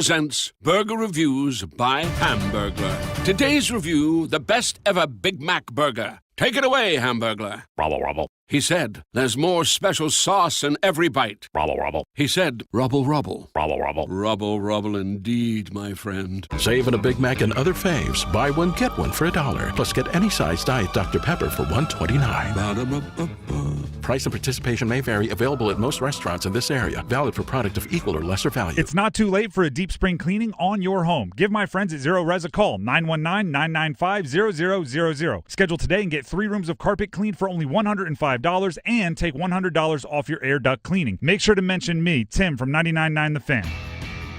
Presents Burger Reviews by Hamburglar. Today's review, the best ever Big Mac burger. Take it away, Hamburglar. Rubble, rubble. He said, there's more special sauce in every bite. Rubble, rubble. He said, rubble, rubble. Rubble, rubble. Rubble, rubble indeed, my friend. Save on a Big Mac and other faves. Buy one, get one for $1. Plus, get any size Diet Dr. Pepper for $1.29. Ba-da-ba-ba-ba. Price and participation may vary. Available at most restaurants in this area. Valid for product of equal or lesser value. It's not too late for a deep spring cleaning on your home. Give my friends at Zero Res a call, 919-995-0000. Schedule today and get 3 rooms of carpet cleaned for only $105 and take $100 off your air duct cleaning. Make sure to mention me, Tim from 99.9 The Fan.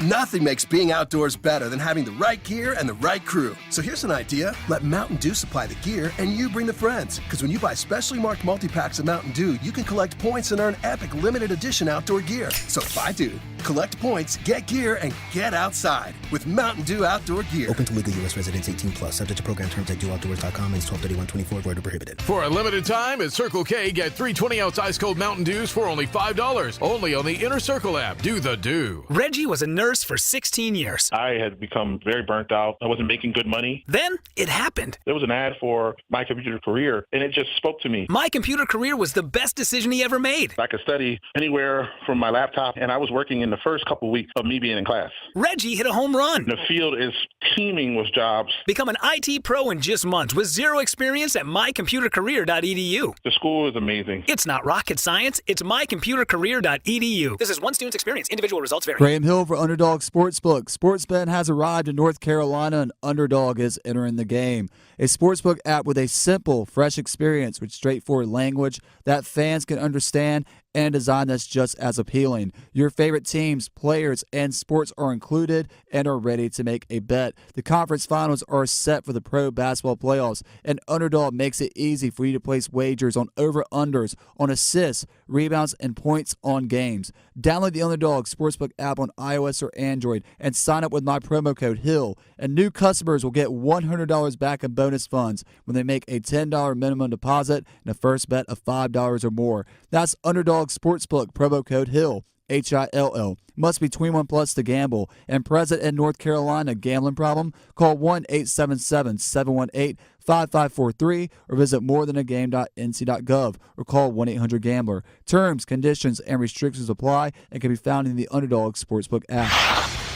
Nothing makes being outdoors better than having the right gear and the right crew. So here's an idea. Let Mountain Dew supply the gear and you bring the friends. Because when you buy specially marked multi-packs of Mountain Dew, you can collect points and earn epic limited edition outdoor gear. So buy Dew, collect points, get gear, and get outside with Mountain Dew outdoor gear. Open to legal U.S. residents 18+. Subject to program terms at dewoutdoors.com and 12/31/24. Void or prohibited. For a limited time at Circle K, get 3 20-ounce ice-cold Mountain Dews for only $5. Only on the Inner Circle app. Do the Dew. Reggie was a nurse for 16 years. I had become very burnt out. I wasn't making good money. Then it happened. There was an ad for My Computer Career, and it just spoke to me. My Computer Career was the best decision he ever made. I could study anywhere from my laptop, and I was working in the first couple weeks of me being in class. Reggie hit a home run. The field is teeming with jobs. Become an IT pro in just months with zero experience at mycomputercareer.edu. The school is amazing. It's not rocket science. It's mycomputercareer.edu. This is one student's experience. Individual results vary. Graham Hill for Underdog Sportsbook. Sportsbet has arrived in North Carolina and Underdog is entering the game. A sportsbook app with a simple, fresh experience with straightforward language that fans can understand and a design that's just as appealing. Your favorite teams, players, and sports are included and are ready to make a bet. The conference finals are set for the pro basketball playoffs, and Underdog makes it easy for you to place wagers on over-unders, on assists, rebounds, and points on games. Download the Underdog Sportsbook app on iOS or Android and sign up with my promo code HILL, and new customers will get $100 back in bonus funds when they make a $10 minimum deposit and a first bet of $5 or more. That's Underdog Sportsbook, promo code HILL, HILL. Must be 21 plus to gamble. And present in North Carolina. Gambling problem? Call 1-877-718-5543 or visit morethanagame.nc.gov or call 1-800-GAMBLER. Terms, conditions, and restrictions apply and can be found in the Underdog Sportsbook app.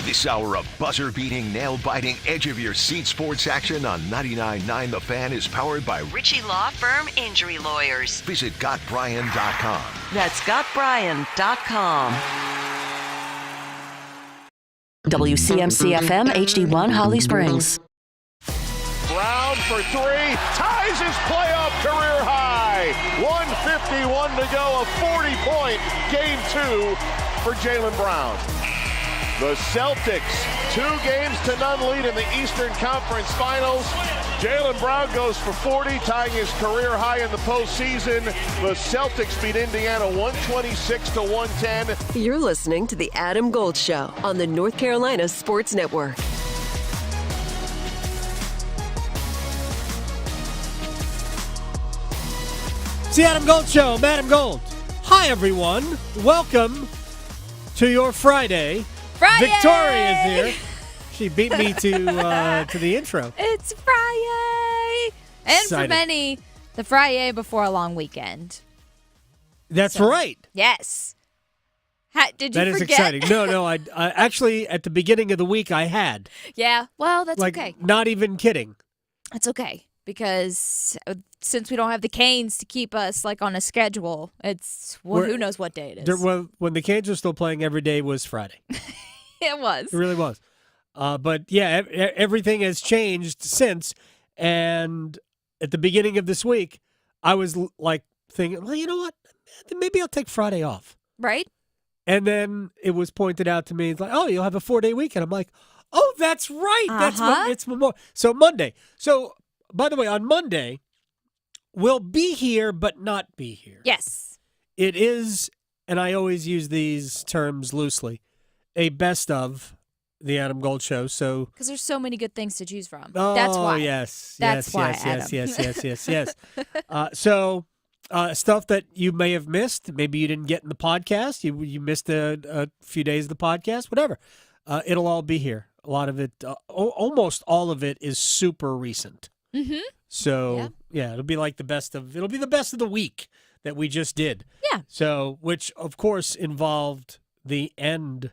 This hour of buzzer-beating, nail-biting, edge-of-your-seat sports action on 99.9 The Fan is powered by Ritchie Law Firm Injury Lawyers. Visit GotBryan.com. That's GotBryan.com. WCMC-FM HD1 Holly Springs. Brown for 3, ties his playoff career high. 1:51 to go, a 40-point Game 2 for Jaylen Brown. The Celtics, 2-0 lead in the Eastern Conference Finals. Jaylen Brown goes for 40, tying his career high in the postseason. The Celtics beat Indiana 126-110. You're listening to The Adam Gold Show on the North Carolina Sports Network. It's the Adam Gold Show. I'm Adam Gold. Hi, everyone. Welcome to your Friday. Victoria is here. She beat me to the intro. It's Friday. And Excited. For many, the Friday before a long weekend. That's right. Yes. Did you That is forget? exciting. No, I actually, at the beginning of the week, I had. Yeah, well, that's okay. Not even kidding. That's okay. Because since we don't have the Canes to keep us on a schedule, who knows what day it is. When the Canes were still playing, every day was Friday. It was. It really was. But yeah, everything has changed since. And at the beginning of this week, I was thinking, well, you know what? Maybe I'll take Friday off. Right. And then it was pointed out to me, it's like, oh, you'll have a 4-day weekend. I'm like, oh, that's right. It's Memorial. So Monday. So, by the way, on Monday, we'll be here but not be here. Yes. It is, and I always use these terms loosely, a best of the Adam Gold Show. So because there's so many good things to choose from. Oh, that's why. Yes. That's why, Adam. Yes. So stuff that you may have missed, maybe you didn't get in the podcast, you missed a few days of the podcast, whatever. it'll all be here. A lot of it, almost all of it, is super recent. Mm-hmm. So it'll be like the best of the week that we just did. Yeah. So, which of course involved the end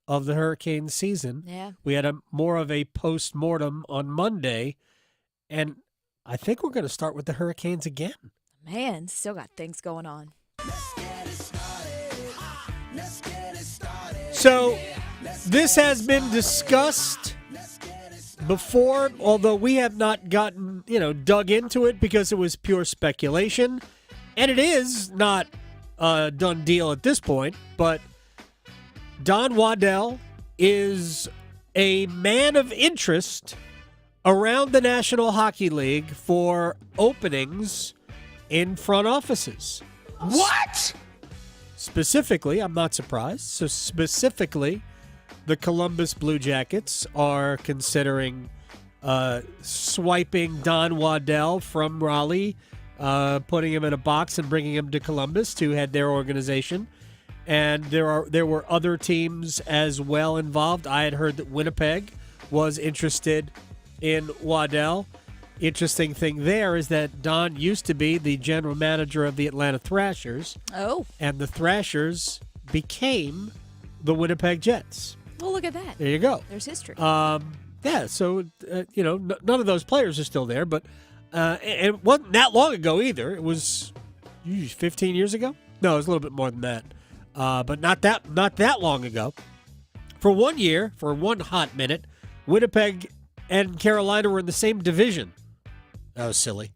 of the hurricane season. Yeah. We had more of a post-mortem on Monday, and I think we're going to start with the hurricanes again. Man, still got things going on. So, this has been discussed before, although we have not gotten, dug into it because it was pure speculation. And it is not a done deal at this point, but Don Waddell is a man of interest around the National Hockey League for openings in front offices. What? Specifically, I'm not surprised. So specifically, the Columbus Blue Jackets are considering swiping Don Waddell from Raleigh, putting him in a box and bringing him to Columbus to head their organization. And there were other teams as well involved. I had heard that Winnipeg was interested in Waddell. Interesting thing there is that Don used to be the general manager of the Atlanta Thrashers. Oh. And the Thrashers became the Winnipeg Jets. Well, look at that. There you go. There's history. Yeah, so, none of those players are still there, but it wasn't that long ago either. It was 15 years ago? No, it was a little bit more than that. But not that long ago. For 1 year, for one hot minute, Winnipeg and Carolina were in the same division. That was silly.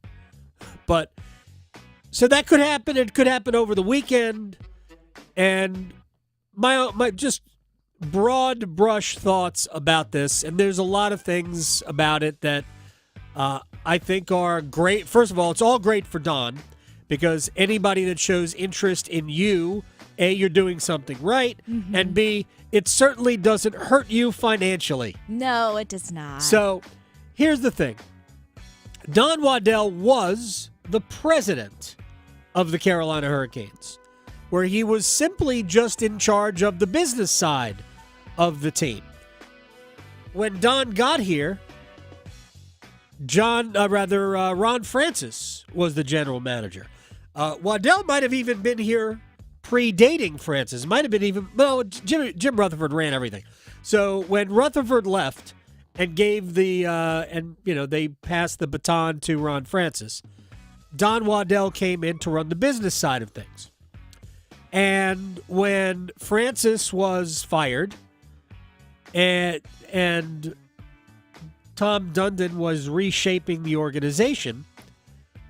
But, so that could happen. It could happen over the weekend. And my just broad brush thoughts about this, and there's a lot of things about it that I think are great. First of all, it's all great for Don, because anybody that shows interest in you, A, you're doing something right, and B, it certainly doesn't hurt you financially. No, it does not. So, here's the thing. Don Waddell was the president of the Carolina Hurricanes, where he was simply just in charge of the business side of the team. When Don got here, Ron Francis was the general manager. Waddell might have even been here predating Francis. Might have been even, Jim Rutherford ran everything. So when Rutherford left and gave they passed the baton to Ron Francis, Don Waddell came in to run the business side of things. And when Francis was fired and Tom Dundon was reshaping the organization,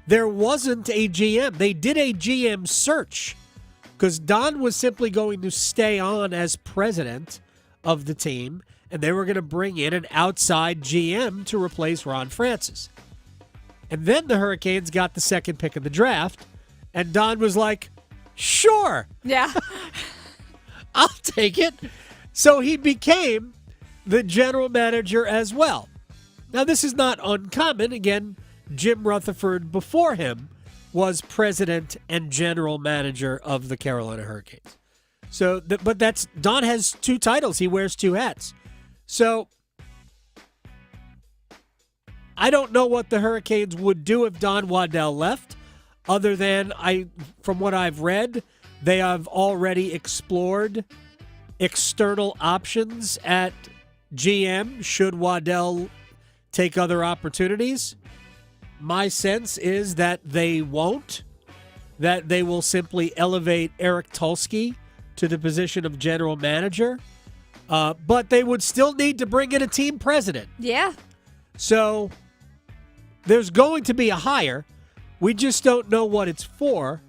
there wasn't a GM. They did a GM search because Don was simply going to stay on as president of the team, and they were going to bring in an outside GM to replace Ron Francis. And then the Hurricanes got the second pick of the draft, and Don was like, sure. Yeah. I'll take it. So he became the general manager as well. Now, this is not uncommon. Again, Jim Rutherford before him was president and general manager of the Carolina Hurricanes. So, but Don has two titles. He wears two hats. So, I don't know what the Hurricanes would do if Don Waddell left, other than from what I've read, they have already explored external options at GM should Waddell take other opportunities. My sense is that they won't, that they will simply elevate Eric Tulsky to the position of general manager, but they would still need to bring in a team president. Yeah. So there's going to be a hire. We just don't know what it's for.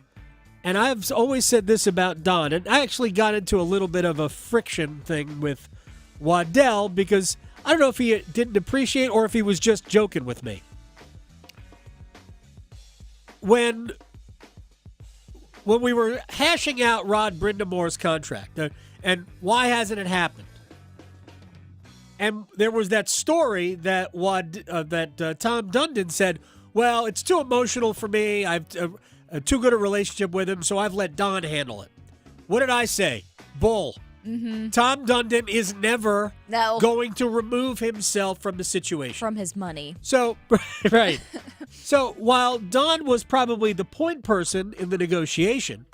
And I've always said this about Don, and I actually got into a little bit of a friction thing with Waddell because I don't know if he didn't appreciate or if he was just joking with me. When we were hashing out Rod Brindamore's contract, and why hasn't it happened? And there was that story that Tom Dundon said, well, it's too emotional for me. I've too good a relationship with him, so I've let Don handle it. What did I say? Bull. Mm-hmm. Tom Dundon is never No. going to remove himself from the situation. From his money. So, right. So while Don was probably the point person in the negotiation,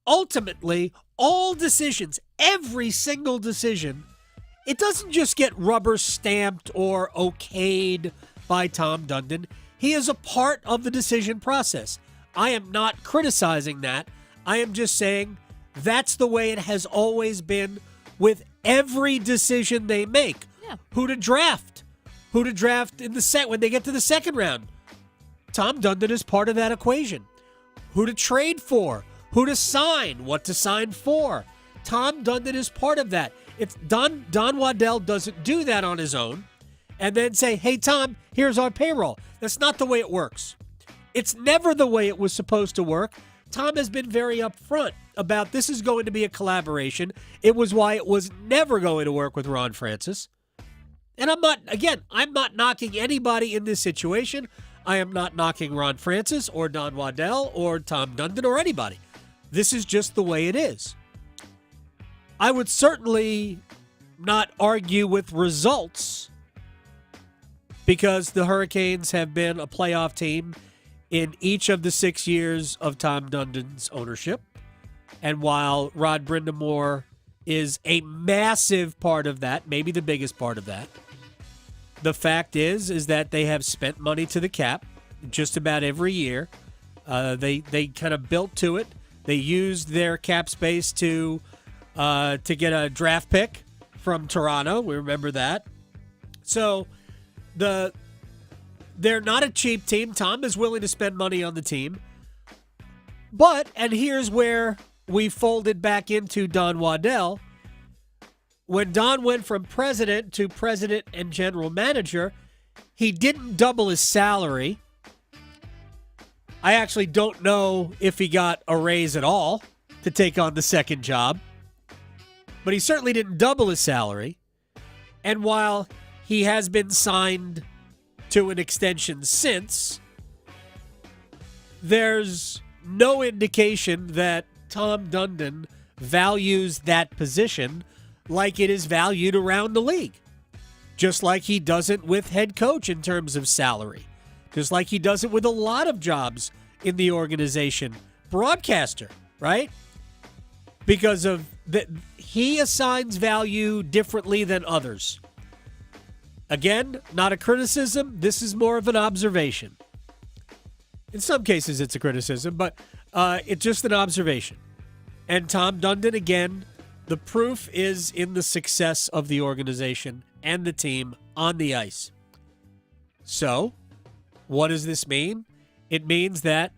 ultimately, all decisions, every single decision, it doesn't just get rubber stamped or okayed by Tom Dundon. He is a part of the decision process. I am not criticizing that. I am just saying that's the way it has always been with every decision they make. Yeah. Who to draft in the when they get to the second round. Tom Dundon is part of that equation. Who to trade for, who to sign, what to sign for. Tom Dundon is part of that. If Don Waddell doesn't do that on his own and then say, hey, Tom, here's our payroll. That's not the way it works. It's never the way it was supposed to work. Tom has been very upfront about this is going to be a collaboration. It was why it was never going to work with Ron Francis. And I'm not knocking anybody in this situation. I am not knocking Ron Francis or Don Waddell or Tom Dundon or anybody. This is just the way it is. I would certainly not argue with results because the Hurricanes have been a playoff team in each of the 6 years of Tom Dundon's ownership. And while Rod Brindamore is a massive part of that, maybe the biggest part of that, the fact is that they have spent money to the cap just about every year. They kind of built to it. They used their cap space to get a draft pick from Toronto. We remember that. So they're not a cheap team. Tom is willing to spend money on the team. But, and here's where we folded back into Don Waddell. When Don went from president to president and general manager, he didn't double his salary. I actually don't know if he got a raise at all to take on the second job. But he certainly didn't double his salary. And while he has been signed to an extension since, there's no indication that Tom Dundon values that position like it is valued around the league. Just like he doesn't with head coach in terms of salary. Just like he doesn't with a lot of jobs in the organization. Broadcaster, right? Because of that, he assigns value differently than others. Again, not a criticism. This is more of an observation. In some cases, it's a criticism, but it's just an observation. And Tom Dundon, again, the proof is in the success of the organization and the team on the ice. So, what does this mean? It means that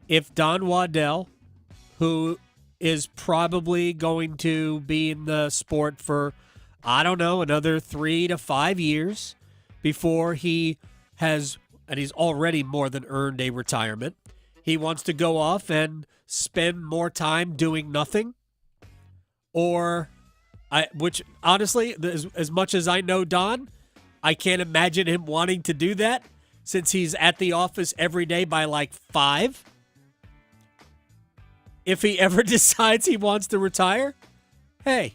if Don Waddell, who is probably going to be in the sport for, I don't know, another 3 to 5 years before he has, and he's already more than earned a retirement. He wants to go off and spend more time doing nothing. Which honestly, as much as I know Don, I can't imagine him wanting to do that since he's at the office every day by like 5. If he ever decides he wants to retire, hey,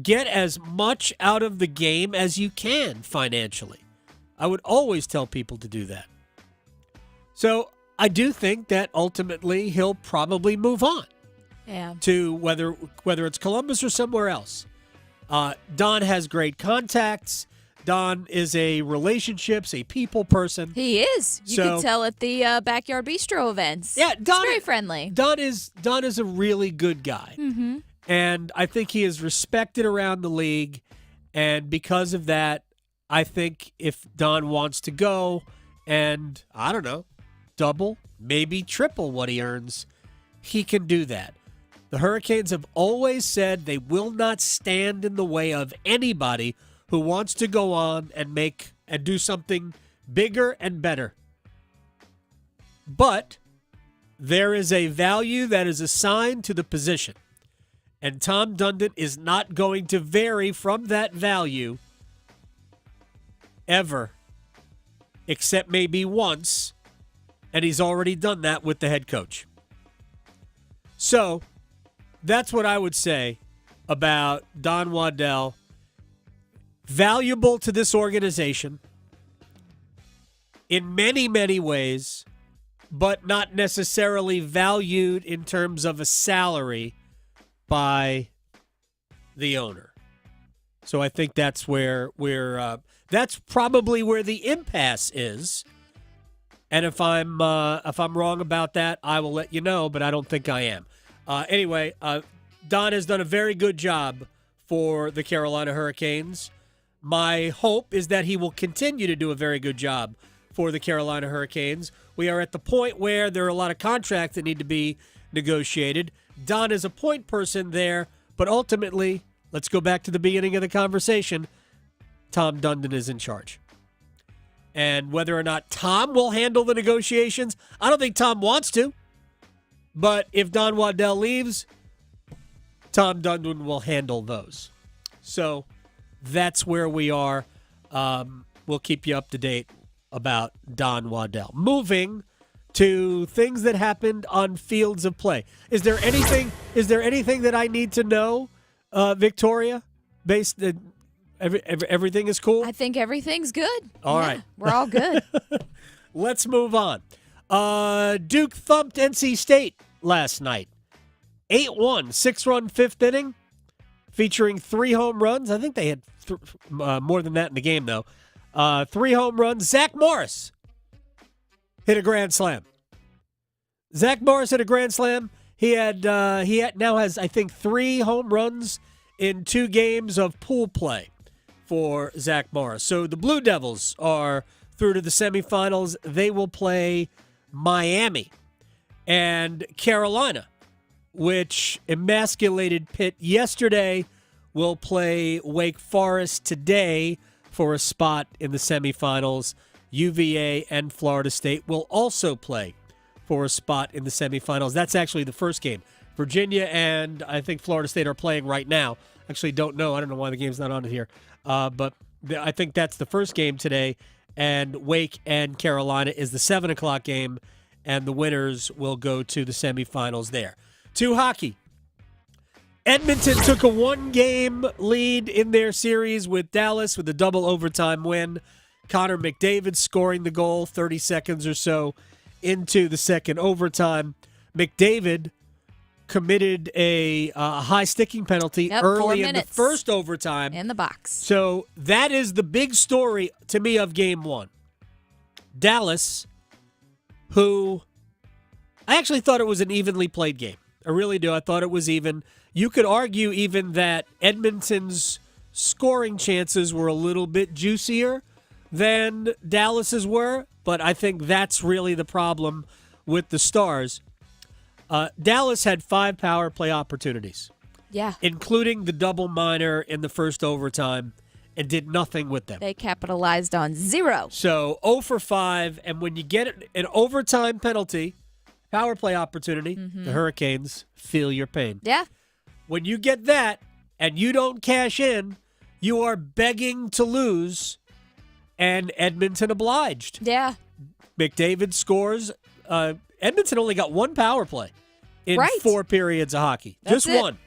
get as much out of the game as you can financially. I would always tell people to do that. So I do think that ultimately he'll probably move on. Yeah. To whether it's Columbus or somewhere else. Don has great contacts. Don is a people person. He is. You can tell at the Backyard Bistro events. Yeah, Don, he's very friendly. Don is a really good guy. Mm-hmm. And I think he is respected around the league. And because of that, I think if Don wants to go and, I don't know, double, maybe triple what he earns, he can do that. The Hurricanes have always said they will not stand in the way of anybody who wants to go on and do something bigger and better. But there is a value that is assigned to the position. And Tom Dundon is not going to vary from that value ever, except maybe once, and he's already done that with the head coach. So, that's what I would say about Don Waddell. Valuable to this organization in many, many ways, but not necessarily valued in terms of a salary by the owner. So I think that's where that's probably where the impasse is. And if I'm wrong about that, I will let you know, but I don't think I am. Anyway, Don has done a very good job for the Carolina Hurricanes. My hope is that he will continue to do a very good job for the Carolina Hurricanes. We are at the point where there are a lot of contracts that need to be negotiated. Don is a point person there, but ultimately, let's go back to the beginning of the conversation. Tom Dundon is in charge. And whether or not Tom will handle the negotiations, I don't think Tom wants to. But if Don Waddell leaves, Tom Dundon will handle those. So that's where we are. We'll keep you up to date about Don Waddell. Moving to things that happened on fields of play. Is there anything that I need to know, Victoria? Everything is cool? I think everything's good. All right. We're all good. Let's move on. Duke thumped NC State last night. 8-1, 6-run fifth inning, featuring 3 home runs. I think they had more than that in the game, though. 3 home runs. Zach Morris hit a grand slam. Zach Morris hit a grand slam. He now has, I think, 3 home runs in 2 games of pool play for Zach Morris. So the Blue Devils are through to the semifinals. They will play Miami. And Carolina, which emasculated Pitt yesterday, will play Wake Forest today for a spot in the semifinals. UVA and Florida State will also play for a spot in the semifinals. That's actually the first game. Virginia and I think Florida State are playing right now. Actually, don't know. I don't know why the game's not on it here. But I think that's the first game today. And Wake and Carolina is the 7 o'clock game, and the winners will go to the semifinals there. To hockey. Edmonton took a 1-game lead in their series with Dallas with a double overtime win. Connor McDavid scoring the goal 30 seconds or so into the second overtime. McDavid committed a high sticking penalty early in the first overtime. In the box. So that is the big story to me of game 1. Dallas, who I actually thought it was an evenly played game. I really do. I thought it was even. You could argue even that Edmonton's scoring chances were a little bit juicier than Dallas's were, but I think that's really the problem with the Stars. Dallas had 5 power play opportunities. Yeah. Including the double minor in the first overtime, and did nothing with them. They capitalized on 0. So 0 for 5, and when you get an overtime penalty, power play opportunity, the Hurricanes feel your pain. Yeah. When you get that and you don't cash in, you are begging to lose, and Edmonton obliged. Yeah. McDavid scores. Edmonton only got 1 power play in 4 periods of hockey. That's Just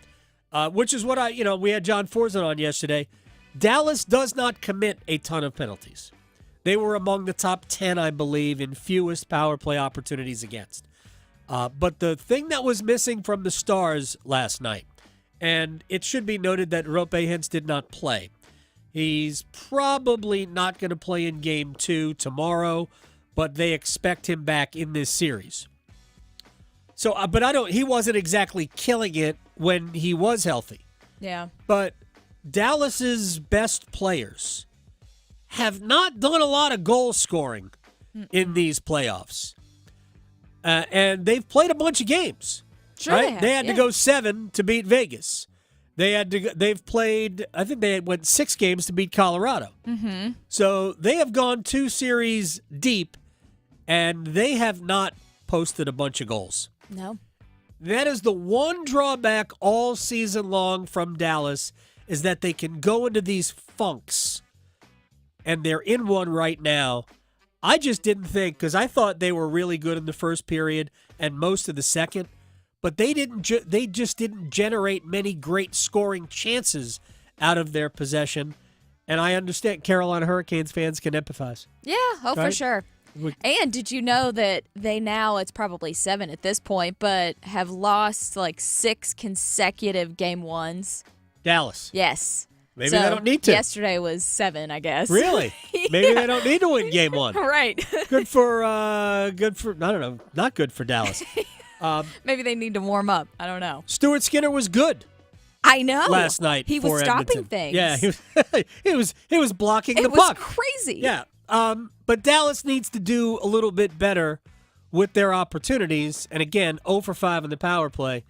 1. Which is what we had John Forzen on yesterday. Dallas does not commit a ton of penalties. They were among the top 10, I believe, in fewest power play opportunities against. But the thing that was missing from the Stars last night, and it should be noted that Roope Hintz did not play. He's probably not going to play in Game 2 tomorrow, but they expect him back in this series. So, but he wasn't exactly killing it when he was healthy. Yeah. But Dallas's best players have not done a lot of goal scoring in these playoffs. And they've played a bunch of games. Sure right? They had to go 7 to beat Vegas. They've played, I think they went 6 games to beat Colorado. Mm-hmm. So they have gone 2 series deep, and they have not posted a bunch of goals. No. That is the one drawback all season long from Dallas, is that they can go into these funks, and they're in one right now. I just didn't think, because I thought they were really good in the first period and most of the second, but they just didn't generate many great scoring chances out of their possession. And I understand Carolina Hurricanes fans can empathize. Yeah, for sure. And did you know that they now, it's probably 7 at this point, but have lost like 6 consecutive game ones? Dallas. Yes. Maybe they don't need to. Yesterday was 7, I guess. Really? Yeah. Maybe they don't need to win game 1. Right. Good for I don't know, not good for Dallas. Maybe they need to warm up. I don't know. Stuart Skinner was good. I know. Last night he was for stopping Edmonton. things. Yeah, he was blocking the puck. puck. It was crazy. Yeah. But Dallas needs to do a little bit better with their opportunities. And again, 0 for 5 in the power play,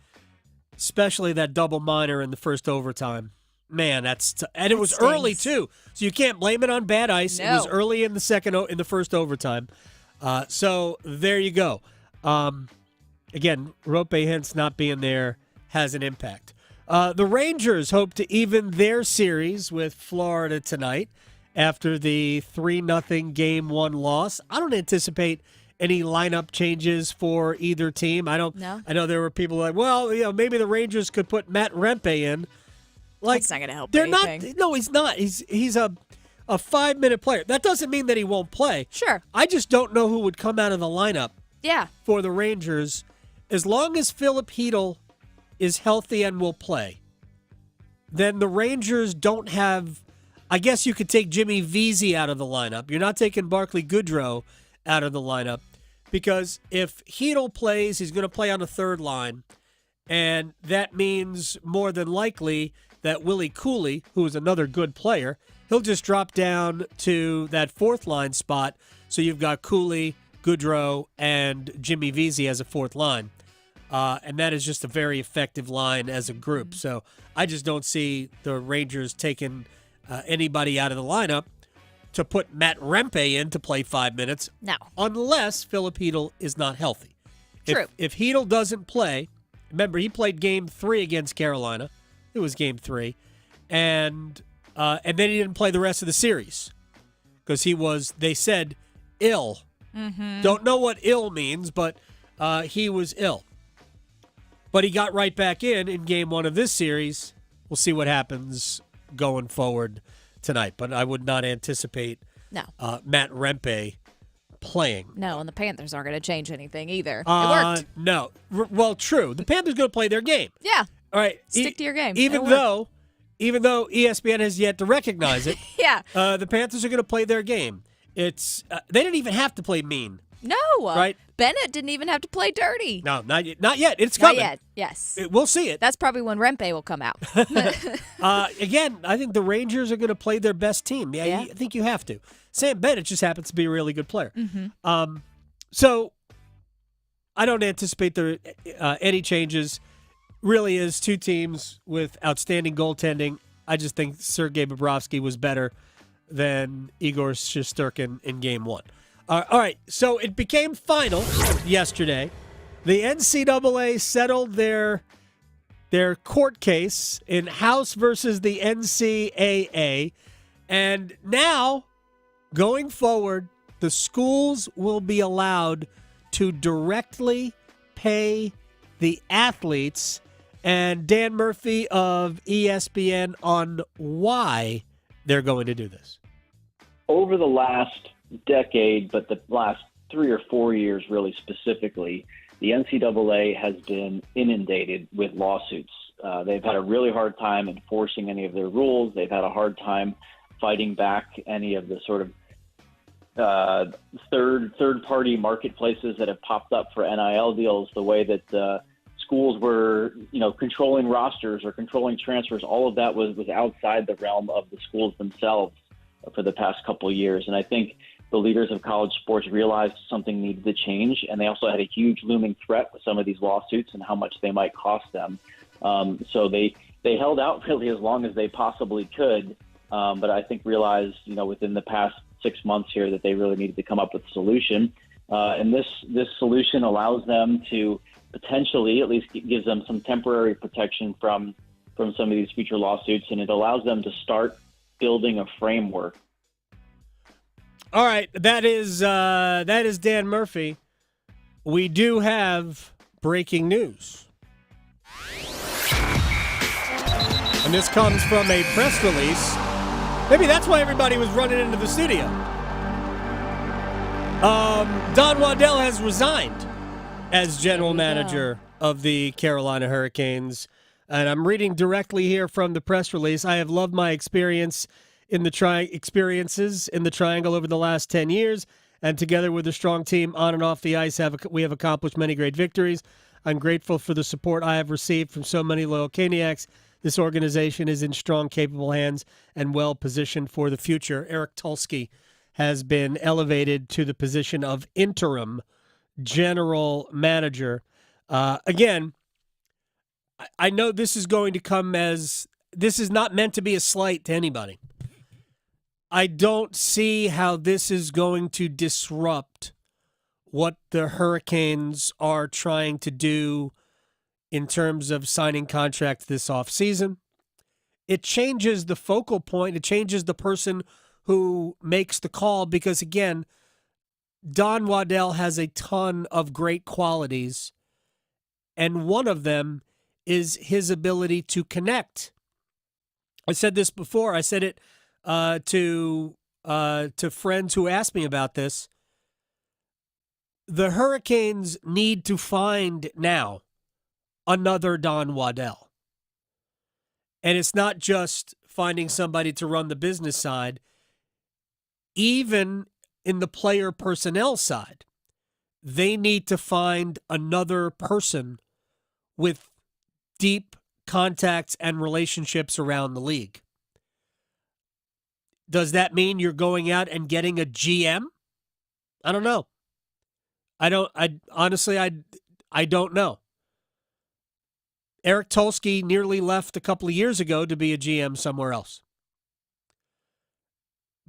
especially that double minor in the first overtime. Man, and it was stings. early too, so you can't blame it on bad ice. No. It was early in the first overtime. So there you go. Again, Rope Hintz not being there has an impact. The Rangers hope to even their series with Florida tonight after the 3-0 Game 1 loss. I don't anticipate any lineup changes for either team. I know there were people like, well, maybe the Rangers could put Matt Rempe in. Like, that's not going to help they're anything. No, he's not. He's a 5-minute player. That doesn't mean that he won't play. Sure. I just don't know who would come out of the lineup for the Rangers. As long as Philip Hedl is healthy and will play, then the Rangers don't have, I guess you could take Jimmy Vesey out of the lineup. You're not taking Barclay Goodrow out of the lineup because if Hedl plays, he's going to play on the third line, and that means more than likely that Willie Cooley, who is another good player, he'll just drop down to that fourth line spot. So you've got Cooley, Goodrow, and Jimmy Vesey as a fourth line. And that is just a very effective line as a group. So I just don't see the Rangers taking anybody out of the lineup to put Matt Rempe in to play 5 minutes. No. Unless Philip Hedl is not healthy. True. If Hedl doesn't play, remember he played Game 3 against Carolina. It was Game 3. And then he didn't play the rest of the series because he was, they said, ill. Mm-hmm. Don't know what ill means, but he was ill. But he got right back in Game 1 of this series. We'll see what happens going forward tonight. But I would not anticipate Matt Rempe playing. No, and the Panthers aren't going to change anything either. It worked. No. Well, true. The Panthers going to play their game. Yeah. All right. Stick to your game. Even though ESPN has yet to recognize it, yeah, the Panthers are going to play their game. It's they didn't even have to play mean. No. Right? Bennett didn't even have to play dirty. No, not yet. It's coming. Not yet. Yes. We'll see it. That's probably when Rempe will come out. Again, I think the Rangers are going to play their best team. Yeah. I think you have to. Sam Bennett just happens to be a really good player. Mm-hmm. So I don't anticipate there any changes. Really is two teams with outstanding goaltending. I just think Sergei Bobrovsky was better than Igor Shesterkin in Game 1. All right, so it became final yesterday. The NCAA settled their court case in House versus the NCAA, and now, going forward, the schools will be allowed to directly pay the athletes. And Dan Murphy of ESPN on why they're going to do this. Over the last decade, but the last 3 or 4 years really specifically, the NCAA has been inundated with lawsuits. They've had a really hard time enforcing any of their rules. They've had a hard time fighting back any of the sort of third-party marketplaces that have popped up for NIL deals, the way that schools were, controlling rosters or controlling transfers. All of that was outside the realm of the schools themselves for the past couple of years. And I think the leaders of college sports realized something needed to change, and they also had a huge looming threat with some of these lawsuits and how much they might cost them. So they held out really as long as they possibly could, but I think realized, within the past 6 months here that they really needed to come up with a solution. And this solution allows them to potentially, at least gives them some temporary protection from some of these future lawsuits, and it allows them to start building a framework. All right, that is Dan Murphy. We do have breaking news. And this comes from a press release. Maybe that's why everybody was running into the studio. Don Waddell has resigned as general manager of the Carolina Hurricanes. And I'm reading directly here from the press release. I have loved my experiences in the Triangle over the last 10 years, and together with a strong team on and off the ice, we have accomplished many great victories. I'm grateful for the support I have received from so many loyal Caniacs. This organization is in strong, capable hands and well-positioned for the future. Eric Tulsky has been elevated to the position of interim general manager. Again, I know this is going to come as this is not meant to be a slight to anybody. I don't see how this is going to disrupt what the Hurricanes are trying to do in terms of signing contracts this offseason. It changes the focal point. It changes the person who makes the call because, again, Don Waddell has a ton of great qualities, and one of them is his ability to connect. I said this before. I said it to friends who asked me about this. The Hurricanes need to find now another Don Waddell. And it's not just finding somebody to run the business side. Even in the player personnel side, they need to find another person with deep contacts and relationships around the league. Does that mean you're going out and getting a GM? I don't know. I don't know. Eric Tulsky nearly left a couple of years ago to be a GM somewhere else.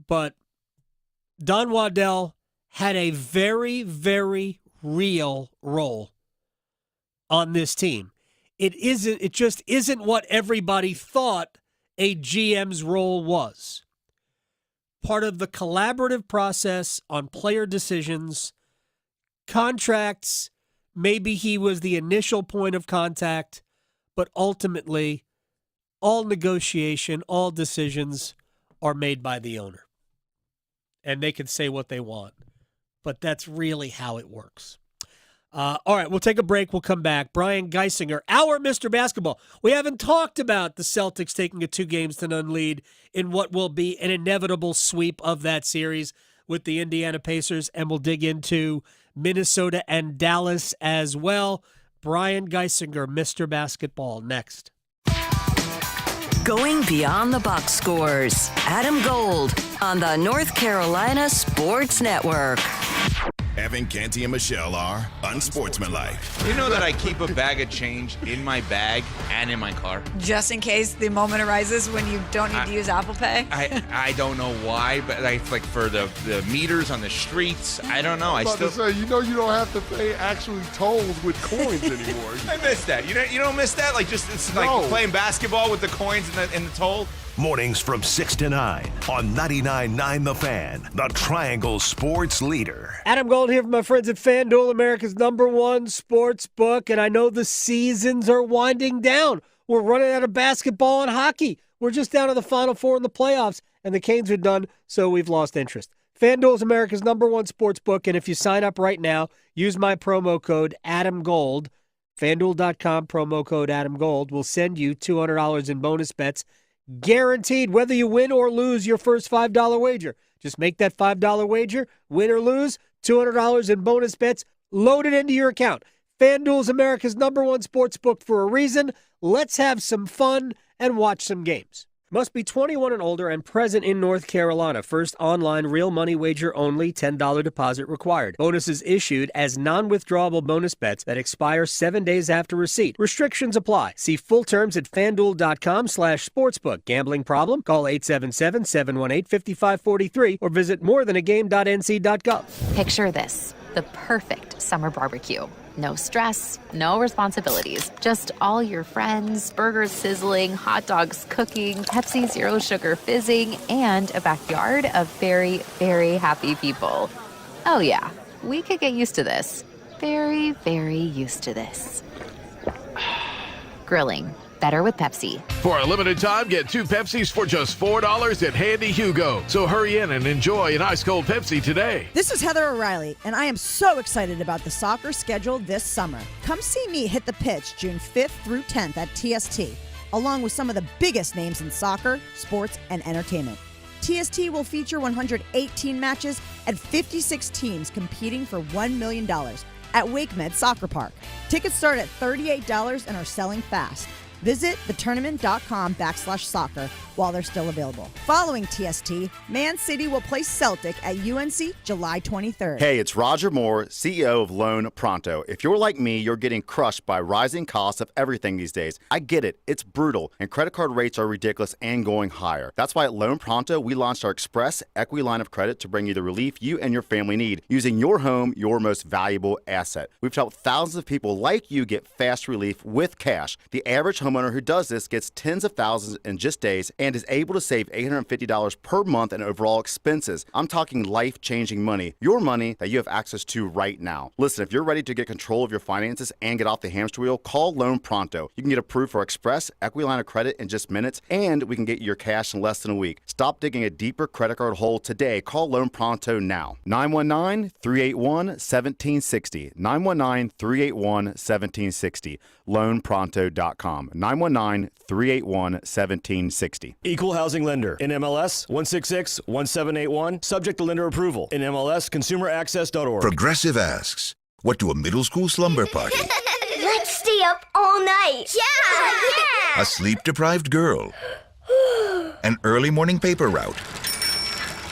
But Don Waddell had a very, very real role on this team. It just isn't what everybody thought a GM's role was. Part of the collaborative process on player decisions, contracts, maybe he was the initial point of contact, but ultimately all negotiation, all decisions are made by the owner. And they can say what they want, but that's really how it works. All right, we'll take a break. We'll come back. Brian Geisinger, our Mr. Basketball. We haven't talked about the Celtics taking a 2-0 lead in what will be an inevitable sweep of that series with the Indiana Pacers, and we'll dig into Minnesota and Dallas as well. Brian Geisinger, Mr. Basketball, next. Going beyond the box scores. Adam Gold on the North Carolina Sports Network. Evan, Canty, and Michelle are unsportsmanlike. You know that I keep a bag of change in my bag and in my car? Just in case the moment arises when you don't need to use Apple Pay? I don't know why, but like for the meters on the streets, I don't know. I was about to say, you know you don't have to pay actually tolls with coins anymore. I miss that. You don't miss that? Like it's like playing basketball with the coins and the toll? Mornings from 6 to 9 on 99.9 The Fan, the Triangle Sports Leader. Adam Gold here from my friends at FanDuel, America's #1 sports book, and I know the seasons are winding down. We're running out of basketball and hockey. We're just down to the Final Four in the playoffs, and the Canes are done, so we've lost interest. FanDuel is America's #1 sports book, and if you sign up right now, use my promo code AdamGold, FanDuel.com, promo code AdamGold. We'll send you $200 in bonus bets, guaranteed, whether you win or lose your first $5 wager. Just make that $5 wager, win or lose, $200 in bonus bets loaded into your account. FanDuel's America's #1 sports book for a reason. Let's have some fun and watch some games. Must be 21 and older and present in North Carolina. First online real money wager only, $10 deposit required. Bonuses issued as non-withdrawable bonus bets that expire 7 days after receipt. Restrictions apply. See full terms at FanDuel.com/sportsbook. Gambling problem? Call 877-718-5543 or visit morethanagame.nc.gov. Picture this, the perfect summer barbecue. No stress, no responsibilities, just all your friends, burgers sizzling, hot dogs cooking, Pepsi Zero Sugar fizzing, and a backyard of very, very happy people. Oh yeah, we could get used to this. Very, very used to this. Grilling. Better with Pepsi. For a limited time, get 2 Pepsis for just $4 at Handy Hugo. So hurry in and enjoy an ice-cold Pepsi today. This is Heather O'Reilly, and I am so excited about the soccer schedule this summer. Come see me hit the pitch June 5th through 10th at TST, along with some of the biggest names in soccer, sports, and entertainment. TST will feature 118 matches and 56 teams competing for $1 million at WakeMed Soccer Park. Tickets start at $38 and are selling fast. Visit thetournament.com/soccer while they're still available. Following TST, Man City will play Celtic at UNC July 23rd. Hey, it's Roger Moore, CEO of Loan Pronto. If you're like me, you're getting crushed by rising costs of everything these days. I get it. It's brutal, and credit card rates are ridiculous and going higher. That's why at Loan Pronto, we launched our Express Equity Line of Credit to bring you the relief you and your family need, using your home, your most valuable asset. We've helped thousands of people like you get fast relief with cash. The average homeowner who does this gets tens of thousands in just days and is able to save $850 per month in overall expenses. I'm talking life-changing money, your money that you have access to right now. Listen, if you're ready to get control of your finances and get off the hamster wheel, call Loan Pronto. You can get approved for Express Equity Line of Credit in just minutes, and we can get you your cash in less than a week. Stop digging a deeper credit card hole today. Call Loan Pronto now. 919-381-1760. 919-381-1760. LoanPronto.com. 919-381-1760. Equal housing lender. NMLS 166-1781. Subject to lender approval. NMLS consumeraccess.org. Progressive asks, what do a middle school slumber party, Let's stay up all night. Yeah! a sleep-deprived girl, an early morning paper route,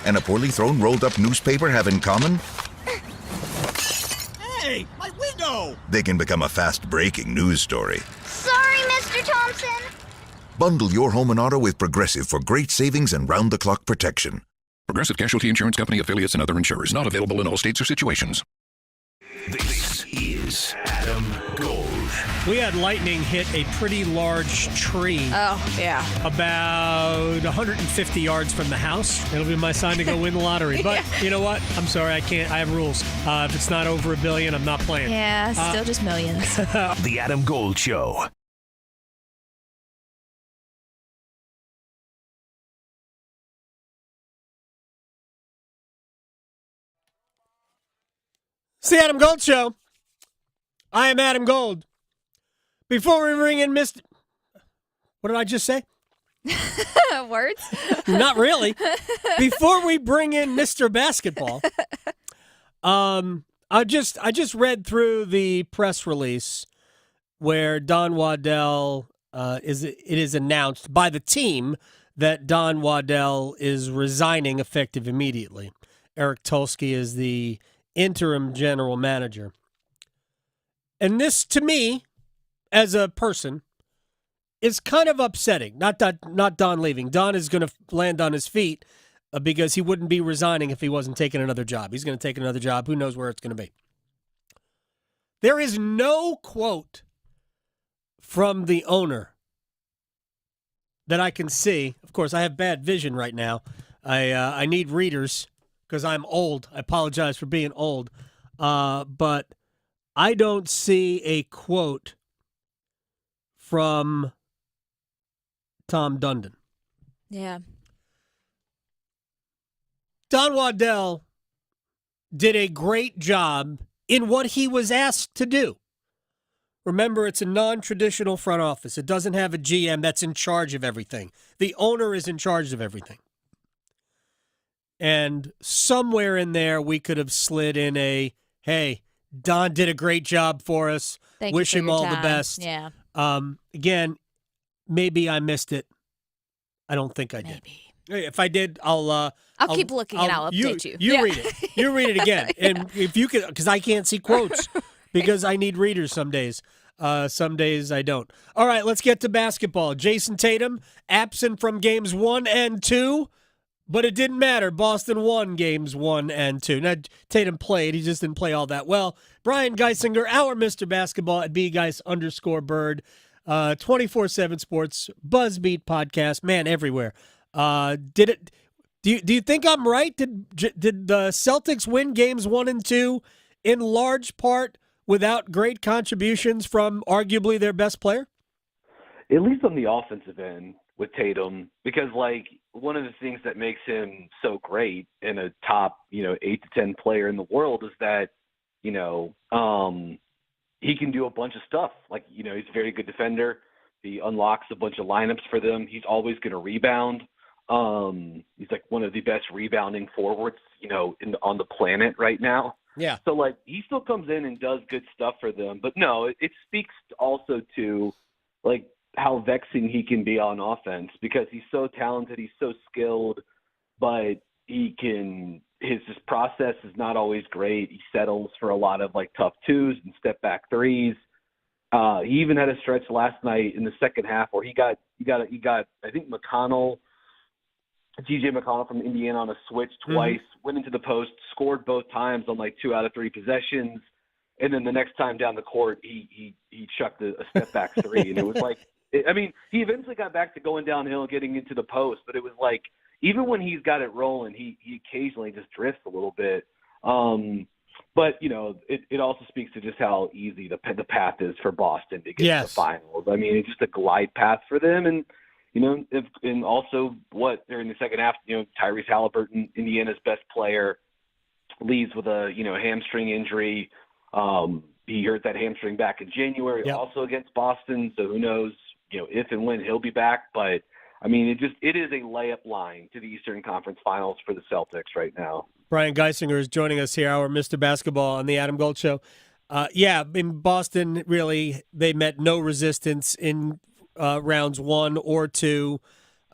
and a poorly thrown rolled-up newspaper have in common? Hey, my window! They can become a fast-breaking news story. Sorry, Mr. Thompson. Bundle your home and auto with Progressive for great savings and round-the-clock protection. Progressive Casualty Insurance Company, affiliates, and other insurers. Not available in all states or situations. This is Adam Gold. We had lightning hit a pretty large tree. Oh, yeah. About 150 yards from the house. It'll be my sign to go win the lottery. But you know what? I'm sorry, I can't. I have rules. If it's not over $1 billion, I'm not playing. Yeah, still just millions. The Adam Gold Show. It's the Adam Gold Show. I am Adam Gold. Before we bring in Mr. What did I just say? Words? Not really. Before we bring in Mr. Basketball, I just read through the press release where Don Waddell it is announced by the team that Don Waddell is resigning effective immediately. Eric Tulsky is the interim general manager. And this, to me, as a person, is kind of upsetting. Not Don leaving. Don is going to land on his feet because he wouldn't be resigning if he wasn't taking another job. He's going to take another job. Who knows where it's going to be? There is no quote from the owner that I can see. Of course, I have bad vision right now. I need readers because I'm old. I apologize for being old. But I don't see a quote from Tom Dundon. Yeah. Don Waddell did a great job in what he was asked to do. Remember, it's a non-traditional front office. It doesn't have a GM that's in charge of everything. The owner is in charge of everything. And somewhere in there, we could have slid in a, hey, Don did a great job for us. Wish him all the best. Yeah. Again, maybe I missed it. I don't think I did. If I did, I'll keep looking and I'll update you. You read it. You read it again. And if you could, because I can't see quotes because I need readers some days. Some days I don't. All right, let's get to basketball. Jason Tatum, absent from games 1 and 2. But it didn't matter. Boston won games 1 and 2. Now, Tatum played. He just didn't play all that well. Brian Geisinger, our Mr. Basketball at bgeis_bird, 24/7 Sports, Buzzbeat podcast, man, everywhere. Do you think I'm right? Did the Celtics win games 1 and 2 in large part without great contributions from arguably their best player? at least on the offensive end with Tatum, because like one of the things that makes him so great and a top, 8 to 10 player in the world is that, he can do a bunch of stuff. Like, he's a very good defender. He unlocks a bunch of lineups for them. He's always going to rebound. He's like one of the best rebounding forwards, on the planet right now. Yeah. So like he still comes in and does good stuff for them, but no, it speaks also to like how vexing he can be on offense because he's so talented, he's so skilled, but his process is not always great. He settles for a lot of like tough twos and step back threes. He even had a stretch last night in the second half where he got I think TJ McConnell from Indiana on a switch twice, went into the post, scored both times on like 2 out of 3 possessions. And then the next time down the court, he chucked a step back three. And it was like, he eventually got back to going downhill and getting into the post, but it was like, even when he's got it rolling, he occasionally just drifts a little bit. But, it also speaks to just how easy the path is for Boston to get to the finals. It's just a glide path for them. And, and also during the second half, Tyrese Halliburton, Indiana's best player, leaves with a, hamstring injury. He hurt that hamstring back in January, also against Boston. So who knows, if and when he'll be back. But, it is a layup line to the Eastern Conference Finals for the Celtics right now. Brian Geisinger is joining us here, our Mr. Basketball on the Adam Gold Show. In Boston, really, they met no resistance in rounds 1 or 2.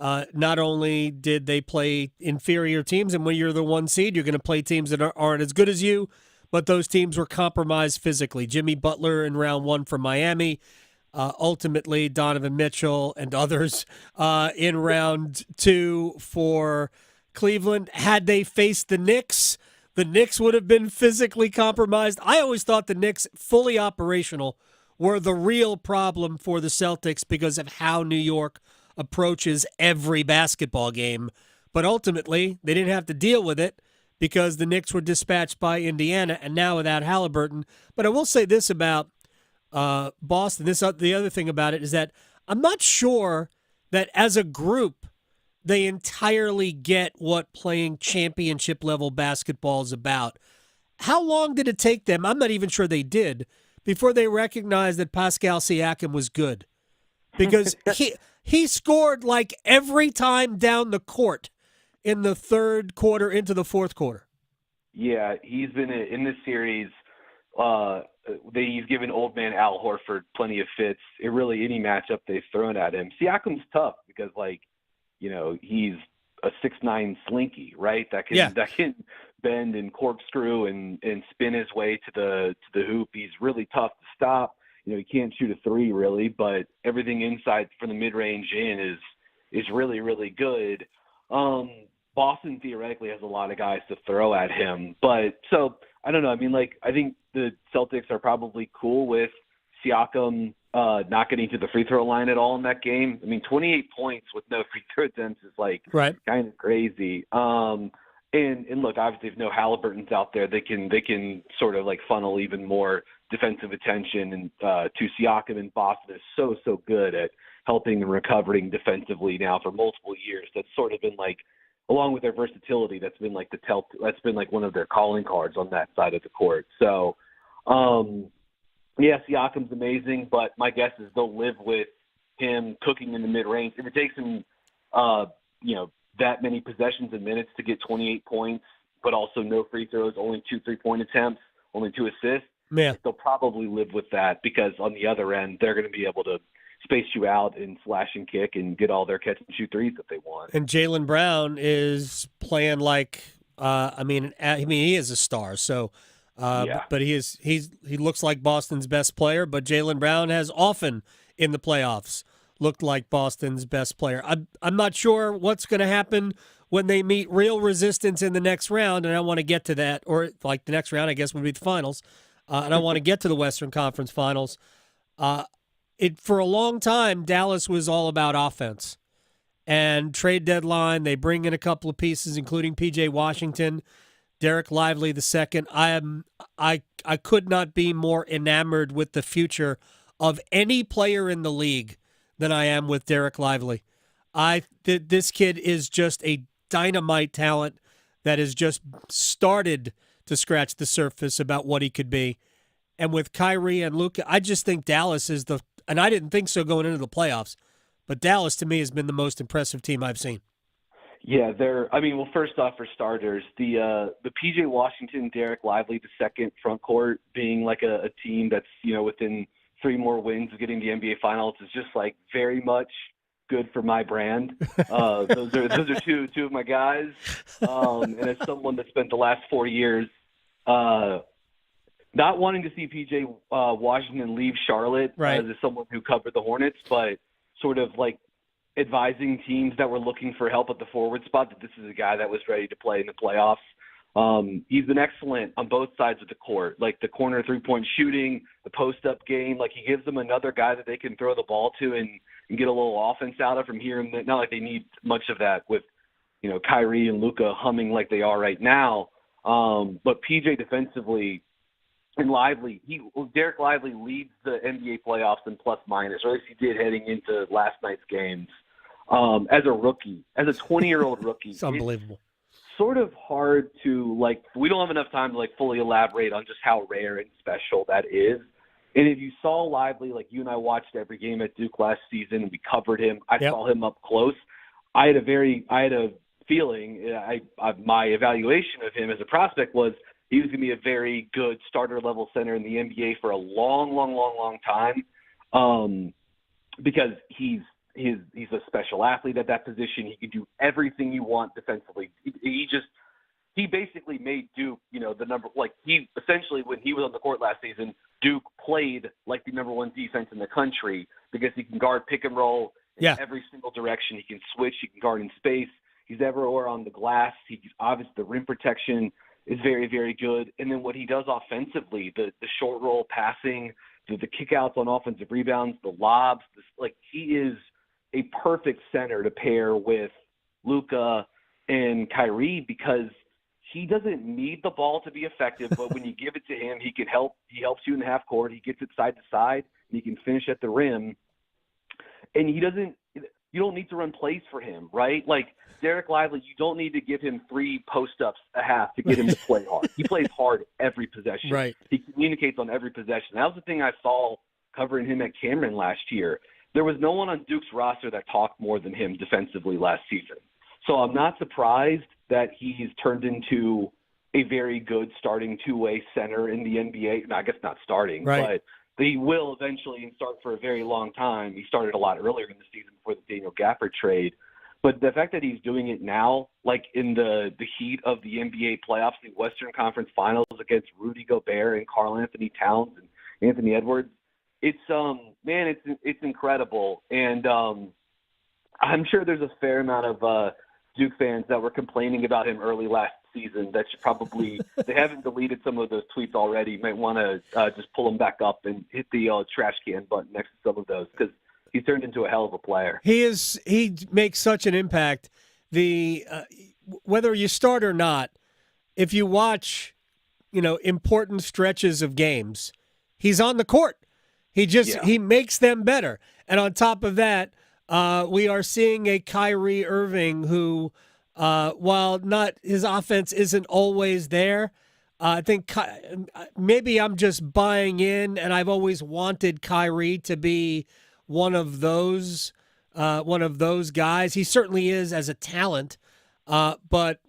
Not only did they play inferior teams, and when you're the 1 seed, you're going to play teams that aren't as good as you, but those teams were compromised physically. Jimmy Butler in round 1 for Miami, ultimately Donovan Mitchell and others in round 2 for Cleveland. Had they faced the Knicks would have been physically compromised. I always thought the Knicks, fully operational, were the real problem for the Celtics because of how New York approaches every basketball game. But ultimately, they didn't have to deal with it because the Knicks were dispatched by Indiana, and now without Halliburton. But I will say this about Boston. The other thing about it is that I'm not sure that as a group they entirely get what playing championship-level basketball is about. How long did it take them? I'm not even sure they did, before they recognized that Pascal Siakam was good. Because he scored like every time down the court in the third quarter into the fourth quarter. Yeah, he's been in this series. He's given old man Al Horford plenty of fits. Any matchup they've thrown at him. Siakam's tough because, he's a 6'9" slinky, right? That can bend and corkscrew and spin his way to the hoop. He's really tough to stop. He can't shoot a three really, but everything inside from the mid-range in is really, really good. Boston theoretically has a lot of guys to throw at him, but so I don't know. I think the Celtics are probably cool with Siakam not getting to the free throw line at all in that game. 28 points with no free throw attempts is kind of crazy. And look, obviously, if no Halliburton's out there, they can sort of funnel even more defensive attention and to Siakam. And Boston is so good at helping and recovering defensively now for multiple years. That's sort of been along with their versatility, that's been one of their calling cards on that side of the court. So, Siakam's amazing, but my guess is they'll live with him cooking in the mid-range. If it takes him, that many possessions and minutes to get 28 points, but also no free throws, only 2 3-point attempts, only 2 assists, they'll probably live with that because on the other end, they're going to be able to space you out and slash and kick and get all their catch and shoot threes that they want. And Jaylen Brown is playing he is a star. So, but he looks like Boston's best player. But Jaylen Brown has often in the playoffs looked like Boston's best player. I'm not sure what's going to happen when they meet real resistance in the next round, and I want to get to that. Or the next round, I guess, would be the finals. And I want to get to the Western Conference Finals. For a long time, Dallas was all about offense. And trade deadline, they bring in a couple of pieces, including P.J. Washington, Derek Lively II. I could not be more enamored with the future of any player in the league than I am with Derek Lively. This kid is just a dynamite talent that has just started to scratch the surface about what he could be. And with Kyrie and Luka, I just think Dallas is and I didn't think so going into the playoffs, but Dallas to me has been the most impressive team I've seen. Yeah, first off, for starters, the PJ Washington, Derek Lively, the second front court being like a team that's, within 3 more wins of getting the NBA Finals is just like very much good for my brand. Those are two of my guys. And as someone that spent the last 4 years not wanting to see PJ Washington leave Charlotte, right, as someone who covered the Hornets, but sort of like advising teams that were looking for help at the forward spot that this is a guy that was ready to play in the playoffs. He's been excellent on both sides of the court, like the corner 3-point shooting, the post-up game. Like, he gives them another guy that they can throw the ball to and get a little offense out of from here. And not like they need much of that with, Kyrie and Luka humming like they are right now. But PJ defensively and Derek Lively leads the NBA playoffs in plus minus, or at least he did heading into last night's games. As a rookie, as a 20-year-old rookie. It's unbelievable. Sort of hard to, we don't have enough time to, fully elaborate on just how rare and special that is. And if you saw Lively, you and I watched every game at Duke last season, and we covered him. I saw him up close. I had a feeling, my evaluation of him as a prospect was he was going to be a very good starter-level center in the NBA for a long, long, long, long time, because he's a special athlete at that position. He can do everything you want defensively. He basically made Duke, the number, he essentially, when he was on the court last season, Duke played like the number 1 defense in the country because he can guard pick and roll in every single direction. He can switch. He can guard in space. He's everywhere on the glass. He's obviously, the rim protection is very, very good. And then what he does offensively, the short roll passing, the kickouts on offensive rebounds, the lobs, he is a perfect center to pair with Luka and Kyrie because he doesn't need the ball to be effective, but when you give it to him, he can help. He helps you in the half court. He gets it side to side. And he can finish at the rim. And you don't need to run plays for him, right? Derek Lively, you don't need to give him 3 post-ups a half to get him to play hard. He plays hard every possession. Right. He communicates on every possession. That was the thing I saw covering him at Cameron last year. There was no one on Duke's roster that talked more than him defensively last season. So I'm not surprised that he's turned into a very good starting 2-way center in the NBA. No, I guess not starting, right, but he will eventually and start for a very long time. He started a lot earlier in the season before the Daniel Gafford trade. But the fact that he's doing it now, in the heat of the NBA playoffs, the Western Conference Finals against Rudy Gobert and Karl Anthony Towns and Anthony Edwards, it's incredible. And I'm sure there's a fair amount of Duke fans that were complaining about him early last season that should probably – they haven't deleted some of those tweets already. You might want to just pull them back up and hit the trash can button next to some of those because he's turned into a hell of a player. He makes such an impact. Whether you start or not, if you watch, important stretches of games, he's on the court. He makes them better. And on top of that, we are seeing a Kyrie Irving who, while not his offense isn't always there, I think maybe I'm just buying in, and I've always wanted Kyrie to be one of those guys. He certainly is as a talent, but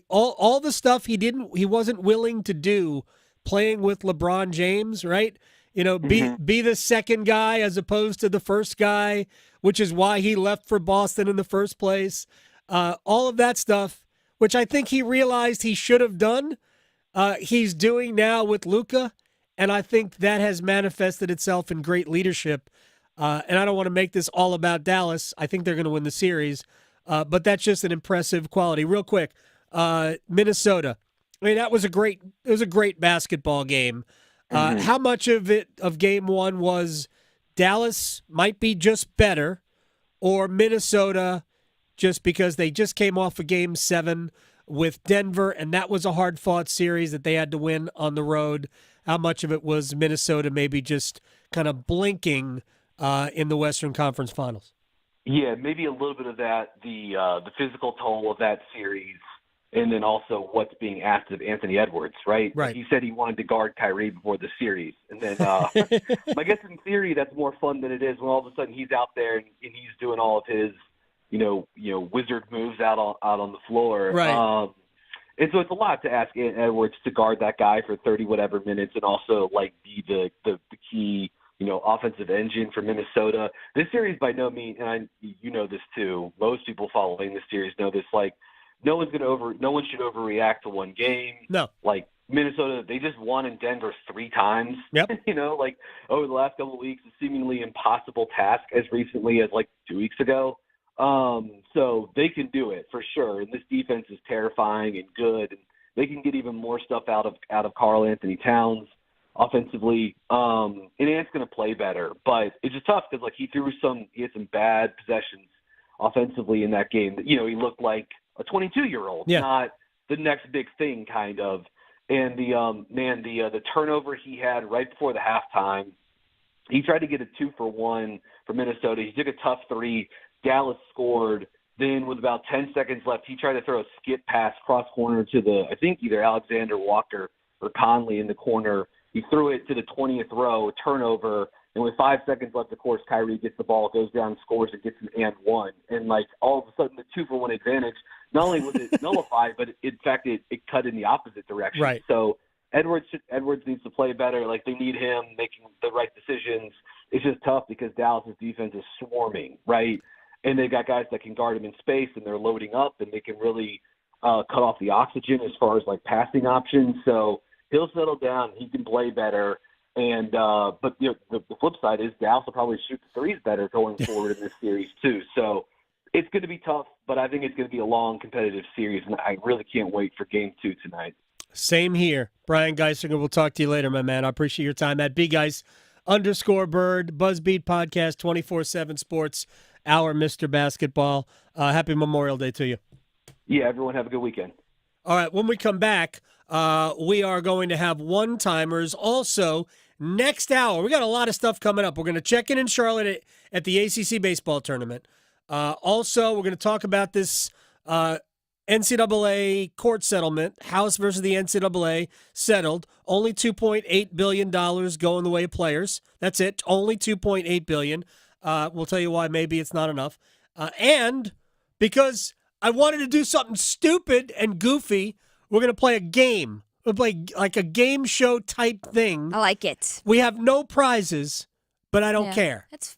all the stuff he wasn't willing to do playing with LeBron James, right? Be the second guy as opposed to the first guy, which is why he left for Boston in the first place. All of that stuff, which I think he realized he should have done, he's doing now with Luka, and I think that has manifested itself in great leadership. And I don't want to make this all about Dallas. I think they're going to win the series, but that's just an impressive quality. Real quick, Minnesota. I mean, it was a great basketball game. How much of game 1 was Dallas might be just better, or Minnesota just because they just came off of game 7 with Denver, and that was a hard-fought series that they had to win on the road? How much of it was Minnesota maybe just kind of blinking in the Western Conference Finals. Yeah, maybe a little bit of that, the physical toll of that series, and then also what's being asked of Anthony Edwards, right? Right. He said he wanted to guard Kyrie before the series. And then I guess in theory that's more fun than it is when all of a sudden he's out there and he's doing all of his, wizard moves out on the floor. Right. And so it's a lot to ask Edwards to guard that guy for 30 whatever minutes and also be the key, offensive engine for Minnesota. This series by no means, and you know this too, most people following this series know this, no one should overreact to one game. No. Minnesota, they just won in Denver 3 times. Yep. Over the last couple of weeks, a seemingly impossible task as recently as 2 weeks ago. So they can do it for sure. And this defense is terrifying and good. And they can get even more stuff out of Karl Anthony Towns offensively. And Ant's going to play better, but it's just tough because he had some bad possessions offensively in that game. He looked like a 22-year-old, not the next big thing kind of. And the turnover he had right before the halftime, he tried to get a 2-for-1 for Minnesota. He took a tough 3. Dallas scored. Then with about 10 seconds left, he tried to throw a skip pass cross corner to I think either Alexander Walker or Conley in the corner. He threw it to the 20th row, turnover. And with 5 seconds left, of course, Kyrie gets the ball, goes down, scores, and gets an and one. And all of a sudden, the 2-for-1 advantage, not only was it nullified, but in fact, it cut in the opposite direction. Right. So Edwards needs to play better. They need him making the right decisions. It's just tough because Dallas's defense is swarming, right? And they got guys that can guard him in space, and they're loading up, and they can really cut off the oxygen as far as passing options. So he'll settle down. He can play better. And but the flip side is Dallas will probably shoot the threes better going forward in this series too. So it's going to be tough, but I think it's going to be a long, competitive series, and I really can't wait for Game 2 tonight. Same here. Brian Geisinger, we'll talk to you later, my man. I appreciate your time at BGuys_Bird, Buzzbeat Podcast, 24/7 Sports, our Mr. Basketball. Happy Memorial Day to you. Yeah, everyone have a good weekend. All right, when we come back, we are going to have one-timers also next hour. We got a lot of stuff coming up. We're going to check in Charlotte at the ACC baseball tournament. Also, we're going to talk about this NCAA court settlement. House versus the NCAA settled. Only $2.8 billion going the way of players. That's it. Only $2.8 billion. We'll tell you why maybe it's not enough. And because I wanted to do something stupid and goofy, we're going to play a game. We'll play a game show type thing. I like it. We have no prizes, but I don't care. It's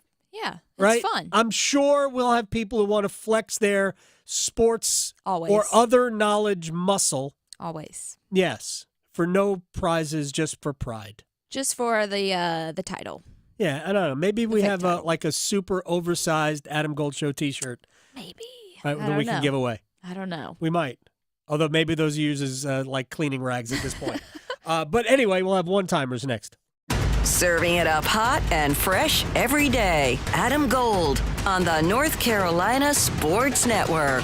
right? fun. I'm sure we'll have people who want to flex their sports Always. or other knowledge muscle. Always. Yes, for no prizes, just for pride. Just for the title. Yeah, I don't know. Maybe we have title. a super oversized Adam Gold Show T-shirt. Maybe. Right, that we can give away. I don't know. We might. Although maybe those are used as cleaning rags at this point. But anyway, we'll have one-timers next. Serving it up hot and fresh every day. Adam Gold on the North Carolina Sports Network.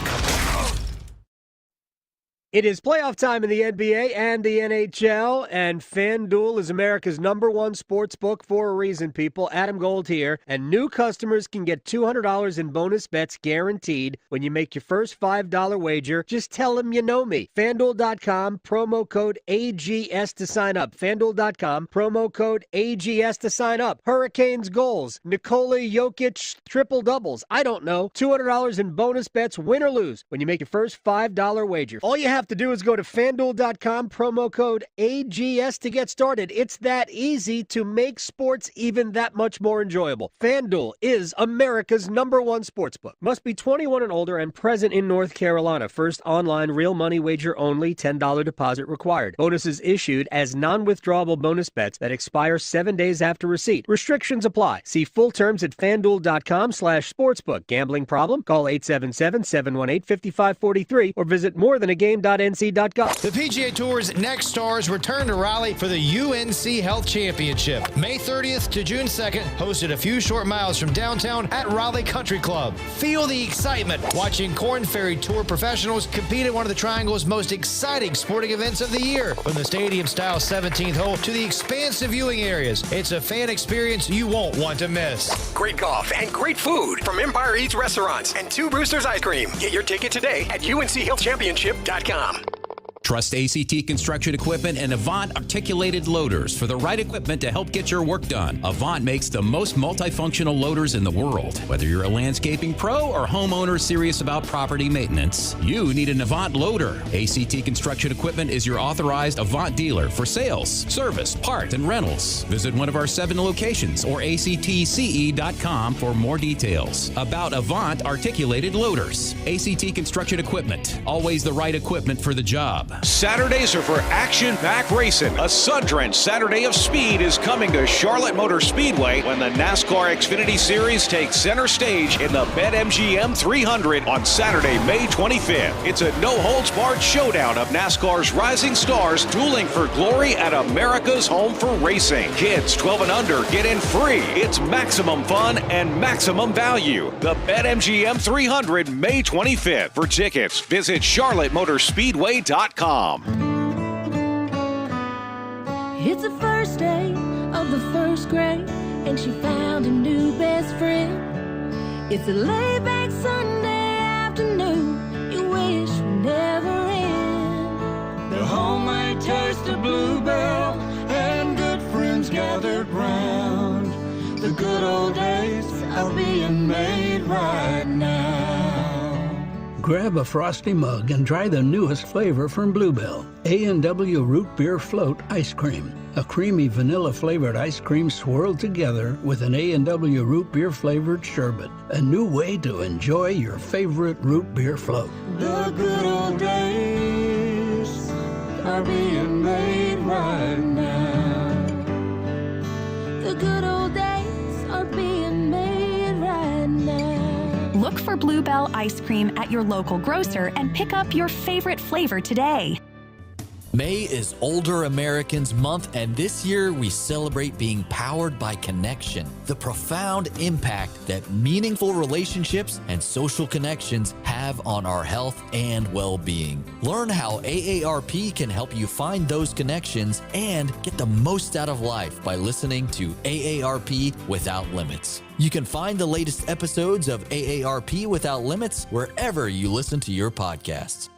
It is playoff time in the NBA and the NHL, and FanDuel is America's #1 sports book for a reason, people. Adam Gold here, and new customers can get $200 in bonus bets guaranteed when you make your first $5 wager. Just tell them you know me. FanDuel.com, promo code AGS to sign up. FanDuel.com, promo code AGS to sign up. Hurricanes goals, Nikola Jokic triple doubles. I don't know. $200 in bonus bets, win or lose, when you make your first $5 wager. All you have to do is go to FanDuel.com, promo code AGS to get started. It's that easy to make sports even that much more enjoyable. FanDuel is America's #1 sportsbook. Must be 21 and older and present in North Carolina. First online real money wager only, $10 deposit required. Bonuses issued as non-withdrawable bonus bets that expire 7 days after receipt. Restrictions apply. See full terms at FanDuel.com/sportsbook. Gambling problem? Call 877-718-5543 or visit morethanagame.com sport.nc.gov. The PGA Tour's next stars return to Raleigh for the UNC Health Championship. May 30th to June 2nd, hosted a few short miles from downtown at Raleigh Country Club. Feel the excitement watching Korn Ferry Tour professionals compete at one of the Triangle's most exciting sporting events of the year. From the stadium-style 17th hole to the expansive viewing areas, it's a fan experience you won't want to miss. Great golf and great food from Empire Eats Restaurants and Two Roosters Ice Cream. Get your ticket today at UNCHealthChampionship.com. Trust ACT Construction Equipment and Avant Articulated Loaders for the right equipment to help get your work done. Avant makes the most multifunctional loaders in the world. Whether you're a landscaping pro or homeowner serious about property maintenance, you need an Avant loader. ACT Construction Equipment is your authorized Avant dealer for sales, service, part, and rentals. Visit one of our 7 locations or actce.com for more details about Avant Articulated Loaders. ACT Construction Equipment, always the right equipment for the job. Saturdays are for action-packed racing. A sun-drenched Saturday of speed is coming to Charlotte Motor Speedway when the NASCAR Xfinity Series takes center stage in the BetMGM 300 on Saturday, May 25th. It's a no-holds-barred showdown of NASCAR's rising stars dueling for glory at America's home for racing. Kids 12 and under get in free. It's maximum fun and maximum value. The BetMGM 300, May 25th. For tickets, visit charlottemotorspeedway.com. It's the first day of the first grade, and she found a new best friend. It's a laid-back Sunday afternoon you wish would never end. The homemade taste of Bluebell and good friends gathered round. The good old days are being made right now. Grab a frosty mug and try the newest flavor from Bluebell, A&W Root Beer Float Ice Cream. A creamy vanilla-flavored ice cream swirled together with an A&W Root Beer flavored sherbet. A new way to enjoy your favorite root beer float. The good old days are being made right now. The good old days are being made right now. Look for Bluebell ice cream at your local grocer and pick up your favorite flavor today. May is Older Americans Month, and this year we celebrate being powered by connection, the profound impact that meaningful relationships and social connections have on our health and well-being. Learn how AARP can help you find those connections and get the most out of life by listening to AARP Without Limits. You can find the latest episodes of AARP Without Limits wherever you listen to your podcasts.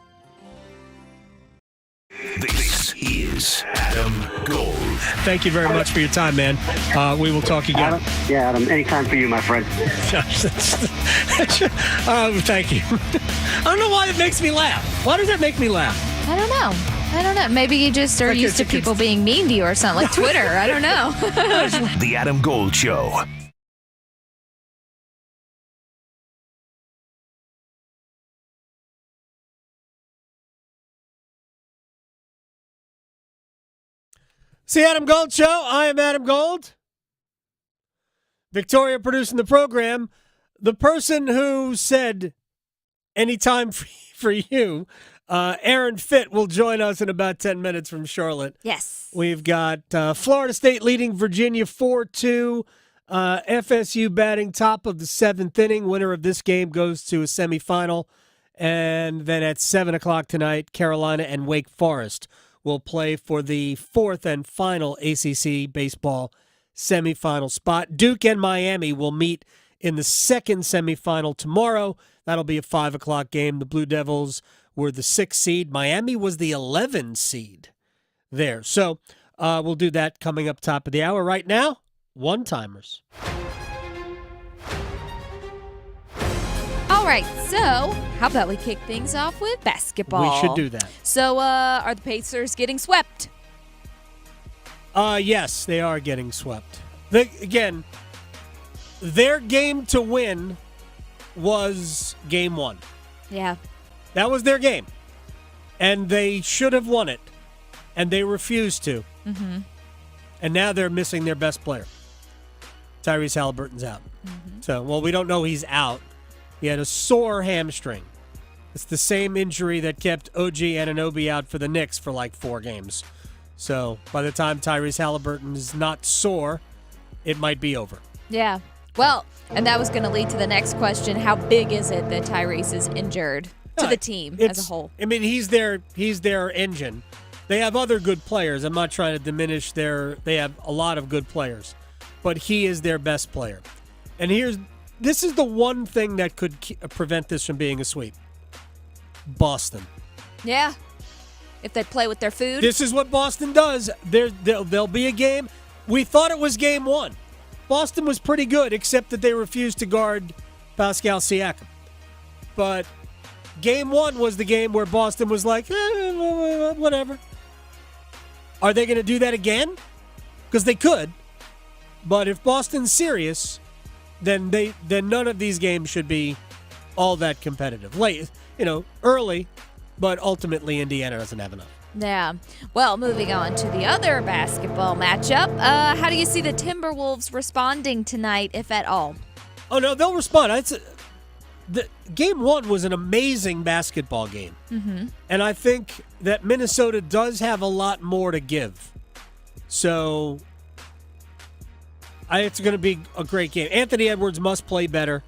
This is Adam Gold. Thank you very much for your time, man. We will talk again. Adam, anytime for you, my friend. Thank you. I don't know why it makes me laugh. Why does that make me laugh? I don't know. Maybe you just are used to people being mean to you or something, like Twitter. I don't know. The Adam Gold Show. It's the Adam Gold Show. I am Adam Gold. Victoria producing the program. The person who said anytime for you, Aaron Fitt will join us in about 10 minutes from Charlotte. Yes. We've got Florida State leading Virginia 4-2. FSU batting top of the 7th inning. Winner of this game goes to a semifinal. And then at 7 o'clock tonight, Carolina and Wake Forest will play for the 4th and final ACC baseball semifinal spot. Duke and Miami will meet in the 2nd semifinal tomorrow. That'll be a 5 o'clock game. The Blue Devils were the 6th seed. Miami was the 11th seed there. So we'll do that coming up top of the hour. Right now, one-timers. All right, so how about we kick things off with basketball? We should do that. So are the Pacers getting swept? Yes, they are getting swept. Again, their game to win was game 1. Yeah. That was their game. And they should have won it. And they refused to. Mm-hmm. And now they're missing their best player. Tyrese Halliburton's out. Mm-hmm. So, well, we don't know he's out. He had a sore hamstring. It's the same injury that kept OG Anunoby out for the Knicks for like 4 games. So by the time Tyrese Halliburton is not sore, it might be over. Yeah. Well, and that was going to lead to the next question. How big is it that Tyrese is injured to the team as a whole? I mean, he's their engine. They have other good players. I'm not trying to diminish they have a lot of good players, but he is their best player. And this is the one thing that could prevent this from being a sweep. Boston. Yeah. If they play with their food. This is what Boston does. There'll be a game. We thought it was game 1. Boston was pretty good, except that they refused to guard Pascal Siakam. But game 1 was the game where Boston was like, whatever. Are they going to do that again? Because they could. But if Boston's serious, then none of these games should be all that competitive. Late, early, but ultimately Indiana doesn't have enough. Yeah. Well, moving on to the other basketball matchup. How do you see the Timberwolves responding tonight, if at all? Oh, no, they'll respond. Game 1 was an amazing basketball game. Mm-hmm. And I think that Minnesota does have a lot more to give. So it's going to be a great game. Anthony Edwards must play better.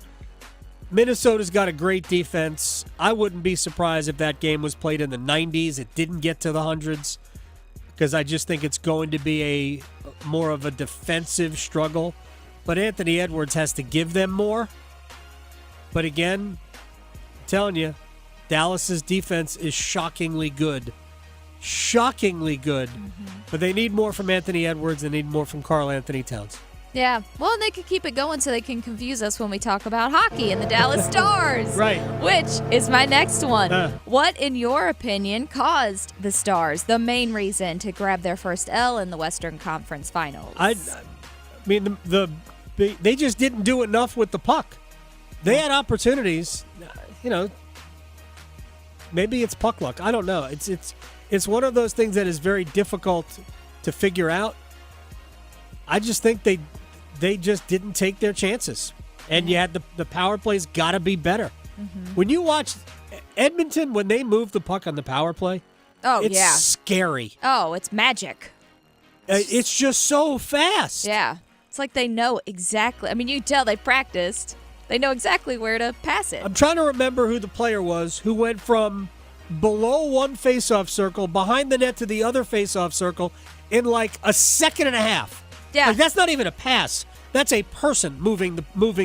Minnesota's got a great defense. I wouldn't be surprised if that game was played in the 90s. It didn't get to the hundreds because I just think it's going to be more of a defensive struggle. But Anthony Edwards has to give them more. But again, I'm telling you, Dallas's defense is shockingly good. Shockingly good. Mm-hmm. But they need more from Anthony Edwards. They need more from Karl Anthony Towns. Yeah, well, and they could keep it going so they can confuse us when we talk about hockey and the Dallas Stars. Right. Which is my next one. What, in your opinion, caused the Stars, the main reason, to grab their first L in the Western Conference Finals? I mean, they just didn't do enough with the puck. They had opportunities, maybe it's puck luck. I don't know. It's one of those things that is very difficult to figure out. I just think they just didn't take their chances. And you had the power plays got to be better. Mm-hmm. When you watch Edmonton, when they move the puck on the power play, it's scary. Oh, it's magic. It's just so fast. Yeah. It's like they know exactly. I mean, you can tell they practiced. They know exactly where to pass it. I'm trying to remember who the player was who went from below one faceoff circle, behind the net to the other faceoff circle in like a second and a half. Yeah. Like, that's not even a pass. That's a person moving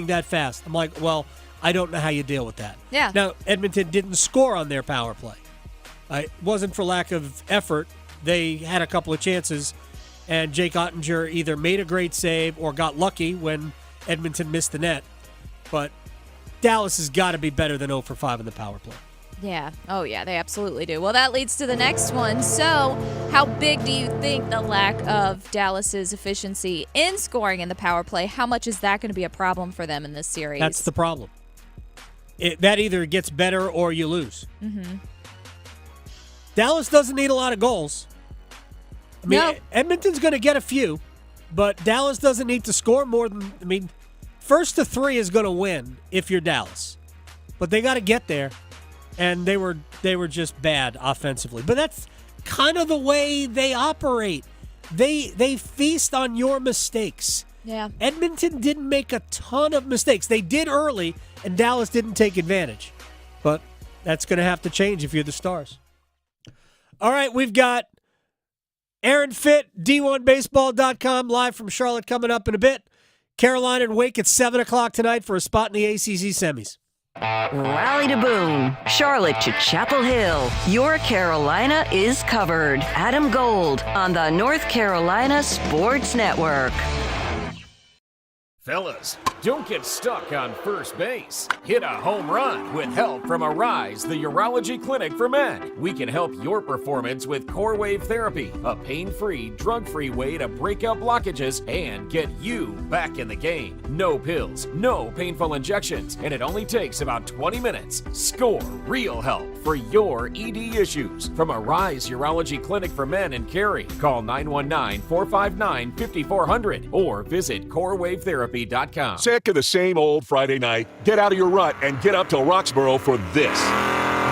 that fast. I'm like, well, I don't know how you deal with that. Yeah. Now, Edmonton didn't score on their power play. It wasn't for lack of effort. They had a couple of chances, and Jake Ottinger either made a great save or got lucky when Edmonton missed the net. But Dallas has got to be better than 0 for 5 in the power play. Yeah. Oh, yeah, they absolutely do. Well, that leads to the next one. So, how big do you think the lack of Dallas's efficiency in scoring in the power play, how much is that going to be a problem for them in this series? That's the problem. That either gets better or you lose. Mm-hmm. Dallas doesn't need a lot of goals. I mean, Edmonton's going to get a few, but Dallas doesn't need to score more than, first to 3 is going to win if you're Dallas. But they got to get there. And they were just bad offensively. But that's kind of the way they operate. They feast on your mistakes. Yeah. Edmonton didn't make a ton of mistakes. They did early, and Dallas didn't take advantage. But that's going to have to change if you're the Stars. All right, we've got Aaron Fitt, D1Baseball.com, live from Charlotte coming up in a bit. Carolina and Wake at 7 o'clock tonight for a spot in the ACC semis. Raleigh to Boone, Charlotte to Chapel Hill. Your Carolina is covered. Adam Gold on the North Carolina Sports Network. Fellas, don't get stuck on first base. Hit a home run with help from Arise, the urology clinic for men. We can help your performance with Core Wave Therapy, a pain-free, drug-free way to break up blockages and get you back in the game. No pills, no painful injections, and it only takes about 20 minutes. Score real help for your ED issues from Arise Urology Clinic for Men in Cary. Call 919-459-5400 or visit CoreWaveTherapy.com. Sick of the same old Friday night? Get out of your rut and get up to Roxborough for this.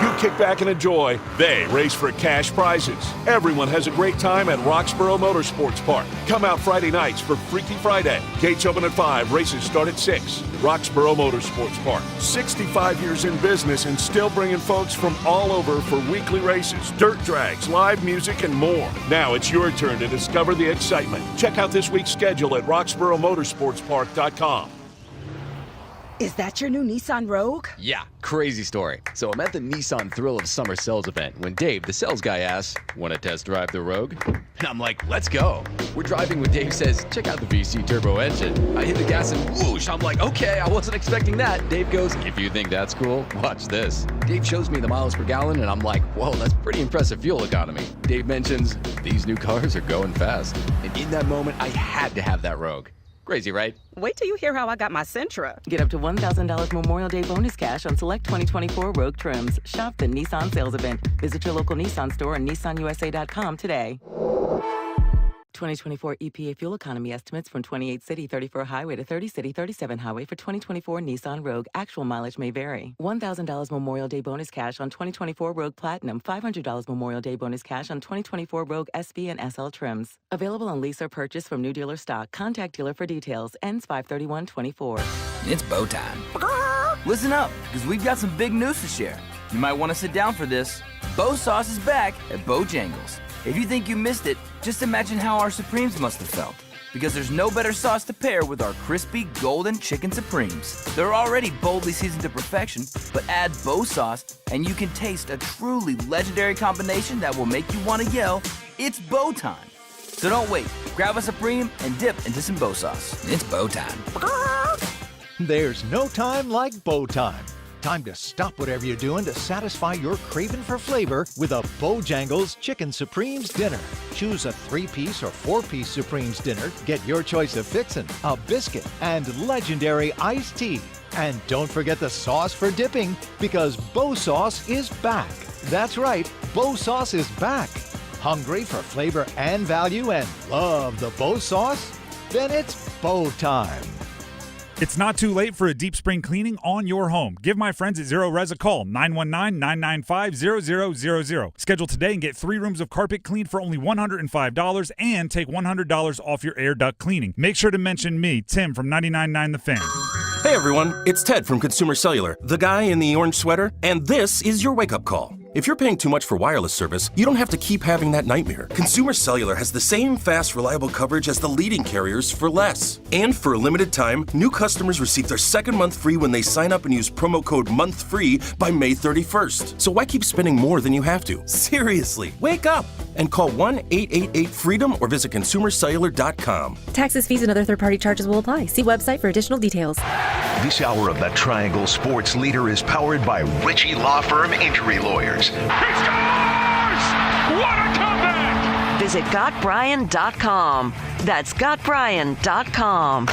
You kick back and enjoy. They race for cash prizes. Everyone has a great time at Roxborough Motorsports Park. Come out Friday nights for Freaky Friday. Gates open at 5. Races start at 6. Roxborough Motorsports Park. 65 years in business and still bringing folks from all over for weekly races, dirt drags, live music, and more. Now it's your turn to discover the excitement. Check out this week's schedule at roxboroughmotorsportspark.com. Is that your new Nissan Rogue? Yeah, crazy story. So I'm at the Nissan Thrill of Summer sales event when Dave, the sales guy, asks, want to test drive the Rogue? And I'm like, let's go. We're driving when Dave says, check out the VC turbo engine. I hit the gas and whoosh. I'm like, okay, I wasn't expecting that. Dave goes, if you think that's cool, watch this. Dave shows me the miles per gallon and I'm like, whoa, that's pretty impressive fuel economy. Dave mentions, these new cars are going fast. And in that moment, I had to have that Rogue. Crazy, right? Wait till you hear how I got my Sentra. Get up to $1,000 Memorial Day bonus cash on select 2024 Rogue trims. Shop the Nissan sales event. Visit your local Nissan store and nissanusa.com today. 2024 EPA fuel economy estimates from 28 city 34 highway to 30 city 37 highway for 2024 Nissan Rogue. Actual mileage may vary. $1,000 Memorial Day bonus cash on 2024 Rogue Platinum. $500 Memorial Day bonus cash on 2024 Rogue SV and SL trims. Available on lease or purchase from new dealer stock. Contact dealer for details. Ends 5/31/24. It's bow time. Listen up, because we've got some big news to share. You might want to sit down for this. Bow Sauce is back at Bojangles. If you think you missed it, just imagine how our Supremes must have felt. Because there's no better sauce to pair with our crispy golden chicken Supremes. They're already boldly seasoned to perfection, but add Bow Sauce and you can taste a truly legendary combination that will make you want to yell, it's bow time. So don't wait, grab a Supreme and dip into some Bow Sauce. It's bow time. There's no time like bow time. Time to stop whatever you're doing to satisfy your craving for flavor with a Bojangles Chicken Supremes dinner. Choose a 3-piece or 4-piece Supremes dinner. Get your choice of fixin', a biscuit, and legendary iced tea. And don't forget the sauce for dipping, because Bow Sauce is back. That's right, Bow Sauce is back. Hungry for flavor and value and love the Bow Sauce? Then it's bow time. It's not too late for a deep spring cleaning on your home. Give my friends at Zero Res a call, 919-995-0000. Schedule today and get 3 rooms of carpet cleaned for only $105 and take $100 off your air duct cleaning. Make sure to mention me, Tim from 99.9 The Fan. Hey everyone, it's Ted from Consumer Cellular, the guy in the orange sweater, and this is your wake-up call. If you're paying too much for wireless service, you don't have to keep having that nightmare. Consumer Cellular has the same fast, reliable coverage as the leading carriers for less. And for a limited time, new customers receive their second month free when they sign up and use promo code MONTHFREE by May 31st. So why keep spending more than you have to? Seriously, wake up and call 1-888-FREEDOM or visit consumercellular.com. Taxes, fees, and other third-party charges will apply. See website for additional details. This hour of the Triangle Sports Leader is powered by Ritchie Law Firm Injury Lawyers. He scores! What a comeback! Visit GotBryan.com. That's GotBryan.com.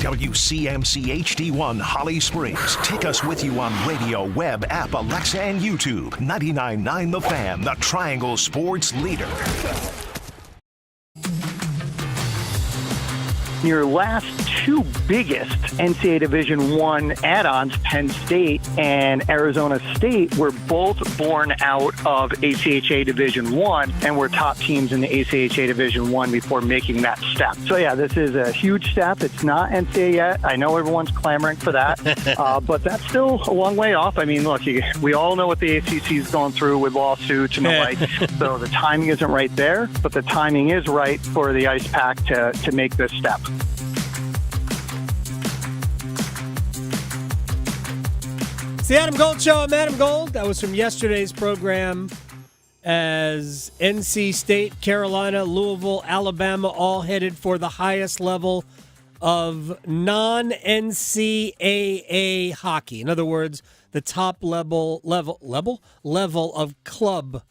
WCMC HD1 Holly Springs. Take us with you on radio, web, app, Alexa, and YouTube. 99.9 The Fan, the Triangle Sports Leader. Your last 2 biggest NCAA Division I add-ons, Penn State and Arizona State, were both born out of ACHA Division I and were top teams in the ACHA Division I before making that step. So yeah, this is a huge step. It's not NCAA yet. I know everyone's clamoring for that, but that's still a long way off. I mean, look, we all know what the ACC is going through with lawsuits and the like, so the timing isn't right there, but the timing is right for the Ice Pack to make this step. It's the Adam Gold Show. I'm Adam Gold. That was from yesterday's program as NC State, Carolina, Louisville, Alabama all headed for the highest level of non-NCAA hockey. In other words, the top level of club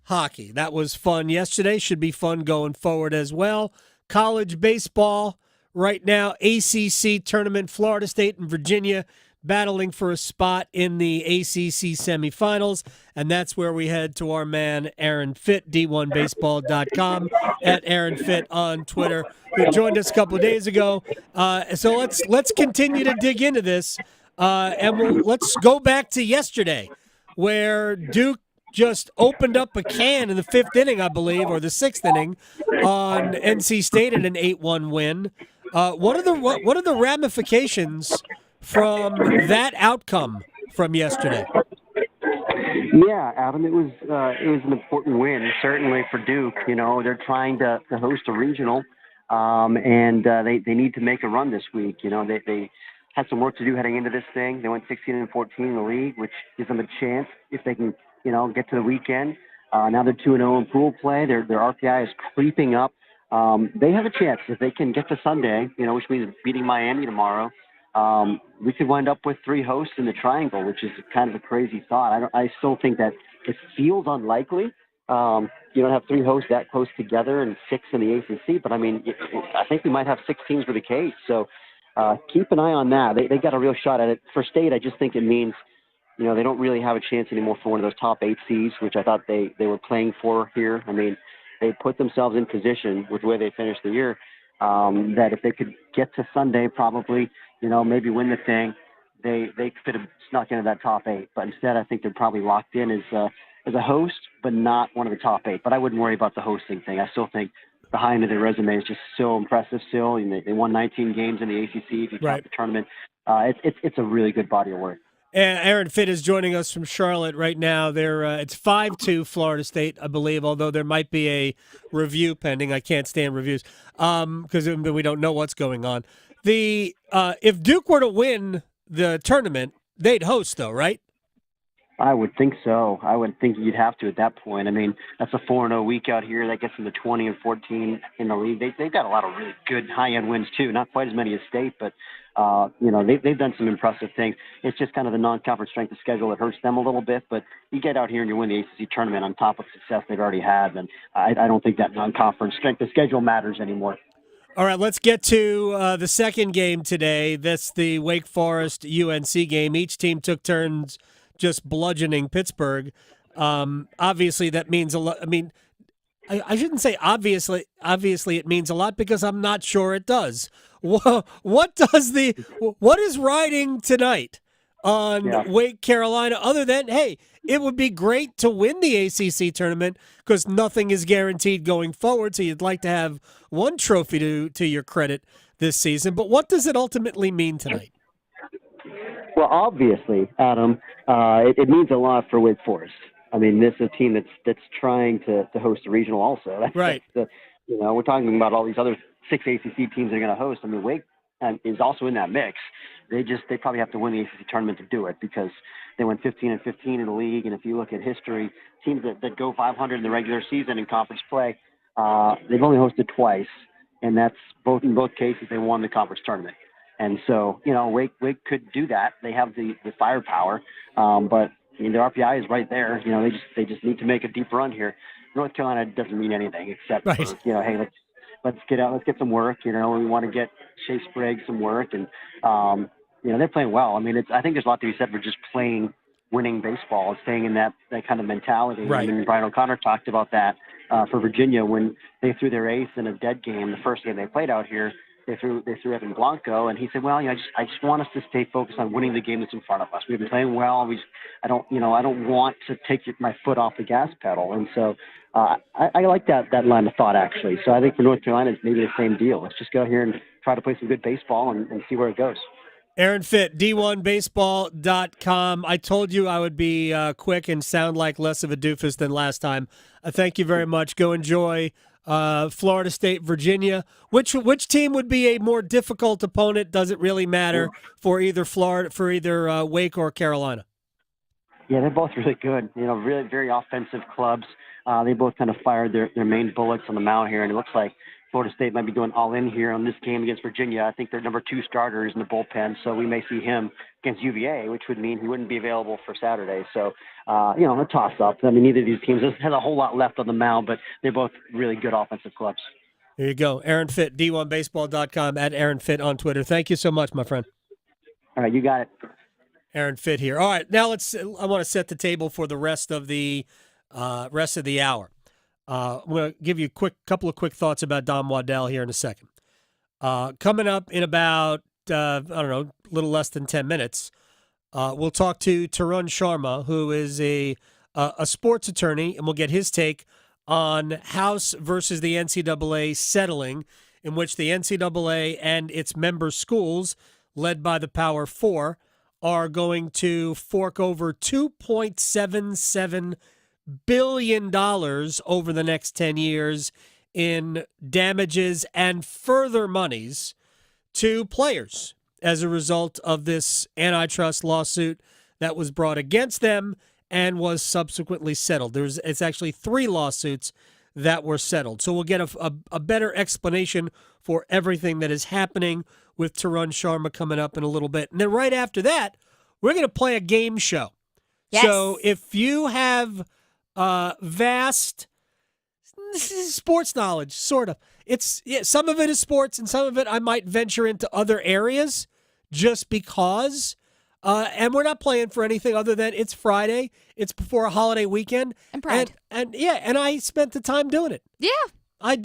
hockey. That was fun yesterday. Should be fun going forward as well. College baseball right now, ACC tournament, Florida State and Virginia battling for a spot in the ACC semifinals, and that's where we head to our man Aaron Fitt, D1Baseball.com, at Aaron Fitt on Twitter, who joined us a couple of days ago. So let's continue to dig into this, and let's go back to yesterday. where Duke just opened up a can in the 5th inning, I believe, or the 6th inning on NC State in an 8-1 win. What are the ramifications from that outcome from yesterday? Yeah, Adam, it was an important win, certainly for Duke. You know, they're trying to host a regional, and they need to make a run this week. You know, they had some work to do heading into this thing. They went 16-14 in the league, which gives them a chance if they can, you know, get to the weekend. Now they're 2-0 in pool play. Their RPI is creeping up. They have a chance if they can get to Sunday, you know, which means beating Miami tomorrow. We could wind up with 3 hosts in the triangle, which is kind of a crazy thought. I still think that it feels unlikely. You don't have 3 hosts that close together and 6 in the ACC, but I mean, I think we might have 6 teams for the case. So keep an eye on that. They got a real shot at it. For State, I just think it means, you know, they don't really have a chance anymore for one of those top 8 seeds, which I thought they were playing for here. I mean, they put themselves in position with the way they finished the year, that if they could get to Sunday, probably, you know, maybe win the thing, they could have snuck into that top 8. But instead, I think they're probably locked in as a host, but not one of the top 8. But I wouldn't worry about the hosting thing. I still think the high end of their resume is just so impressive still. And they won 19 games in the ACC if you count the tournament. It's a really good body of work. Aaron Fitt is joining us from Charlotte right now. It's 5-2 Florida State, I believe, although there might be a review pending. I can't stand reviews because we don't know what's going on. If Duke were to win the tournament, they'd host, though, right? I would think so. I would think you'd have to at that point. I mean, that's a 4-0 week out here. That gets them to 20-14 in the league. They've got a lot of really good high-end wins, too. Not quite as many as State, but, you know, they've done some impressive things. It's just kind of the non-conference strength of schedule that hurts them a little bit. But you get out here and you win the ACC tournament on top of success they've already had, and I don't think that non-conference strength of schedule matters anymore. All right, let's get to the second game today. That's the Wake Forest-UNC game. Each team took turns just bludgeoning Pittsburgh. Obviously, that means a lot. I mean, I shouldn't say obviously. Obviously, it means a lot because I'm not sure it does. What is riding tonight on Wake Carolina other than, hey, it would be great to win the ACC tournament because nothing is guaranteed going forward, so you'd like to have one trophy to your credit this season. But what does it ultimately mean tonight? Well, obviously, Adam, it means a lot for Wake Forest. I mean, this is a team that's trying to host a regional also. Right. You know, we're talking about all these other 6 ACC teams they're going to host. I mean, Wake is also in that mix. They probably have to win the ACC tournament to do it because they went 15-15 in the league. And if you look at history, teams that go 500 in the regular season in conference play, they've only hosted twice, and that's in both cases they won the conference tournament. And so, you know, Wake could do that. They have the firepower, but I mean, their RPI is right there. You know, they just need to make a deep run here. North Carolina doesn't mean anything except for, you know, hey, let's get out, let's get some work. You know, we want to get Shea Sprague some work, and you know, they're playing well. I mean, I think there's a lot to be said for just playing winning baseball and staying in that kind of mentality. Right. I mean, Brian O'Connor talked about that for Virginia when they threw their ace in a dead game, the first game they played out here. They threw Evan Blanco, and he said, "Well, you know, I just want us to stay focused on winning the game that's in front of us. We've been playing well. I don't want to take my foot off the gas pedal." And so I like that line of thought actually. So I think for North Carolina, it's maybe the same deal. Let's just go here and try to play some good baseball and see where it goes. Aaron Fitt, D1Baseball.com. I told you I would be quick and sound like less of a doofus than last time. Thank you very much. Go enjoy Florida State, Virginia. Which team would be a more difficult opponent? Does it really matter for either Wake or Carolina? Yeah, they're both really good. You know, really very offensive clubs. They both kind of fired their main bullets on the mound here, and it looks like Florida State might be going all in here on this game against Virginia. I think their number 2 starter is in the bullpen, so we may see him against UVA, which would mean he wouldn't be available for Saturday. So, you know, a toss-up. I mean, neither of these teams has a whole lot left on the mound, but they're both really good offensive clubs. There you go. Aaron Fitt, D1Baseball.com, at Aaron Fitt on Twitter. Thank you so much, my friend. All right, you got it. Aaron Fitt here. All right, now I want to set the table for the rest of the hour. I'm going to give you a couple of quick thoughts about Don Waddell here in a second. Coming up in about, a little less than 10 minutes, We'll talk to Tarun Sharma, who is a sports attorney, and we'll get his take on House versus the NCAA settling, in which the NCAA and its member schools, led by the Power Four, are going to fork over $2.77 billion over the next 10 years in damages and further monies to players as a result of this antitrust lawsuit that was brought against them and was subsequently settled. It's actually 3 lawsuits that were settled. So we'll get a better explanation for everything that is happening with Tarun Sharma coming up in a little bit. And then right after that, we're going to play a game show. Yes. So if you have vast sports knowledge, sort of. Some of it is sports, and some of it I might venture into other areas just because. And we're not playing for anything other than it's Friday. It's before a holiday weekend. And pride. And I spent the time doing it. Yeah. I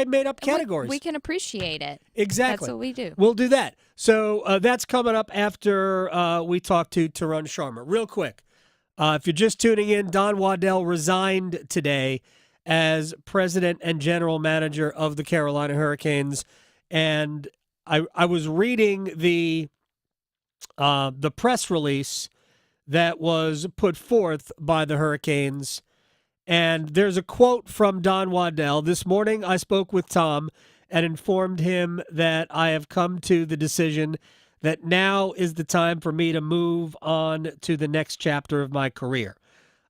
made up categories. We can appreciate it. Exactly. That's what we do. We'll do that. So that's coming up after we talk to Tarun Sharma. Real quick, if you're just tuning in, Don Waddell resigned today as president and general manager of the Carolina Hurricanes. And I was reading the press release that was put forth by the Hurricanes, and there's a quote from Don Waddell. This morning I spoke with Tom and informed him that I have come to the decision that now is the time for me to move on to the next chapter of my career.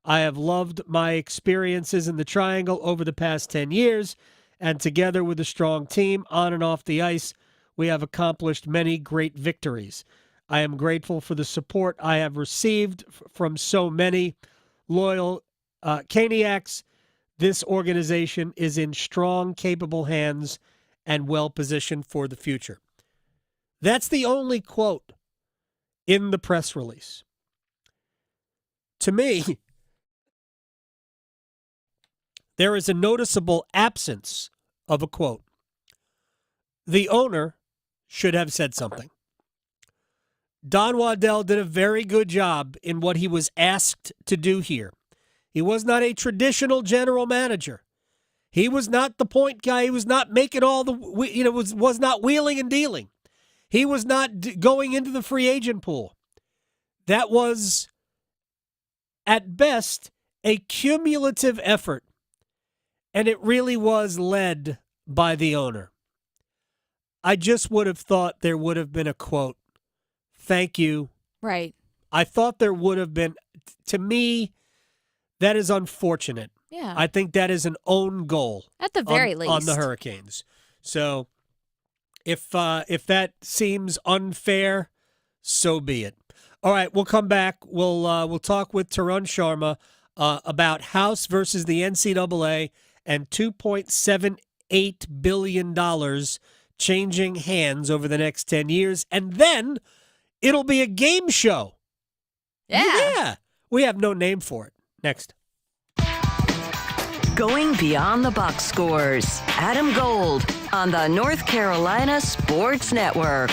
I have loved my experiences in the Triangle over the past 10 years, and together with a strong team on and off the ice, we have accomplished many great victories. I am grateful for the support I have received from so many loyal Caniacs. This organization is in strong, capable hands and well-positioned for the future. That's the only quote in the press release. To me, there is a noticeable absence of a quote. The owner should have said something. Don Waddell did a very good job in what he was asked to do here. He was not a traditional general manager. He was not the point guy. He was not making all the, was not wheeling and dealing. He was not going into the free agent pool. That was, at best, a cumulative effort, and it really was led by the owner. I just would have thought there would have been a quote. Thank you. Right. I thought there would have been. To me, that is unfortunate. Yeah. I think that is an own goal. At the very least. On the Hurricanes. So if that seems unfair, so be it. All right, we'll come back. We'll talk with Tarun Sharma about House versus the NCAA and $2.78 billion changing hands over the next 10 years. And then it'll be a game show. Yeah. We have no name for it. Next. Going beyond the box scores. Adam Gold on the North Carolina Sports Network.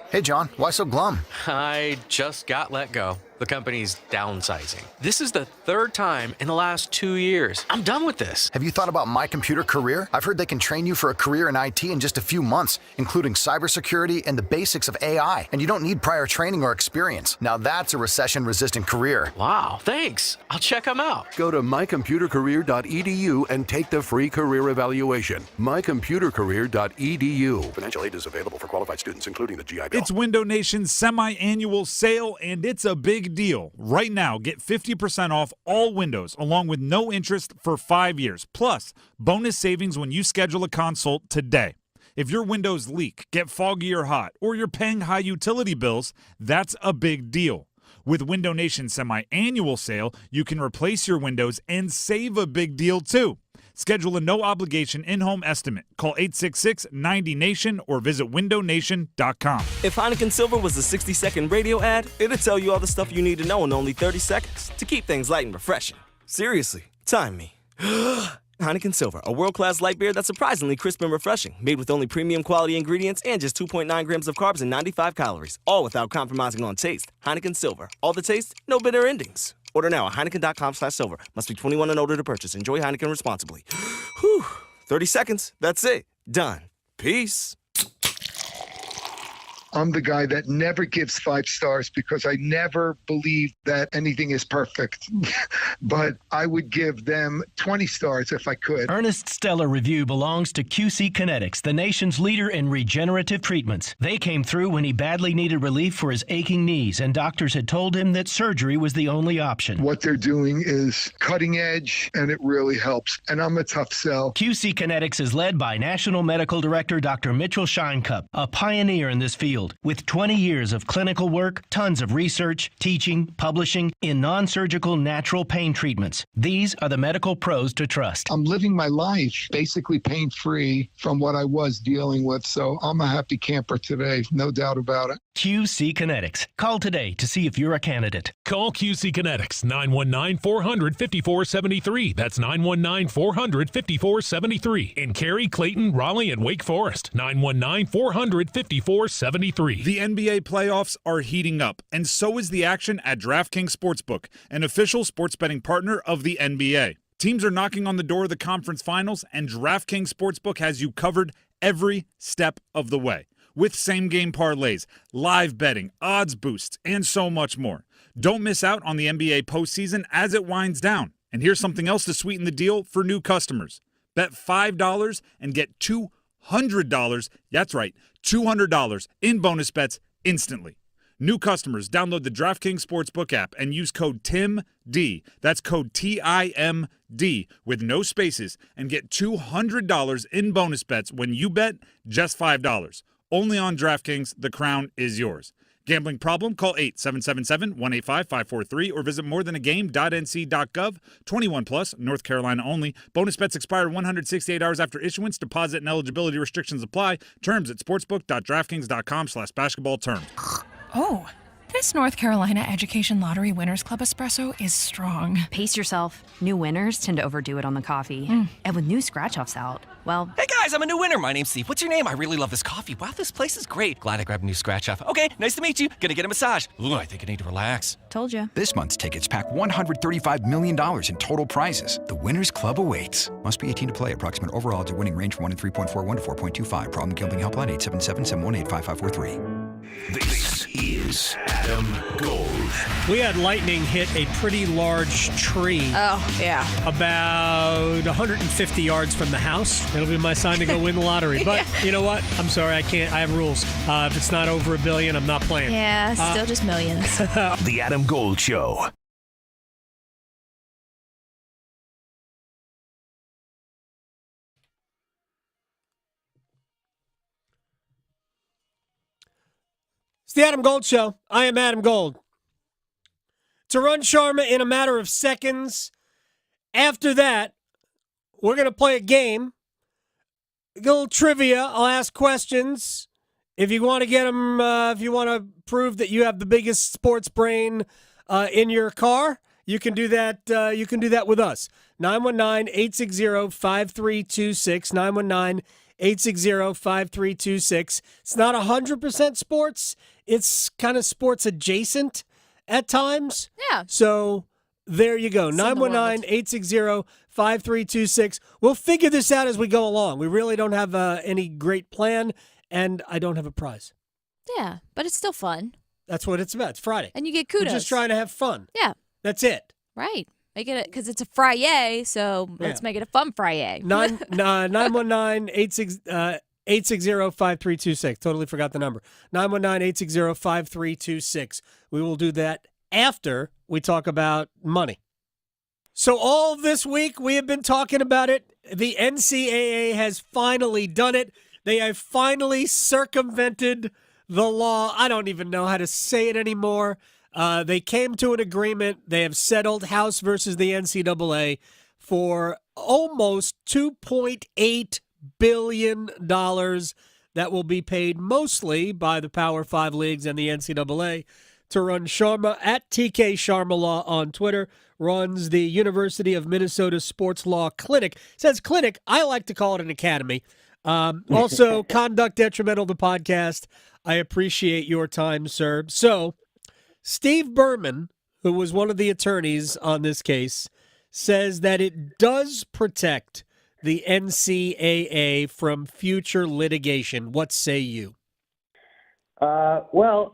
Hey, John, why so glum? I just got let go. The company's downsizing. This is the 3rd time in the last 2 years. I'm done with this. Have you thought about My Computer Career? I've heard they can train you for a career in IT in just a few months, including cybersecurity and the basics of AI. And you don't need prior training or experience. Now that's a recession-resistant career. Wow, thanks. I'll check them out. Go to mycomputercareer.edu and take the free career evaluation. mycomputercareer.edu. Financial aid is available for qualified students, including the GI Bill. It's Window Nation's semi-annual sale, and it's a big deal. Right now, get 50% off all windows, along with no interest for 5 years. Plus, bonus savings when you schedule a consult today. If your windows leak, get foggy or hot, or you're paying high utility bills, that's a big deal. With Window Nation's semi-annual sale, you can replace your windows and save a big deal, too. Schedule a no-obligation in-home estimate. Call 866-90-NATION or visit windownation.com. If Heineken Silver was a 60-second radio ad, it'd tell you all the stuff you need to know in only 30 seconds to keep things light and refreshing. Seriously, time me. Heineken Silver, a world-class light beer that's surprisingly crisp and refreshing. Made with only premium quality ingredients and just 2.9 grams of carbs and 95 calories. All without compromising on taste. Heineken Silver. All the taste, no bitter endings. Order now at Heineken.com/silver. Must be 21 and older to purchase. Enjoy Heineken responsibly. Whew. 30 seconds. That's it. Done. Peace. I'm the guy that never gives 5 stars because I never believe that anything is perfect. But I would give them 20 stars if I could. Ernest Stellar Review belongs to QC Kinetics, the nation's leader in regenerative treatments. They came through when he badly needed relief for his aching knees, and doctors had told him that surgery was the only option. What they're doing is cutting edge, and it really helps. And I'm a tough sell. QC Kinetics is led by National Medical Director Dr. Mitchell Scheinkup, a pioneer in this field. With 20 years of clinical work, tons of research, teaching, publishing in non-surgical natural pain treatments. These are the medical pros to trust. I'm living my life basically pain-free from what I was dealing with, so I'm a happy camper today, no doubt about it. QC Kinetics. Call today to see if you're a candidate. Call QC Kinetics, 919-400-5473. That's 919-400-5473. In Cary, Clayton, Raleigh, and Wake Forest, 919-400-5473. The NBA playoffs are heating up, and so is the action at DraftKings Sportsbook, an official sports betting partner of the NBA. Teams are knocking on the door of the conference finals, and DraftKings Sportsbook has you covered every step of the way. With same-game parlays, live betting, odds boosts, and so much more. Don't miss out on the NBA postseason as it winds down. And here's something else to sweeten the deal for new customers. Bet $5 and get $200. That's right, $200 in bonus bets instantly. New customers, download the DraftKings Sportsbook app and use code TIMD. That's code TIMD with no spaces and get $200 in bonus bets when you bet just $5. Only on DraftKings, the crown is yours. Gambling problem? Call 877-185-543 or visit morethanagame.nc.gov. 21 plus, North Carolina only. Bonus bets expire 168 hours after issuance. Deposit and eligibility restrictions apply. Terms at sportsbook.draftkings.com/basketball term. Oh, this North Carolina Education Lottery Winners Club espresso is strong. Pace yourself. New winners tend to overdo it on the coffee. And with new scratch-offs out, well... Hey guys, I'm a new winner. My name's Steve. What's your name? I really love this coffee. Wow, this place is great. Glad I grabbed a new scratch-off. Okay, nice to meet you. Gonna get a massage. Ooh, I think I need to relax. Told you. This month's tickets pack $135 million in total prizes. The Winners Club awaits. Must be 18 to play. Approximate overall odds of winning range from 1 in 3.41 to 4.25. Problem gambling helpline 877-718-5543. This is Adam Gold. We had lightning hit a pretty large tree. Oh, yeah. About 150 yards from the house. It'll be my sign to go win the lottery. But you know what? I'm sorry, I can't. I have rules. If it's not over $1 billion, I'm not playing. Yeah, still just millions. The Adam Gold Show. It's the Adam Gold Show. I am Adam Gold. To run Sharma in a matter of seconds. After that, we're going to play a game. A little trivia. I'll ask questions. If you want to get them, if you want to prove that you have the biggest sports brain in your car, you can do that. You can do that with us. 919-860-5326. 919-860-5326. It's not 100% sports. It's kind of sports adjacent at times. Yeah. So there you go. 919-860-5326. We'll figure this out as we go along. We really don't have any great plan, and I don't have a prize. Yeah, but it's still fun. That's what it's about. It's Friday. And you get kudos. We're just trying to have fun. Yeah. That's it. Right. Make it because it's a Friday, so let's make it a fun Friday. 919-860-5326. Totally forgot the number. 919-860-5326. We will do that after we talk about money. So all this week we have been talking about it. The NCAA has finally done it. They have finally circumvented the law. I don't even know how to say it anymore. They came to an agreement. They have settled House versus the NCAA for almost $2.8 billion that will be paid mostly by the Power 5 leagues and the NCAA to run Sharma at TK Sharma Law on Twitter. runs the University of Minnesota Sports Law Clinic. Says clinic, I like to call it an academy. Also, conduct detrimental to podcast. I appreciate your time, sir. So, Steve Berman, who was one of the attorneys on this case, says that it does protect the NCAA from future litigation. What say you? Well,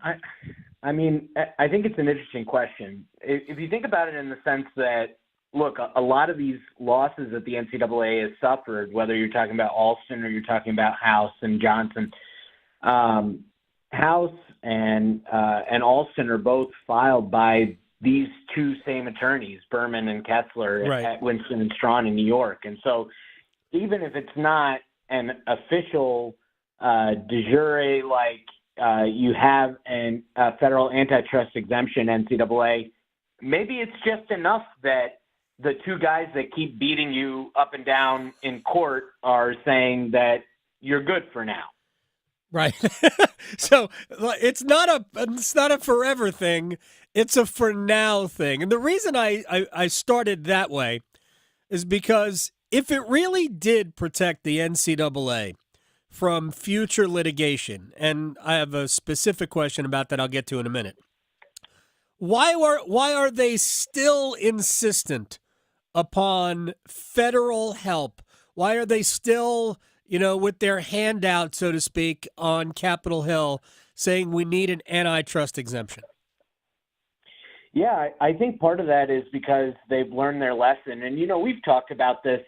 I mean, I think it's an interesting question. If you think about it in the sense that, look, a lot of these losses that the NCAA has suffered, whether you're talking about Alston or you're talking about House and Johnson, House and Alston are both filed by these two same attorneys, Berman and Kessler, Right. at Winston and Strawn in New York. And so even if it's not an official de jure like you have a federal antitrust exemption, NCAA, maybe it's just enough that the two guys that keep beating you up and down in court are saying that you're good for now. Right. So it's not a forever thing. It's a for now thing. And the reason I started that way is because if it really did protect the NCAA from future litigation, and I have a specific question about that I'll get to in a minute, why are they still insistent upon federal help? Why are they still, with their hand out, so to speak, on Capitol Hill saying we need an antitrust exemption? Yeah, I think part of that is because they've learned their lesson. And, we've talked about this,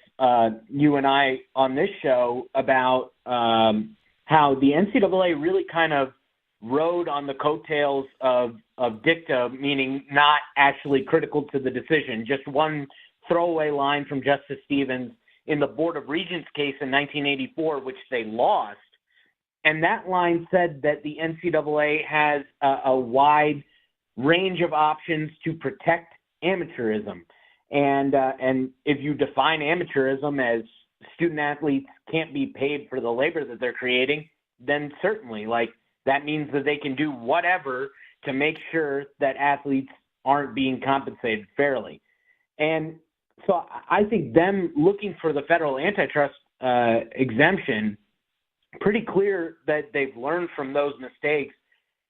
you and I, on this show about how the NCAA really kind of rode on the coattails of dicta, meaning not actually critical to the decision. Just one throwaway line from Justice Stevens in the Board of Regents case in 1984, which they lost. And that line said that the NCAA has a wide range of options to protect amateurism. And if you define amateurism as student athletes can't be paid for the labor that they're creating, then certainly, that means that they can do whatever to make sure that athletes aren't being compensated fairly. And so I think them looking for the federal antitrust exemption, pretty clear that they've learned from those mistakes.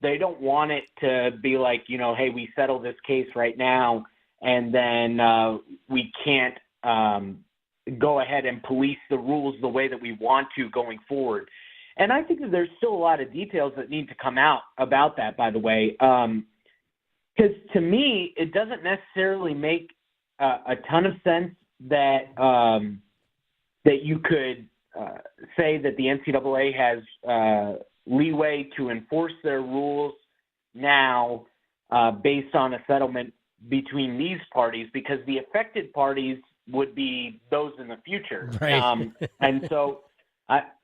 They don't want it to be like, hey, we settle this case right now, and then we can't go ahead and police the rules the way that we want to going forward. And I think that there's still a lot of details that need to come out about that, by the way, because to me, it doesn't necessarily make a ton of sense that that you could say that the NCAA has leeway to enforce their rules now based on a settlement between these parties, because the affected parties would be those in the future. Right. And so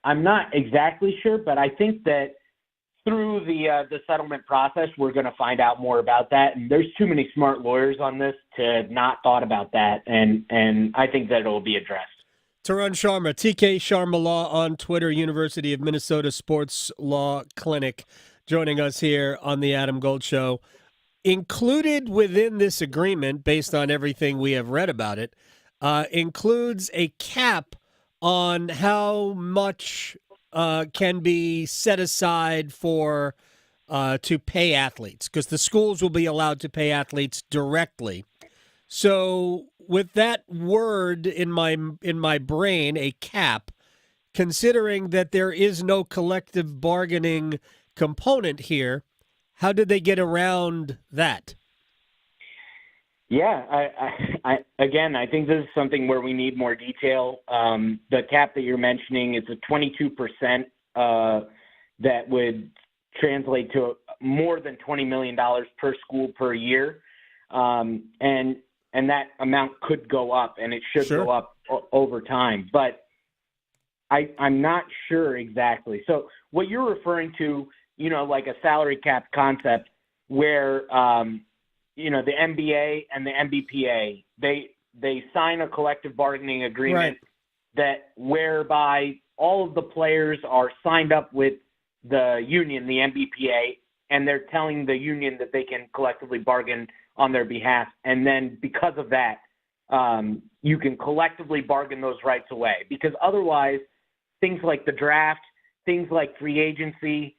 I'm not exactly sure, but I think that through the settlement process, we're going to find out more about that. And there's too many smart lawyers on this to have not thought about that. And I think that it will be addressed. Tarun Sharma, TK Sharma Law on Twitter, University of Minnesota Sports Law Clinic, joining us here on the Adam Gold Show. Included within this agreement, based on everything we have read about it, includes a cap on how much can be set aside for to pay athletes, because the schools will be allowed to pay athletes directly. So with that word in my brain, a cap, considering that there is no collective bargaining component here, how did they get around that? Yeah, I think this is something where we need more detail. The cap that you're mentioning is a 22% that would translate to more than $20 million per school per year. And that amount could go up, and it should go up over time. But I'm not sure exactly. So what you're referring to, like a salary cap concept where the NBA and the NBPA, they sign a collective bargaining agreement that whereby all of the players are signed up with the union, the NBPA, and they're telling the union that they can collectively bargain on their behalf. And then because of that, you can collectively bargain those rights away. Because otherwise, things like the draft, things like free agency,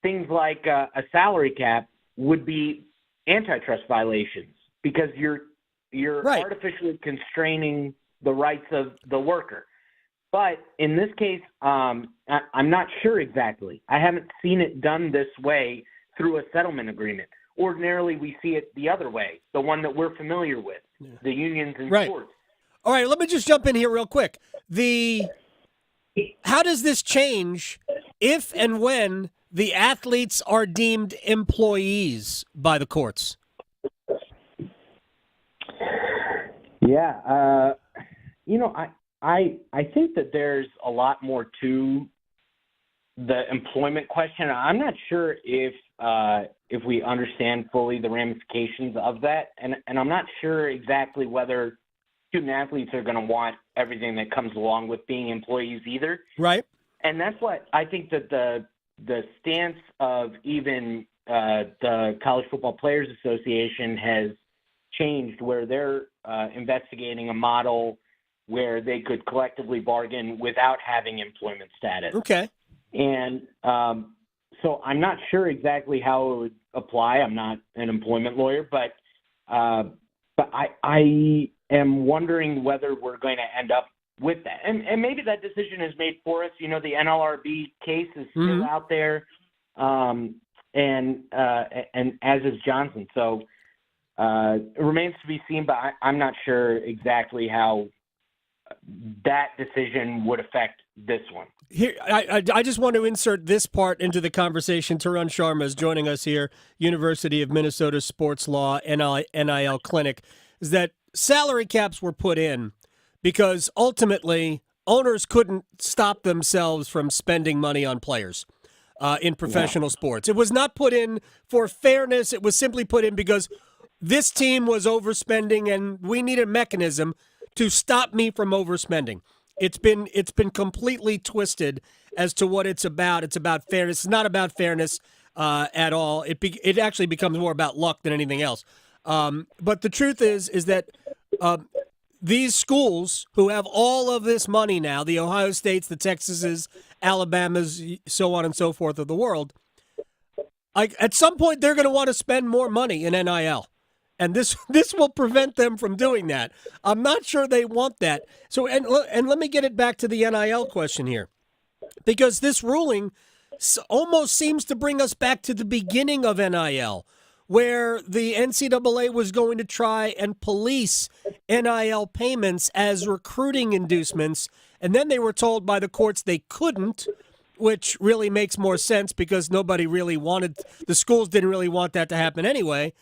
things like a salary cap would be antitrust violations because you're artificially constraining the rights of the worker. But in this case, I'm not sure exactly. I haven't seen it done this way through a settlement agreement. Ordinarily, we see it the other way, the one that we're familiar with, the unions in sports. All right, let me just jump in here real quick. How does this change if and when the athletes are deemed employees by the courts? Yeah, I think that there's a lot more to the employment question. I'm not sure if we understand fully the ramifications of that, and I'm not sure exactly whether student athletes are going to want everything that comes along with being employees either. Right. And that's what I think that the stance of even the College Football Players Association has changed, where they're investigating a model where they could collectively bargain without having employment status. Okay. And so I'm not sure exactly how it would apply. I'm not an employment lawyer, but I am wondering whether we're going to end up with that. And maybe that decision is made for us. You know, the NLRB case is still out there, and as is Johnson. So it remains to be seen, but I'm not sure exactly how that decision would affect this one. Here, I just want to insert this part into the conversation. Tarun Sharma is joining us here, University of Minnesota Sports Law NIL Clinic, is that salary caps were put in because ultimately owners couldn't stop themselves from spending money on players in professional sports. It was not put in for fairness. It was simply put in because this team was overspending and we need a mechanism to stop me from overspending. It's been completely twisted as to what it's about. It's about fairness. It's not about fairness at all. It actually becomes more about luck than anything else. But the truth is that these schools who have all of this money now, the Ohio States, the Texases, Alabamas, so on and so forth of the world, at some point they're going to want to spend more money in NIL. And this will prevent them from doing that. I'm not sure they want that. So, and let me get it back to the NIL question here, because this ruling almost seems to bring us back to the beginning of NIL, where the NCAA was going to try and police NIL payments as recruiting inducements, and then they were told by the courts they couldn't, which really makes more sense because nobody really wanted, the schools didn't really want that to happen anyway.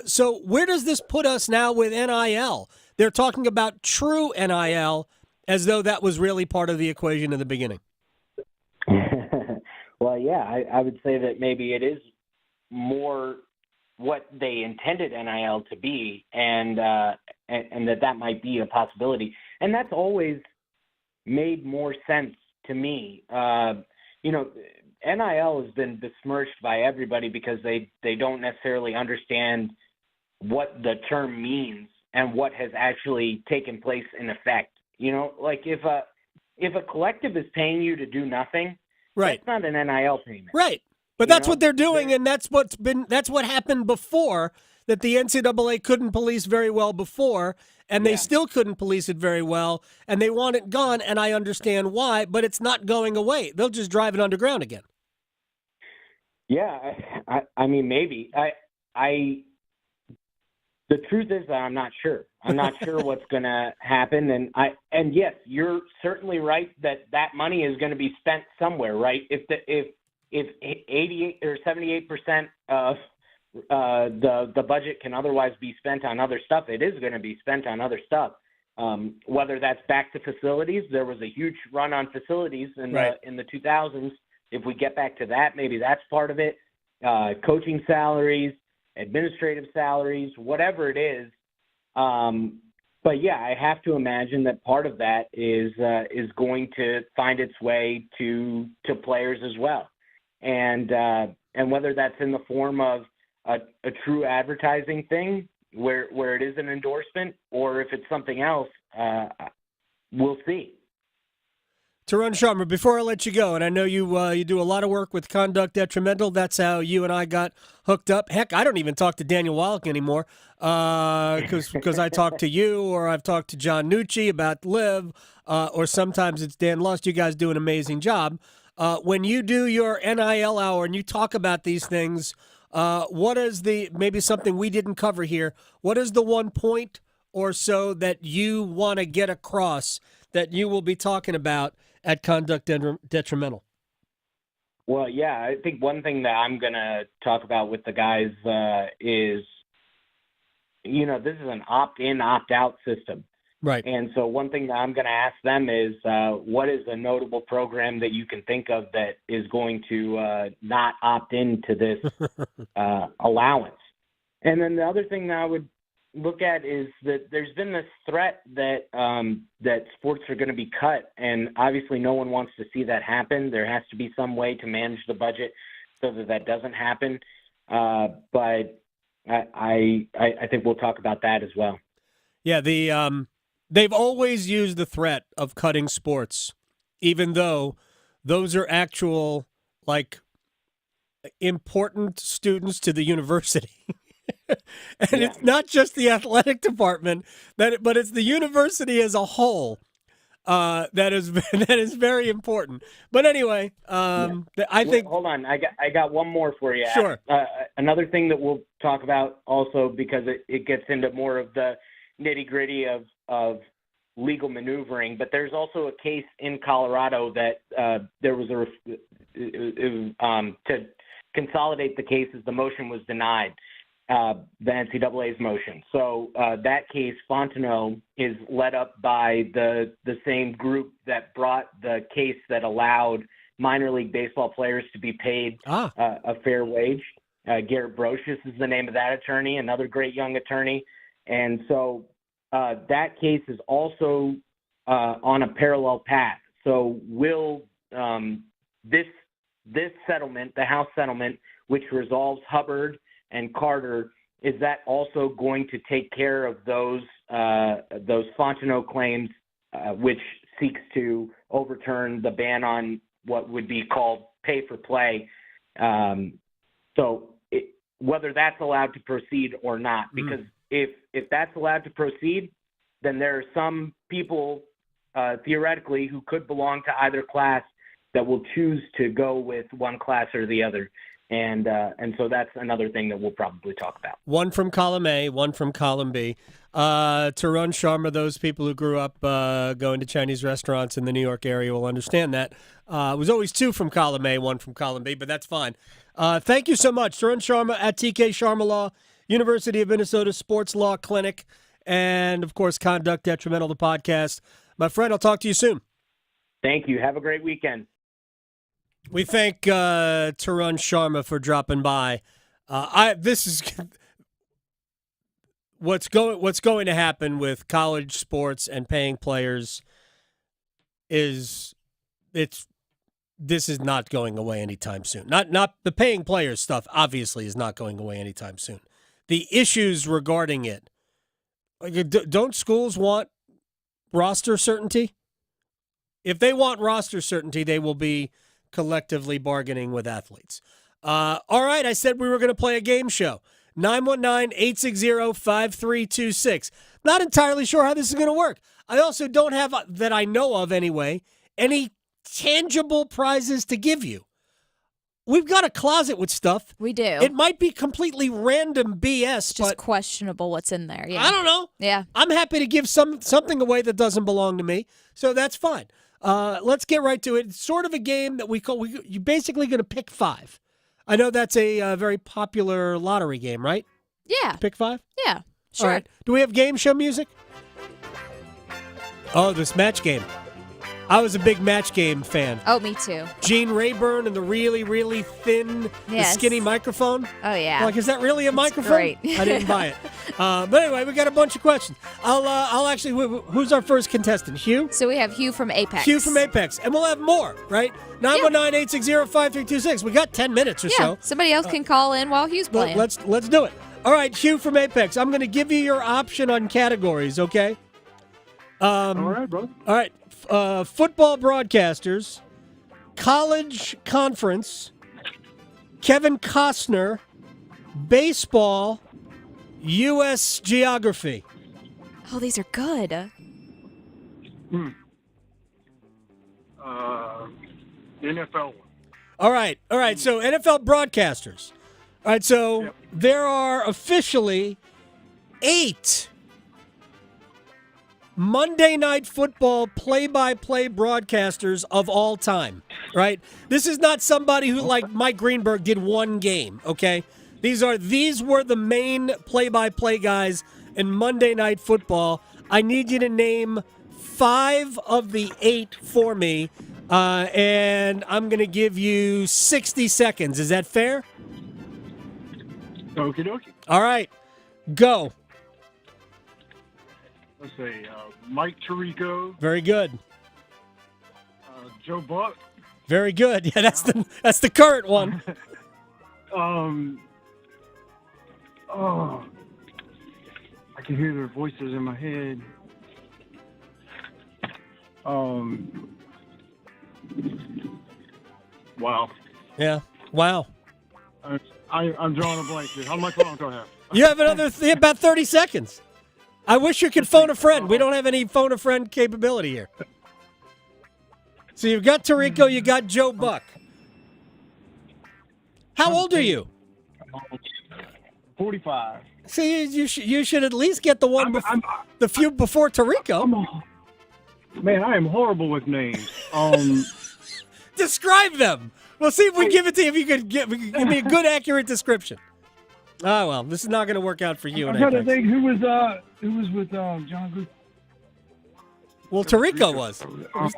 So where does this put us now with NIL? They're talking about true NIL as though that was really part of the equation in the beginning. Well, yeah, I would say that maybe it is more what they intended NIL to be, and that might be a possibility. And that's always made more sense to me. NIL has been besmirched by everybody because they don't necessarily understand what the term means and what has actually taken place in effect. You know, like if a collective is paying you to do nothing, right, that's not an NIL payment. Right. But that's what they're doing, and that's what happened before, that the NCAA couldn't police very well before, and they still couldn't police it very well, and they want it gone, and I understand why, but it's not going away. They'll just drive it underground again. Yeah, I mean, maybe. The truth is that I'm not sure. I'm not sure what's going to happen, and yes, you're certainly right that money is going to be spent somewhere, right? If 88 or 78% of the budget can otherwise be spent on other stuff, it is going to be spent on other stuff. Whether that's back to facilities, there was a huge run on facilities in the 2000s. If we get back to that, maybe that's part of it. Coaching salaries, administrative salaries, whatever it is. But yeah, I have to imagine that part of that is going to find its way to players as well, and whether that's in the form of a true advertising thing, where it is an endorsement, or if it's something else, we'll see. Tarun Sharma, before I let you go, and I know you do a lot of work with Conduct Detrimental. That's how you and I got hooked up. Heck, I don't even talk to Daniel Wallach anymore because I talk to you, or I've talked to John Nucci about Liv, or sometimes it's Dan Lust. You guys do an amazing job. When you do your NIL hour and you talk about these things, what is maybe something we didn't cover here, what is the one point or so that you want to get across that you will be talking about at Conduct Detrimental? Well, yeah, I think one thing that I'm going to talk about with the guys is, this is an opt-in, opt-out system. Right. And so one thing that I'm going to ask them is, what is a notable program that you can think of that is going to not opt into this allowance? And then the other thing that I would look at is that there's been this threat that that sports are going to be cut, and obviously no one wants to see that happen. There has to be some way to manage the budget so that doesn't happen. But I think we'll talk about that as well. Yeah, they've always used the threat of cutting sports, even though those are actual important students to the university. And It's not just the athletic department, but it's the university as a whole that is very important. But anyway, I think. Hold on, I got one more for you. Sure. Another thing that we'll talk about also, because it gets into more of the nitty gritty of legal maneuvering, but there's also a case in Colorado that there was to consolidate the cases, the motion was denied. The NCAA's motion. So that case, Fontenot, is led up by the same group that brought the case that allowed minor league baseball players to be paid a fair wage. Garrett Brocious is the name of that attorney, another great young attorney. And so that case is also on a parallel path. So will this settlement, the House settlement, which resolves Hubbard and Carter, is that also going to take care of those Fontenot claims, which seeks to overturn the ban on what would be called pay for play? Whether that's allowed to proceed or not, because if that's allowed to proceed, then there are some people theoretically who could belong to either class that will choose to go with one class or the other. And so that's another thing that we'll probably talk about. One from column A, one from column B. Tarun Sharma, those people who grew up going to Chinese restaurants in the New York area will understand that. It was always two from column A, one from column B, but that's fine. Thank you so much. Tarun Sharma at TK Sharma Law, University of Minnesota Sports Law Clinic, and, of course, Conduct Detrimental, the podcast. My friend, I'll talk to you soon. Thank you. Have a great weekend. We thank Tarun Sharma for dropping by. This is what's going to happen with college sports and paying players. This is not going away anytime soon. Not the paying players stuff. Obviously, is not going away anytime soon. The issues regarding it. Don't schools want roster certainty? If they want roster certainty, they will be collectively bargaining with athletes. All right, I said we were going to play a game show. 919-860-5326. Not entirely sure how this is going to work. I also don't have, that I know of anyway, any tangible prizes to give you. We've got a closet with stuff. We do. It might be completely random BS, just but questionable what's in there. Yeah. I don't know. Yeah. I'm happy to give something away that doesn't belong to me, so that's fine. Let's get right to it. It's sort of a game that you're basically going to pick five. I know that's a very popular lottery game, right? Yeah. Pick five? Yeah, sure. All right. Do we have game show music? Oh, this Match Game. I was a big Match Game fan. Oh, me too. Gene Rayburn and the really, really thin, the skinny microphone. Oh, yeah. Is that really a microphone? Great. I didn't buy it. But anyway, we got a bunch of questions. I'll actually, who's our first contestant? Hugh? So we have Hugh from Apex. Hugh from Apex. And we'll have more, right? 919-860-5326. We got 10 minutes or so. Somebody else can call in while Hugh's playing. Let's do it. All right, Hugh from Apex. I'm going to give you your option on categories, okay? All right, brother. All right. Football broadcasters, college conference, Kevin Costner, baseball, U.S. geography. Oh, these are good. NFL. All right. So NFL broadcasters. All right. So there are officially 8 Monday Night Football play-by-play broadcasters of all time. Right. This is not somebody who, like Mike Greenberg, did one game. Okay. These were the main play-by-play guys in Monday Night Football. I need you to name 5 of the 8 for me, and I'm going to give you 60 seconds. Is that fair? Okie dokie. All right. Go. Let's see. Mike Tirico. Very good. Joe Buck. Very good. Yeah, that's the current one. Oh, I can hear their voices in my head. Wow. Yeah. Wow. I'm drawing a blank here. How much long do I have? You have about 30 seconds. I wish you could phone a friend. We don't have any phone a friend capability here. So you've got Tirico, you got Joe Buck. How old are you? 45. See, you should at least get the few before Tirico. Man, I am horrible with names. Describe them. We'll see if we give it to you. If you could give me a good, accurate description. Oh well, this is not going to work out for you. I'm trying to think who was with John Group. Well, Tirico was.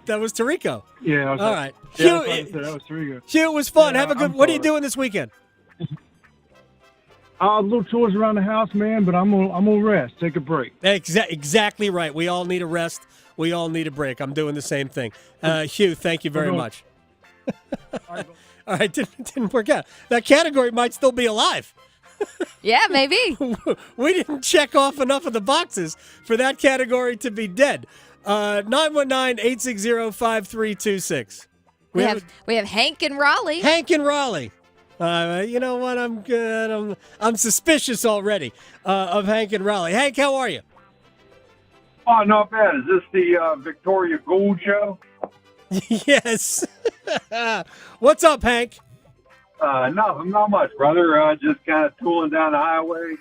That was Tirico. Yeah. All right. Yeah, Hugh, that was Tirico. Hugh, it was fun. Yeah, Have a good. What are you doing this weekend? Little chores around the house, man. But I'm gonna rest. Take a break. Exactly right. We all need a rest. We all need a break. I'm doing the same thing. Hugh, thank you very much. All right, didn't work out. That category might still be alive. Yeah, maybe. We didn't check off enough of the boxes for that category to be dead. 919-860-5326. We have Hank in Raleigh. Hank in Raleigh. You know what? I'm good. I'm suspicious already of Hank in Raleigh. Hank, how are you? Oh, not bad. Is this the Victoria Gould show? Yes. What's up, Hank? Nothing, not much, brother. Just kind of tooling down the highway,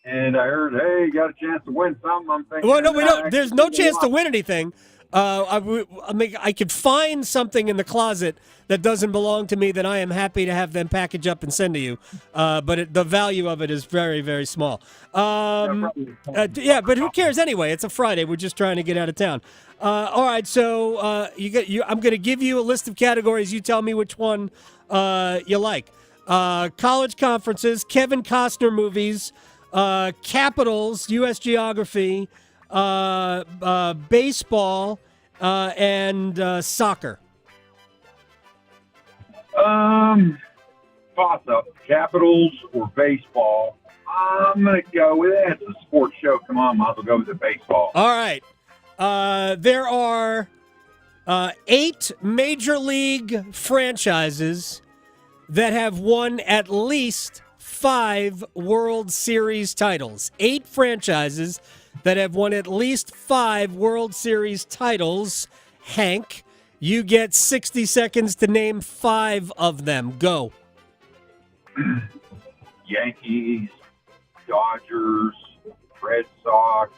and I heard, hey, you got a chance to win something. I'm thinking, well, no, we don't. There's no chance to win anything. I could find something in the closet that doesn't belong to me that I am happy to have them package up and send to you. But the value of it is very, very small. Yeah, but who cares anyway? It's a Friday. We're just trying to get out of town. All right, so I'm going to give you a list of categories. You tell me which one you like. College conferences, Kevin Costner movies, capitals, U.S. geography, baseball, and soccer. Toss up, Capitals or baseball. I'm going to go with it. It's a sports show. Come on, might as well go with the baseball. All right. There are 8 major league franchises that have won at least 5 World Series titles. 8 franchises that have won at least 5 World Series titles. Hank, you get 60 seconds to name 5 of them. Go. Yankees, Dodgers, Red Sox.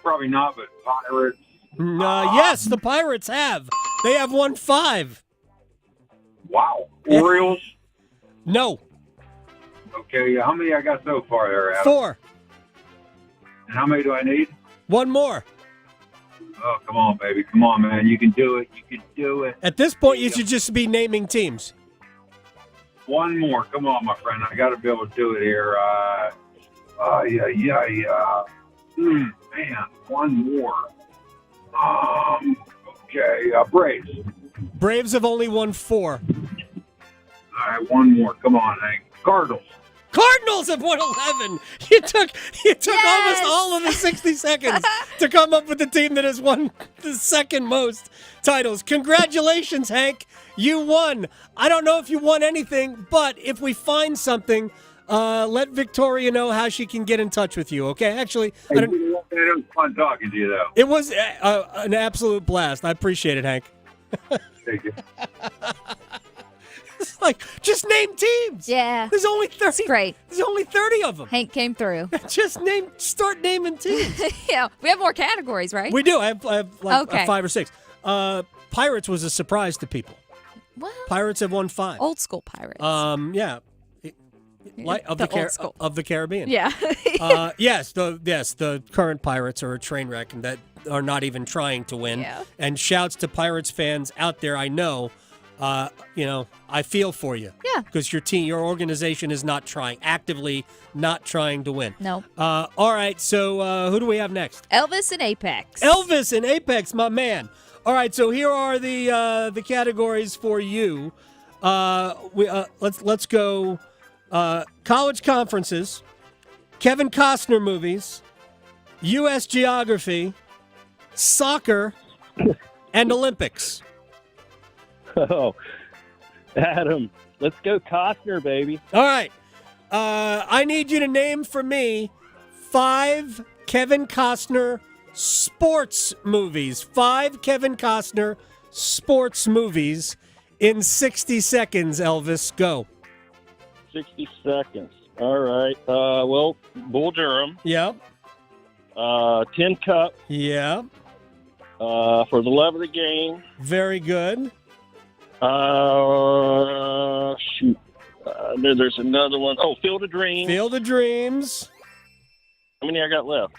Probably not, but Pirates. Yes, the Pirates have. They have won 5. Wow. Orioles? No. Okay, how many I got so far there, Adam? 4. And how many do I need? 1 more. Oh, come on, baby. Come on, man. You can do it. You can do it. At this point, you should just be naming teams. 1 more. Come on, my friend. I got to be able to do it here. Man, 1 more. Okay, Braves. Braves have only won 4. All right, 1 more. Come on, Hank. Cardinals. Cardinals have won 11. You took almost all of the 60 seconds to come up with the team that has won the second most titles. Congratulations, Hank. You won. I don't know if you won anything, but if we find something, let Victoria know how she can get in touch with you, okay? Actually, It was fun talking to you, though. it was an absolute blast. I appreciate it, Hank. Thank you. It's like, just name teams. Yeah. There's only 30. It's great. There's only 30 of them. Hank came through. Start naming teams. Yeah, we have more categories, right? We do. I have like Okay. 5 or 6. Pirates was a surprise to people. Well, Pirates have won 5. old school Pirates. Yeah. Of The the old school. of the Caribbean. Yeah. Yes, the current Pirates are a train wreck and that are not even trying to win. Yeah. And shouts to Pirates fans out there. I know, I feel for you. Yeah. Because your organization is actively not trying to win. No. All right. So who do we have next? Elvis and Apex. Elvis and Apex, my man. All right. So here are the categories for you. Let's go. College conferences, Kevin Costner movies, U.S. geography, soccer, and Olympics. Oh, Adam, let's go Costner, baby. All right. I need you to name for me 5 Kevin Costner sports movies. 5 Kevin Costner sports movies in 60 seconds, Elvis. Go. 60 seconds. All right. Bull Durham. Yep. Tin Cup. Yeah. For the Love of the Game. Very good. Shoot. There's another one. Oh, Field of Dreams. Field of Dreams. How many I got left?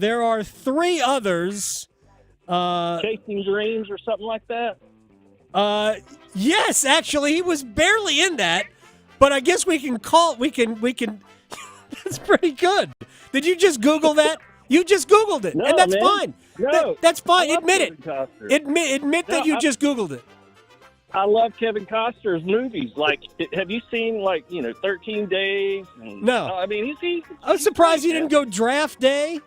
There are 3 others. Chasing Dreams or something like that? Yes, actually, he was barely in that. But I guess we can that's pretty good. Did you just Google that? You just Googled it, No, and that's man. fine. No. That's fine. I love Admit it. Kevin Costner. Admit that you just Googled it. I love Kevin Costner's movies. Like, have you seen, 13 Days? No. I mean, he's I'm surprised you didn't go Draft Day,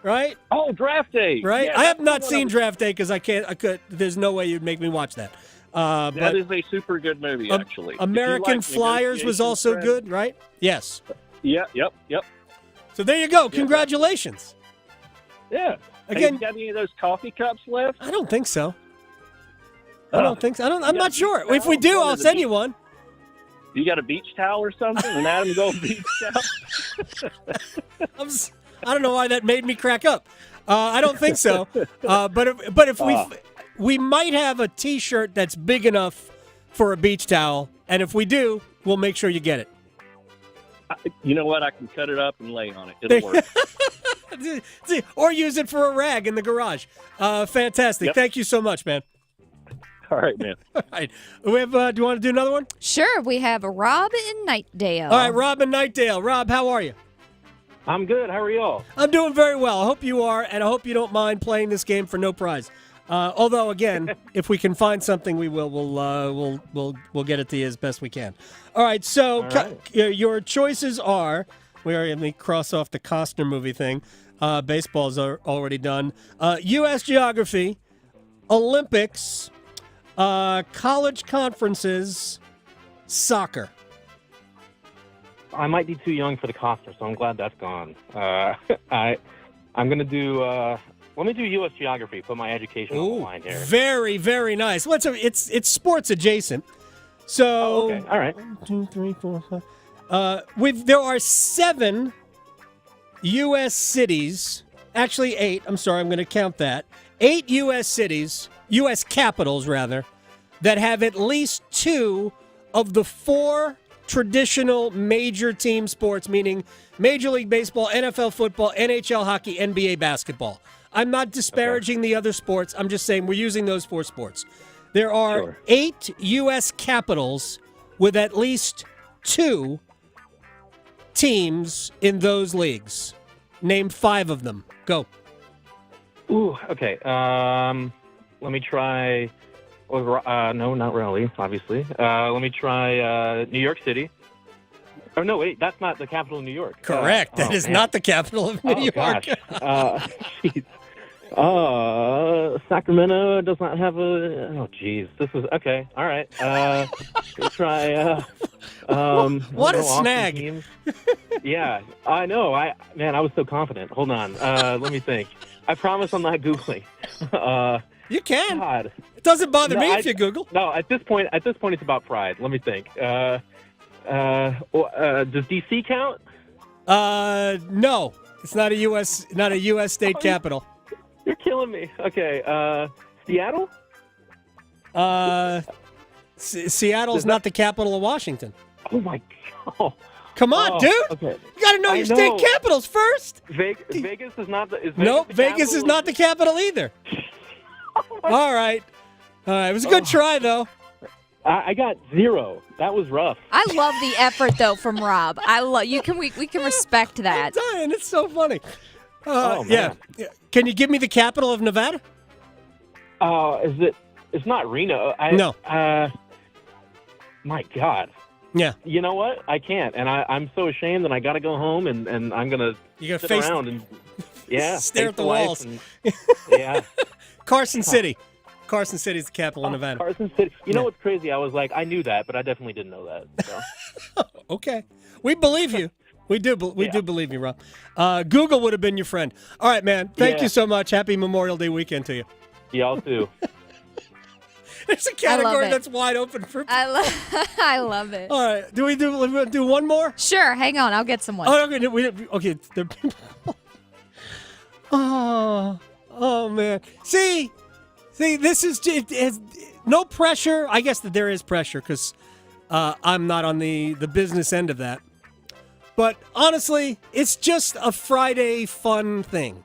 right? Oh, Draft Day. Right? Yeah, I have that's not the one seen Draft Day because I could. There's no way you'd make me watch that. That is a super good movie, actually. American If you like Flyers was also Negotiations, good, right? Yes. Yeah, yep. So there you go. Congratulations. Yeah. Again, have you got any of those coffee cups left? I don't think so. I'm not sure. If we do, I'll send you one. You got a beach towel or something? An Adam Gold beach towel? I don't know why that made me crack up. I don't think so. But if we might have a T-shirt that's big enough for a beach towel, and if we do, we'll make sure you get it. You know what? I can cut it up and lay on it. It'll work. Or use it for a rag in the garage. Fantastic. Yep. Thank you so much, man. All right, man. All right. We have, do you want to do another one? Sure. We have Rob in Nightdale. All right, Rob in Nightdale. Rob, how are you? I'm good. How are y'all? I'm doing very well. I hope you are, and I hope you don't mind playing this game for no prize. Although, again, if we can find something, we will. We'll get it to you as best we can. All right. So your choices are. Let me cross off the Costner movie thing. Baseball's already done. U.S. geography, Olympics, college conferences, soccer. I might be too young for the Costner, so I'm glad that's gone. I'm gonna do. Let me do U.S. geography. Put my education on the line here. Very, very nice. It's sports adjacent. So okay. All right. 1, 2, 3, 4, 5. There are 7 U.S. cities. Actually, 8. I'm sorry. I'm going to count that. 8 U.S. cities, U.S. capitals rather, that have at least 2 of the 4 traditional major team sports, meaning Major League Baseball, NFL football, NHL hockey, NBA basketball. I'm not disparaging the other sports. I'm just saying we're using those 4 sports. There are 8 U.S. capitals with at least 2 teams in those leagues. Name 5 of them. Go. Ooh, okay. Let me try. No, not Raleigh, obviously. Let me try New York City. Oh, no, wait, that's not the capital of New York. Correct. That is not the capital of New York. Gosh. Jeez. Sacramento does not have a. Oh, geez. This is okay. All right. Let's try. What a snag! Yeah, I know. I was so confident. Hold on. Let me think. I promise I'm not Googling. You can. God. It doesn't bother me if you Google. No, at this point, it's about pride. Let me think. Does DC count? No, it's not a U.S. state capital. You're killing me. Okay, Seattle? Seattle's not the capital of Washington. Oh, my God. Come on, dude. Okay. You got to know your state capitals first. Vegas is not the... Nope, Vegas is not the capital either. All right. It was a good try, though. I got 0. That was rough. I love the effort, though, from Rob. We can respect that. I'm dying. It's so funny. Man. Yeah. Can you give me the capital of Nevada? It's not Reno. No. My God. Yeah. You know what? I can't, and I'm so ashamed, and I got to go home, and I'm gonna sit around and stare at the walls. Yeah. Carson City. Carson City is the capital of Nevada. Carson City. You know what's crazy? I was like, I knew that, but I definitely didn't know that. So. Okay. We believe you. We do believe you, Rob. Google would have been your friend. All right, man. Thank you so much. Happy Memorial Day weekend to you. Y'all too. There's a category that's wide open for. I love it. All right. Do we do one more? Sure. Hang on. I'll get someone. Oh, okay. Oh man. See, this is no pressure. I guess that there is pressure because I'm not on the business end of that. But honestly, it's just a Friday fun thing.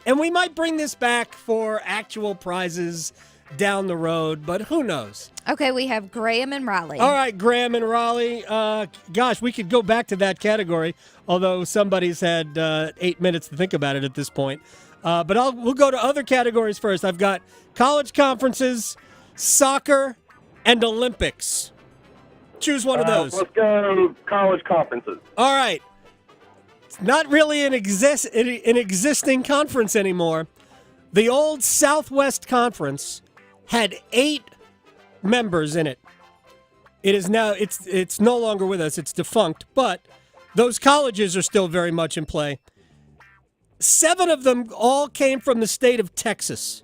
And we might bring this back for actual prizes down the road, but who knows? Okay, we have Graham and Raleigh. All right, Graham and Raleigh. Gosh, we could go back to that category, although somebody's had 8 minutes to think about it at this point. But we'll go to other categories first. I've got college conferences, soccer, and Olympics. Choose one of those. Let's go college conferences. All right. It's not really an existing conference anymore. The old Southwest Conference had 8 members in it. It is now it's no longer with us. It's defunct, but those colleges are still very much in play. 7 of them all came from the state of Texas.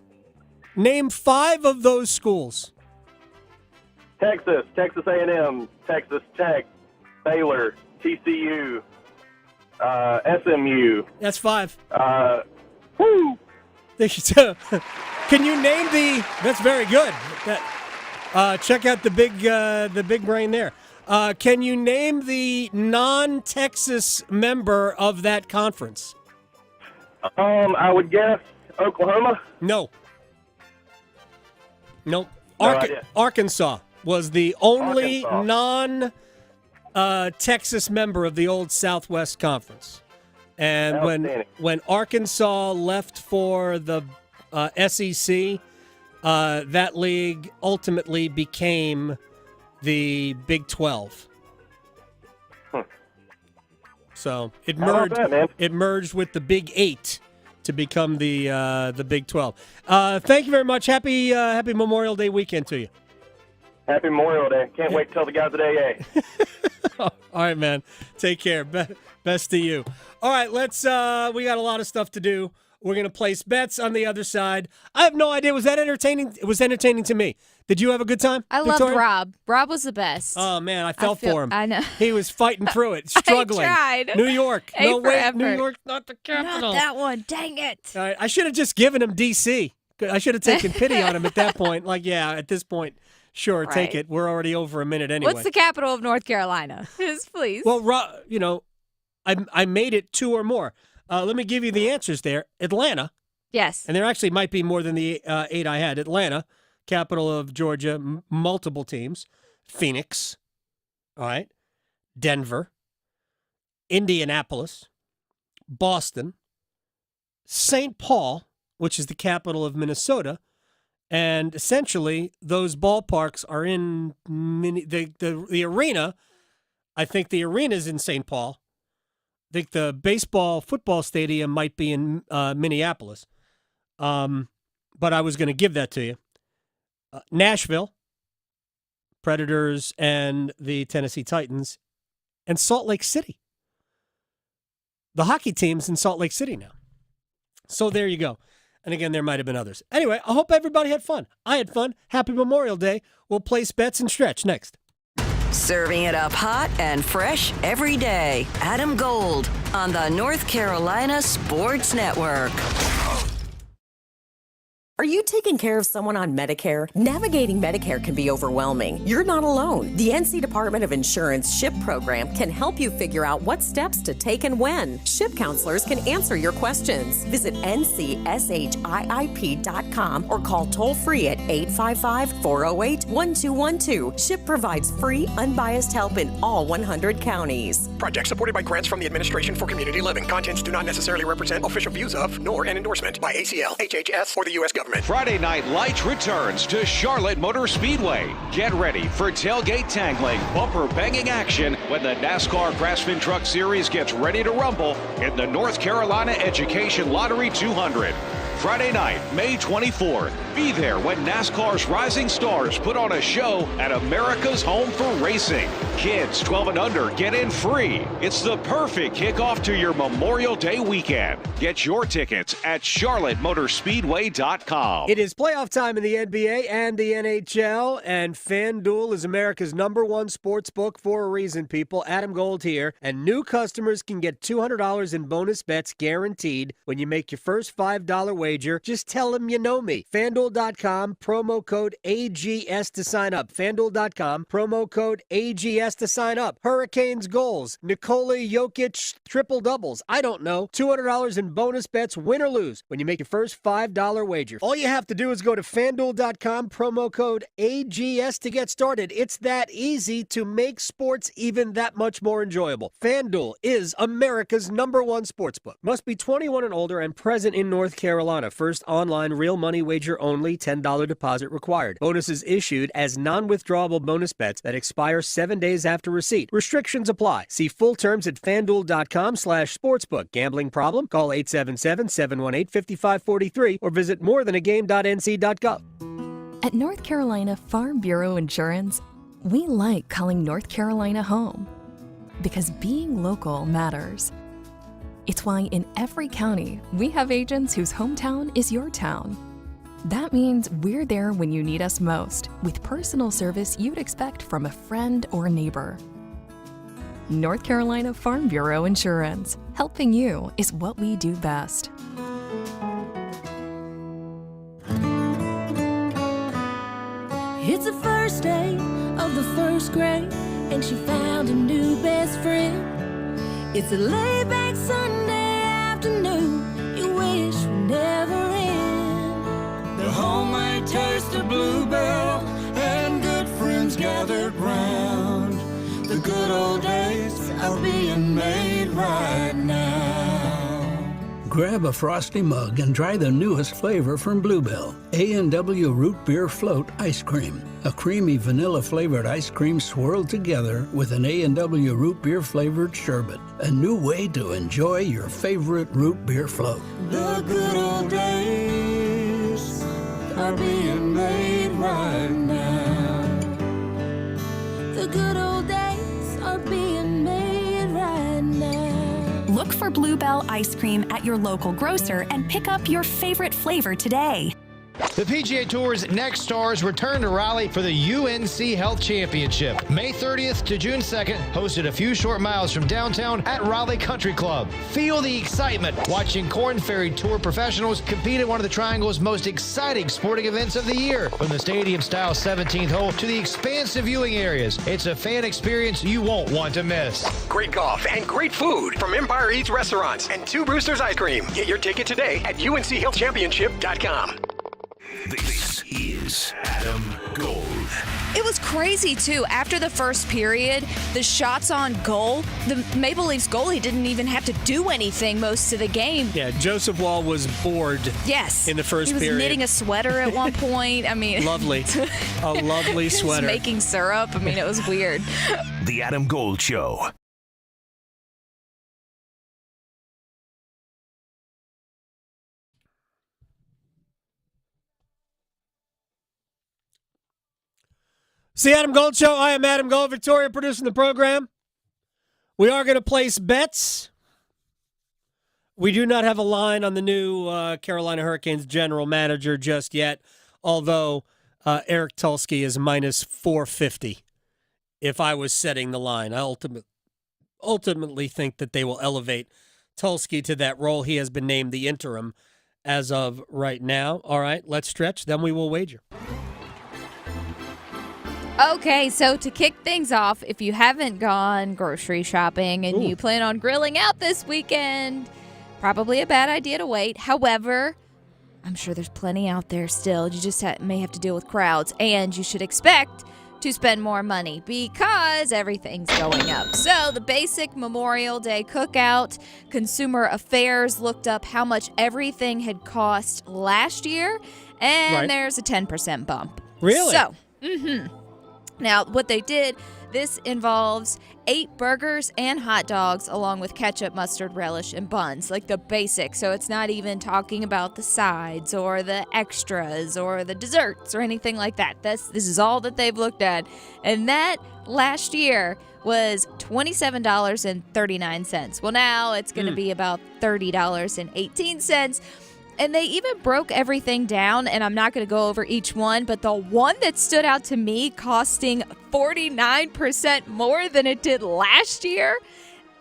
Name 5 of those schools. Texas, Texas A&M, Texas Tech, Baylor, TCU, SMU. That's 5. Woo! Can you name the? That's very good. Check out the big brain there. Can you name the non-Texas member of that conference? I would guess Oklahoma. No. Nope. idea. Arkansas was the only non-Texas member of the old Southwest Conference. And when Arkansas left for the SEC, that league ultimately became the Big 12. So it merged with the Big 8 to become the Big 12. Thank you very much. Happy Memorial Day weekend to you. Happy Memorial Day. Can't wait to tell the guys at AA. All right, man. Take care. Best to you. All right, let's. We got a lot of stuff to do. We're gonna place bets on the other side. I have no idea. Was that entertaining? It was entertaining to me. Did you have a good time? I loved Rob. Rob was the best. Oh man, I felt for him. I know. He was fighting through it, struggling. I tried. New York. A No for way. effort. New York, not the capital. Not that one. Dang it. All right, I should have just given him DC. I should have taken pity on him at that point. Like, yeah, at this point, sure, take it. We're already over a minute anyway. What's the capital of North Carolina? Please. Well, I made it 2 or more. Let me give you the answers there. Atlanta. Yes. And there actually might be more than the 8 I had. Atlanta, capital of Georgia, multiple teams. Phoenix. All right. Denver. Indianapolis. Boston. St. Paul, which is the capital of Minnesota. And essentially, those ballparks are in the arena I think the arena's in St. Paul. I think the baseball, football stadium might be in Minneapolis. But I was going to give that to you. Nashville, Predators and the Tennessee Titans, and Salt Lake City. The hockey team's in Salt Lake City now. So there you go. And again, there might have been others. Anyway, I hope everybody had fun. I had fun. Happy Memorial Day. We'll place bets and stretch next. Serving it up hot and fresh every day. Adam Gold on the North Carolina Sports Network. Are you taking care of someone on Medicare? Navigating Medicare can be overwhelming. You're not alone. The NC Department of Insurance SHIP program can help you figure out what steps to take and when. SHIP counselors can answer your questions. Visit ncshiip.com or call toll-free at 855-408-1212. SHIP provides free, unbiased help in all 100 counties. Project supported by grants from the Administration for Community Living. Contents do not necessarily represent official views of, nor an endorsement by ACL, HHS, or the U.S. government. Friday Night Lights returns to Charlotte Motor Speedway. Get ready for tailgate tangling, bumper banging action when the NASCAR Craftsman Truck Series gets ready to rumble in the North Carolina Education Lottery 200. Friday night, May 24th. Be there when NASCAR's rising stars put on a show at America's home for racing. Kids 12 and under get in free. It's the perfect kickoff to your Memorial Day weekend. Get your tickets at charlottemotorspeedway.com. It is playoff time in the NBA and the NHL, and FanDuel is America's #1 sports book for a reason, people. Adam Gold here, and new customers can get $200 in bonus bets guaranteed when you make your first $5 wager. Just tell them you know me. FanDuel.com, promo code AGS to sign up. FanDuel.com, promo code AGS to sign up. Hurricanes goals, Nikola Jokic triple doubles. I don't know. $200 in bonus bets, win or lose, when you make your first $5 wager. All you have to do is go to FanDuel.com, promo code AGS to get started. It's that easy to make sports even that much more enjoyable. FanDuel is America's #1 sportsbook. Must be 21 and older and present in North Carolina. First online real money wager only, $10 deposit required. Bonuses issued as non-withdrawable bonus bets that expire 7 days after receipt. Restrictions apply. See full terms at FanDuel.com/sportsbook. Gambling problem? Call 877-718-5543 or visit morethanagame.nc.gov. At North Carolina Farm Bureau Insurance, we like calling North Carolina home because being local matters. It's why in every county, we have agents whose hometown is your town. That means we're there when you need us most, with personal service you'd expect from a friend or neighbor. North Carolina Farm Bureau Insurance. Helping you is what we do best. It's the first day of the first grade, and she found a new best friend. It's a laid-back Sunday afternoon you wish would never end. The homemade taste of Bluebell and good friends gathered round. The good old days are being made right now. Grab a frosty mug and try the newest flavor from Bluebell, A&W Root Beer Float Ice Cream. A creamy vanilla-flavored ice cream swirled together with an A&W root beer-flavored sherbet. A new way to enjoy your favorite root beer float. The good old days are being made right now. The good old days are being made right now. Look for Bluebell ice cream at your local grocer and pick up your favorite flavor today. The PGA Tour's next stars return to Raleigh for the UNC Health Championship. May 30th to June 2nd, hosted a few short miles from downtown at Raleigh Country Club. Feel the excitement watching Korn Ferry Tour professionals compete in one of the Triangle's most exciting sporting events of the year. From the stadium-style 17th hole to the expansive viewing areas, it's a fan experience you won't want to miss. Great golf and great food from Empire Eats Restaurants and Two Roosters Ice Cream. Get your ticket today at UNCHealthChampionship.com. This is is Adam Gold. It was crazy, too. After the first period, the shots on goal, the Maple Leafs goalie didn't even have to do anything most of the game. Yeah, Joseph Wall was bored. Yes. In the first period. He was knitting a sweater at one point. I mean, lovely. A lovely sweater. He was making syrup. I mean, it was weird. The Adam Gold Show. It's the Adam Gold Show. I am Adam Gold, Victoria producing the program. We are going to place bets. We do not have a line on the new Carolina Hurricanes general manager just yet, although Eric Tulsky is minus 450 if I was setting the line. I ultimately think that they will elevate Tulsky to that role. He has been named the interim as of right now. All right, let's stretch, then we will wager. Okay, so to kick things off, if you haven't gone grocery shopping and you plan on grilling out this weekend, probably a bad idea to wait. However, I'm sure there's plenty out there still. You just may have to deal with crowds, and you should expect to spend more money because everything's going up. So the basic Memorial Day cookout, Consumer Affairs looked up how much everything had cost last year, and there's a 10% bump. Really? So, Now, what they did, this involves 8 burgers and hot dogs along with ketchup, mustard, relish, and buns, like the basic. So it's not even talking about the sides or the extras or the desserts or anything like that. This is all that they've looked at. And that last year was $27.39. Well, now it's going to be about $30.18. And they even broke everything down, and I'm not going to go over each one, but the one that stood out to me costing 49% more than it did last year.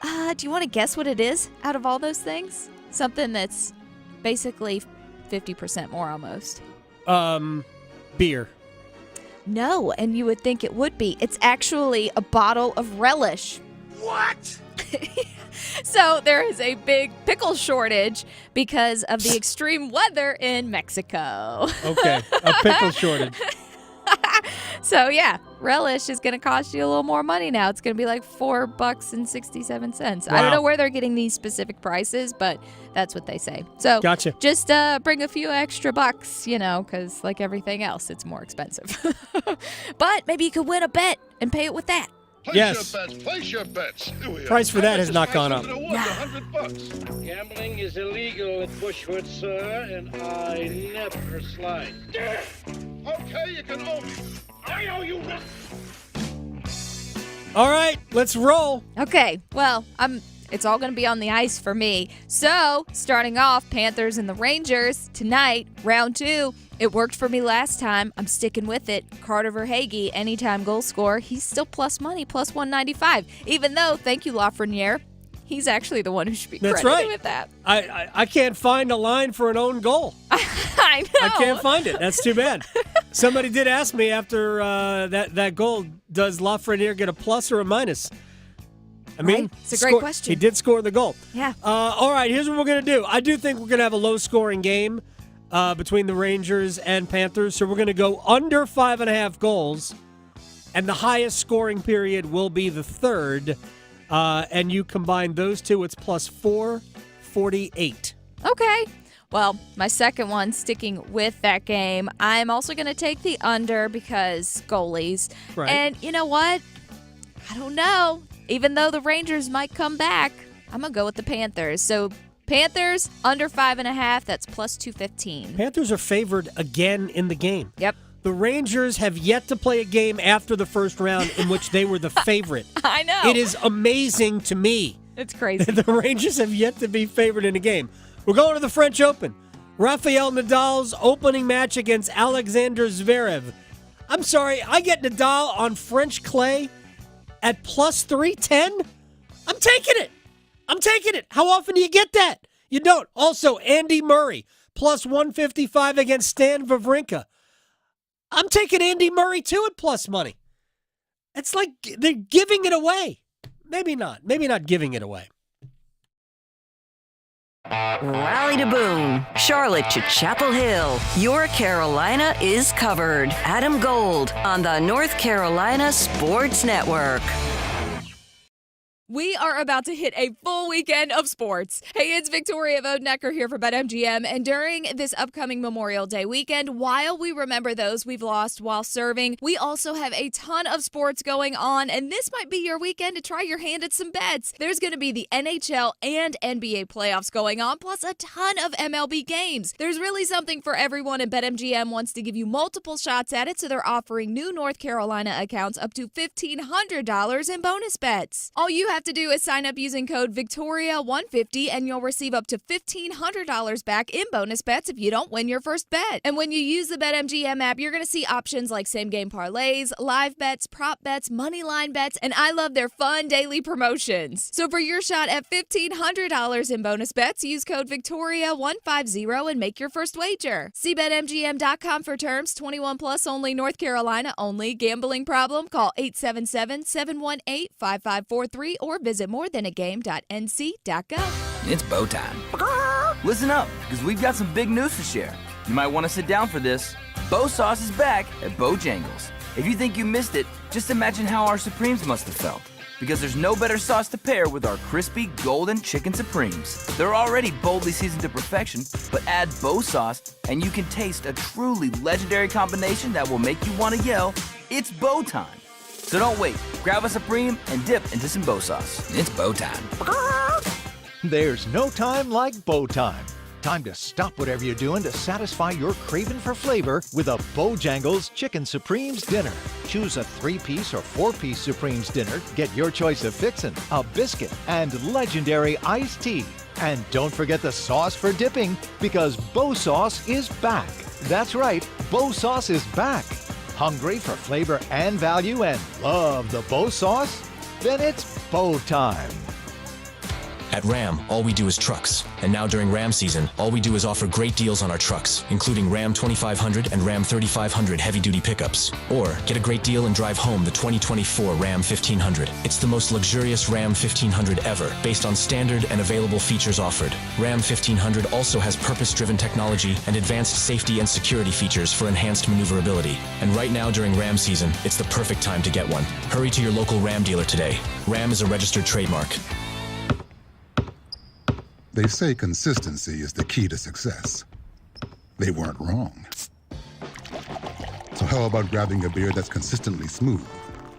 Do you want to guess what it is out of all those things? Something that's basically 50% more almost. Beer. No, and you would think it would be. It's actually a bottle of relish. What? So there is a big pickle shortage because of the extreme weather in Mexico. Okay, a pickle shortage. So yeah, relish is going to cost you a little more money now. It's going to be like $4.67. Wow. I don't know where they're getting these specific prices, but that's what they say. So gotcha. Just bring a few extra bucks, because like everything else, it's more expensive. But maybe you could win a bet and pay it with that. Yes. Place your bets. Price for that has not gone up. Gambling is illegal at Bushwood, sir, and I never slide. Okay, you can owe me. I owe you nothing. All right, let's roll. Okay, well, it's all going to be on the ice for me. So, starting off, Panthers and the Rangers tonight, round 2. It worked for me last time. I'm sticking with it. Carter Verhaeghe, anytime goal scorer, he's still plus money, plus 195. Even though, thank you, Lafreniere, he's actually the one who should be credited with that. I can't find a line for an own goal. I know. I can't find it. That's too bad. Somebody did ask me after that goal, does Lafreniere get a plus or a minus? I mean, it's a great question. He did score the goal. Yeah. All right, here's what we're going to do. I do think we're going to have a low-scoring game between the Rangers and Panthers, so we're going to go under 5.5 goals, and the highest scoring period will be the third, and you combine those two, it's plus 448. Okay. Well, my second one, sticking with that game, I'm also going to take the under because goalies. Right. And you know what? I don't know. Even though the Rangers might come back, I'm going to go with the Panthers. So Panthers, under 5.5, that's plus 215. Panthers are favored again in the game. Yep. The Rangers have yet to play a game after the first round in which they were the favorite. I know. It is amazing to me. It's crazy. The Rangers have yet to be favored in a game. We're going to the French Open. Rafael Nadal's opening match against Alexander Zverev. I'm sorry, I get Nadal on French clay at plus 310? I'm taking it. I'm taking it. How often do you get that? You don't. Also, Andy Murray, plus 155 against Stan Wawrinka. I'm taking Andy Murray, too, at plus money. It's like they're giving it away. Maybe not. Maybe not giving it away. Raleigh to Boone, Charlotte to Chapel Hill. Your Carolina is covered. Adam Gold on the North Carolina Sports Network. We are about to hit a full weekend of sports. Hey, it's Victoria Vodenecker here for BetMGM, and during this upcoming Memorial Day weekend, while we remember those we've lost while serving, we also have a ton of sports going on, and this might be your weekend to try your hand at some bets. There's going to be the NHL and NBA playoffs going on, plus a ton of MLB games. There's really something for everyone, and BetMGM wants to give you multiple shots at it, so they're offering new North Carolina accounts up to $1,500 in bonus bets. All you have to do is sign up using code Victoria150 and you'll receive up to $1,500 back in bonus bets if you don't win your first bet. And when you use the BetMGM app, you're going to see options like same-game parlays, live bets, prop bets, money line bets, and I love their fun daily promotions. So for your shot at $1,500 in bonus bets, use code Victoria150 and make your first wager. See BetMGM.com for terms. 21 plus only, North Carolina only. Gambling problem? Call 877-718-5543 or visit morethanagame.nc.gov. It's bow time. Listen up, because we've got some big news to share. You might want to sit down for this. Bow Sauce is back at Bojangles. If you think you missed it, just imagine how our Supremes must have felt. Because there's no better sauce to pair with our crispy golden chicken Supremes. They're already boldly seasoned to perfection, but add Bow Sauce and you can taste a truly legendary combination that will make you want to yell, "It's bow time." So don't wait. Grab a Supreme and dip into some Bow Sauce. It's bow time. There's no time like bow time. Time to stop whatever you're doing to satisfy your craving for flavor with a Bojangles Chicken Supremes dinner. Choose a 3-piece or 4-piece Supremes dinner. Get your choice of fixin', a biscuit, and legendary iced tea. And don't forget the sauce for dipping, because Bow Sauce is back. That's right, Bow Sauce is back. Hungry for flavor and value and love the Bow Sauce? Then it's bow time. At Ram, all we do is trucks. And now during Ram season, all we do is offer great deals on our trucks, including Ram 2500 and Ram 3500 heavy-duty pickups. Or get a great deal and drive home the 2024 Ram 1500. It's the most luxurious Ram 1500 ever, based on standard and available features offered. Ram 1500 also has purpose-driven technology and advanced safety and security features for enhanced maneuverability. And right now during Ram season, it's the perfect time to get one. Hurry to your local Ram dealer today. Ram is a registered trademark. They say consistency is the key to success. They weren't wrong. So how about grabbing a beer that's consistently smooth,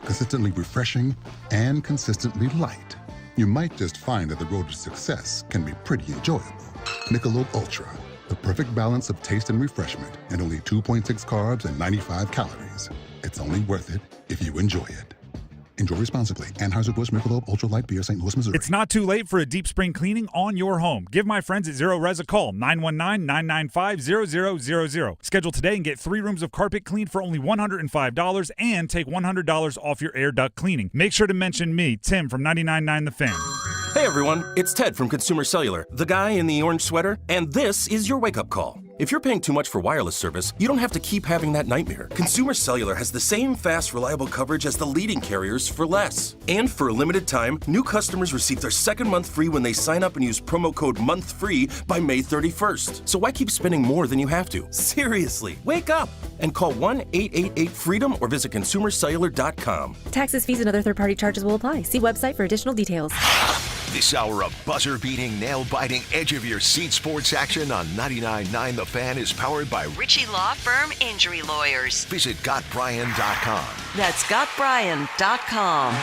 consistently refreshing, and consistently light? You might just find that the road to success can be pretty enjoyable. Michelob Ultra, the perfect balance of taste and refreshment, and only 2.6 carbs and 95 calories. It's only worth it if you enjoy it. Enjoy responsibly. Anheuser-Busch Michelob Ultra Light Beer, St. Louis, Missouri. It's not too late for a deep spring cleaning on your home. Give my friends at Zero Res a call, 919-995-0000. Schedule today and get 3 rooms of carpet cleaned for only $105 and take $100 off your air duct cleaning. Make sure to mention me, Tim from 99.9 The Fan. Hey everyone, it's Ted from Consumer Cellular, the guy in the orange sweater, and this is your wake-up call. If you're paying too much for wireless service, you don't have to keep having that nightmare. Consumer Cellular has the same fast, reliable coverage as the leading carriers for less. And for a limited time, new customers receive their second month free when they sign up and use promo code MONTHFREE by May 31st. So why keep spending more than you have to? Seriously, wake up and call 1-888-FREEDOM or visit consumercellular.com. Taxes, fees, and other third-party charges will apply. See website for additional details. This hour of buzzer-beating, nail-biting, edge-of-your-seat sports action on 99.9 The Fan is powered by Ritchie Law Firm Injury Lawyers. Visit GotBryan.com. That's GotBryan.com.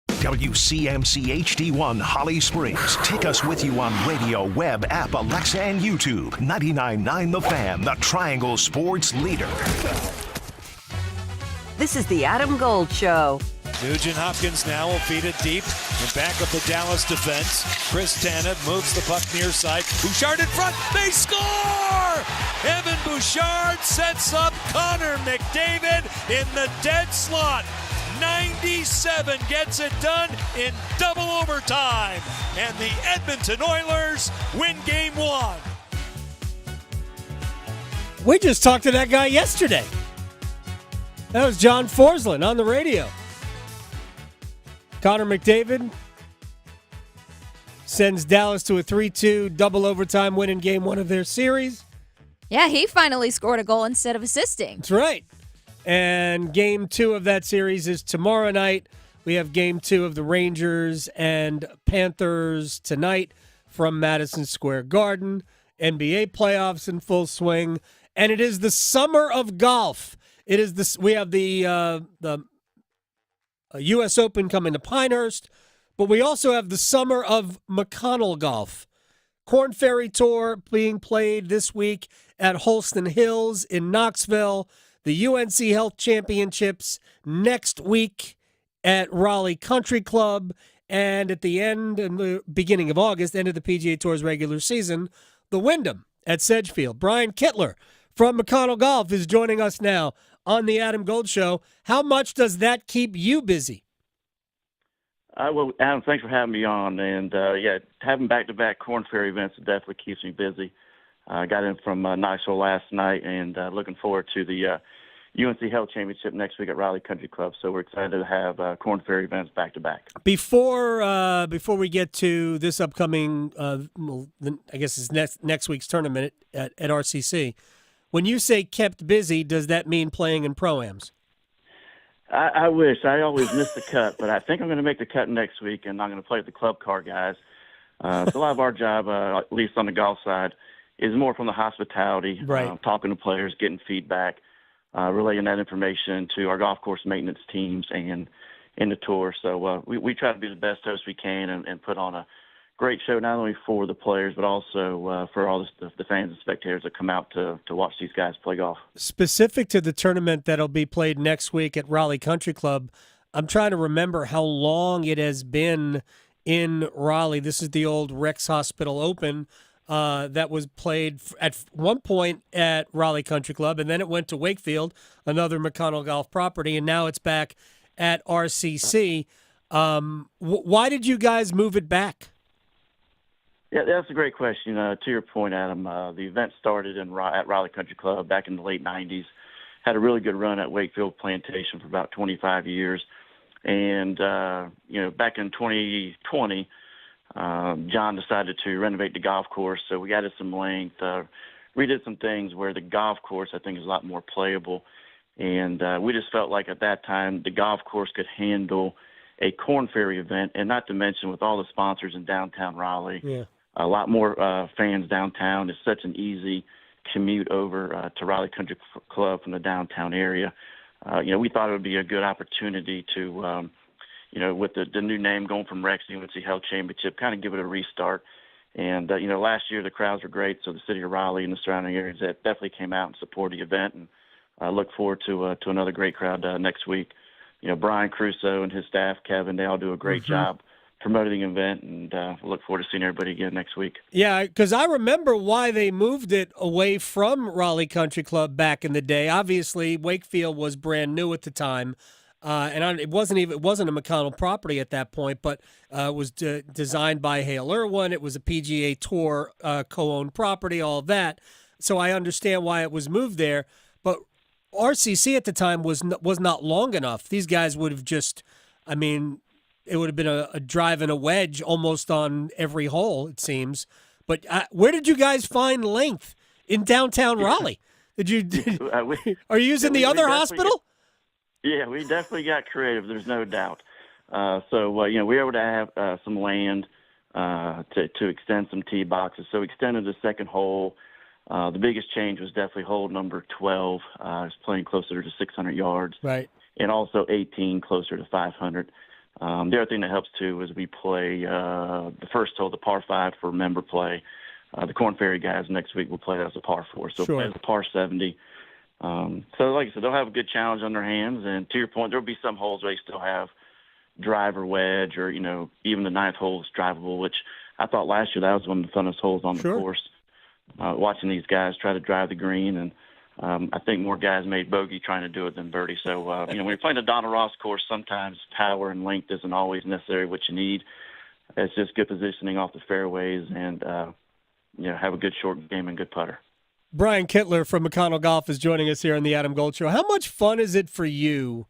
WCMC HD1 Holly Springs. Take us with you on radio, web, app, Alexa, and YouTube. 99.9 The Fan, the Triangle Sports leader. This is the Adam Gold Show. Nugent Hopkins now will feed it deep in back of the Dallas defense. Chris Tanev moves the puck near side. Bouchard in front. They score! Evan Bouchard sets up Connor McDavid in the dead slot. 97 gets it done in double overtime. And the Edmonton Oilers win Game 1. We just talked to that guy yesterday. That was John Forsland on the radio. Connor McDavid sends Dallas to a 3-2 double overtime win in Game 1 of their series. Yeah, he finally scored a goal instead of assisting. That's right. And Game 2 of that series is tomorrow night. We have Game 2 of the Rangers and Panthers tonight from Madison Square Garden. NBA playoffs in full swing. And it is the summer of golf. It is this. We have the U.S. Open coming to Pinehurst, but we also have the summer of McConnell golf. Korn Ferry Tour being played this week at Holston Hills in Knoxville. The UNC Health Championships next week at Raleigh Country Club. And at the end and the beginning of August, end of the PGA Tour's regular season, the Wyndham at Sedgefield. Brian Kittler from McConnell Golf is joining us now on the Adam Gold Show. How much does that keep you busy? Well, Adam, thanks for having me on. And, having back-to-back Korn Ferry events definitely keeps me busy. I got in from Knoxville last night and looking forward to the UNC Health Championship next week at Raleigh Country Club. So we're excited to have Korn Ferry events back-to-back. Before we get to this upcoming, I guess it's next week's tournament at RCC, when you say kept busy, does that mean playing in Pro-Ams? I wish. I always miss the cut, but I think I'm going to make the cut next week, and I'm going to play with the club car guys. So a lot of our job, at least on the golf side, is more from the hospitality, right. Talking to players, getting feedback, relaying that information to our golf course maintenance teams and in the tour. So we try to be the best host we can and put on a great show, not only for the players, but also for all the fans and spectators that come out to watch these guys play golf. Specific to the tournament that'll be played next week at Raleigh Country Club, I'm trying to remember how long it has been in Raleigh. This is the old Rex Hospital Open that was played at one point at Raleigh Country Club, and then it went to Wakefield, another McConnell Golf property, and now it's back at RCC. Why did you guys move it back? Yeah, that's a great question. To your point, Adam, the event started at Raleigh Country Club back in the late 90s. Had a really good run at Wakefield Plantation for about 25 years. And, back in 2020, John decided to renovate the golf course. So we added some length, redid some things where the golf course, I think, is a lot more playable. And we just felt like at that time the golf course could handle a Korn Ferry event, and not to mention with all the sponsors in downtown Raleigh. Yeah. A lot more fans downtown. It's such an easy commute over to Raleigh Country Club from the downtown area. We thought it would be a good opportunity to, with the new name going from Rex to UNC Health Championship, kind of give it a restart. And, last year the crowds were great, so the city of Raleigh and the surrounding areas that definitely came out and supported the event. And I look forward to another great crowd next week. Brian Crusoe and his staff, Kevin, they all do a great job promoting the event, and we'll look forward to seeing everybody again next week. Yeah, because I remember why they moved it away from Raleigh Country Club back in the day. Obviously, Wakefield was brand new at the time, and it wasn't a McConnell property at that point, but it was designed by Hale Irwin. It was a PGA Tour co-owned property, all of that. So I understand why it was moved there, but RCC at the time was not long enough. These guys would have just, it would have been a drive and a wedge almost on every hole, it seems. But where did you guys find length in downtown Raleigh? Are you using the other hospital? Yeah, we definitely got creative. There's no doubt. We were able to have some land to extend some tee boxes. So we extended the second hole. The biggest change was definitely hole number 12. It's playing closer to 600 yards. Right. And also 18 closer to 500. The other thing that helps, too, is we play the first hole, the par 5 for member play. The Korn Ferry guys next week will play that as a par 4. So play as a par 70. So like I said, they'll have a good challenge on their hands. And to your point, there'll be some holes where they still have driver wedge or, even the 9th hole is drivable, which I thought last year that was one of the funnest holes on the course. Watching these guys try to drive the green, and I think more guys made bogey trying to do it than birdie. So, when you're playing the Donald Ross course, sometimes power and length isn't always necessarily what you need. It's just good positioning off the fairways and, have a good short game and good putter. Brian Kittler from McConnell Golf is joining us here on the Adam Gold Show. How much fun is it for you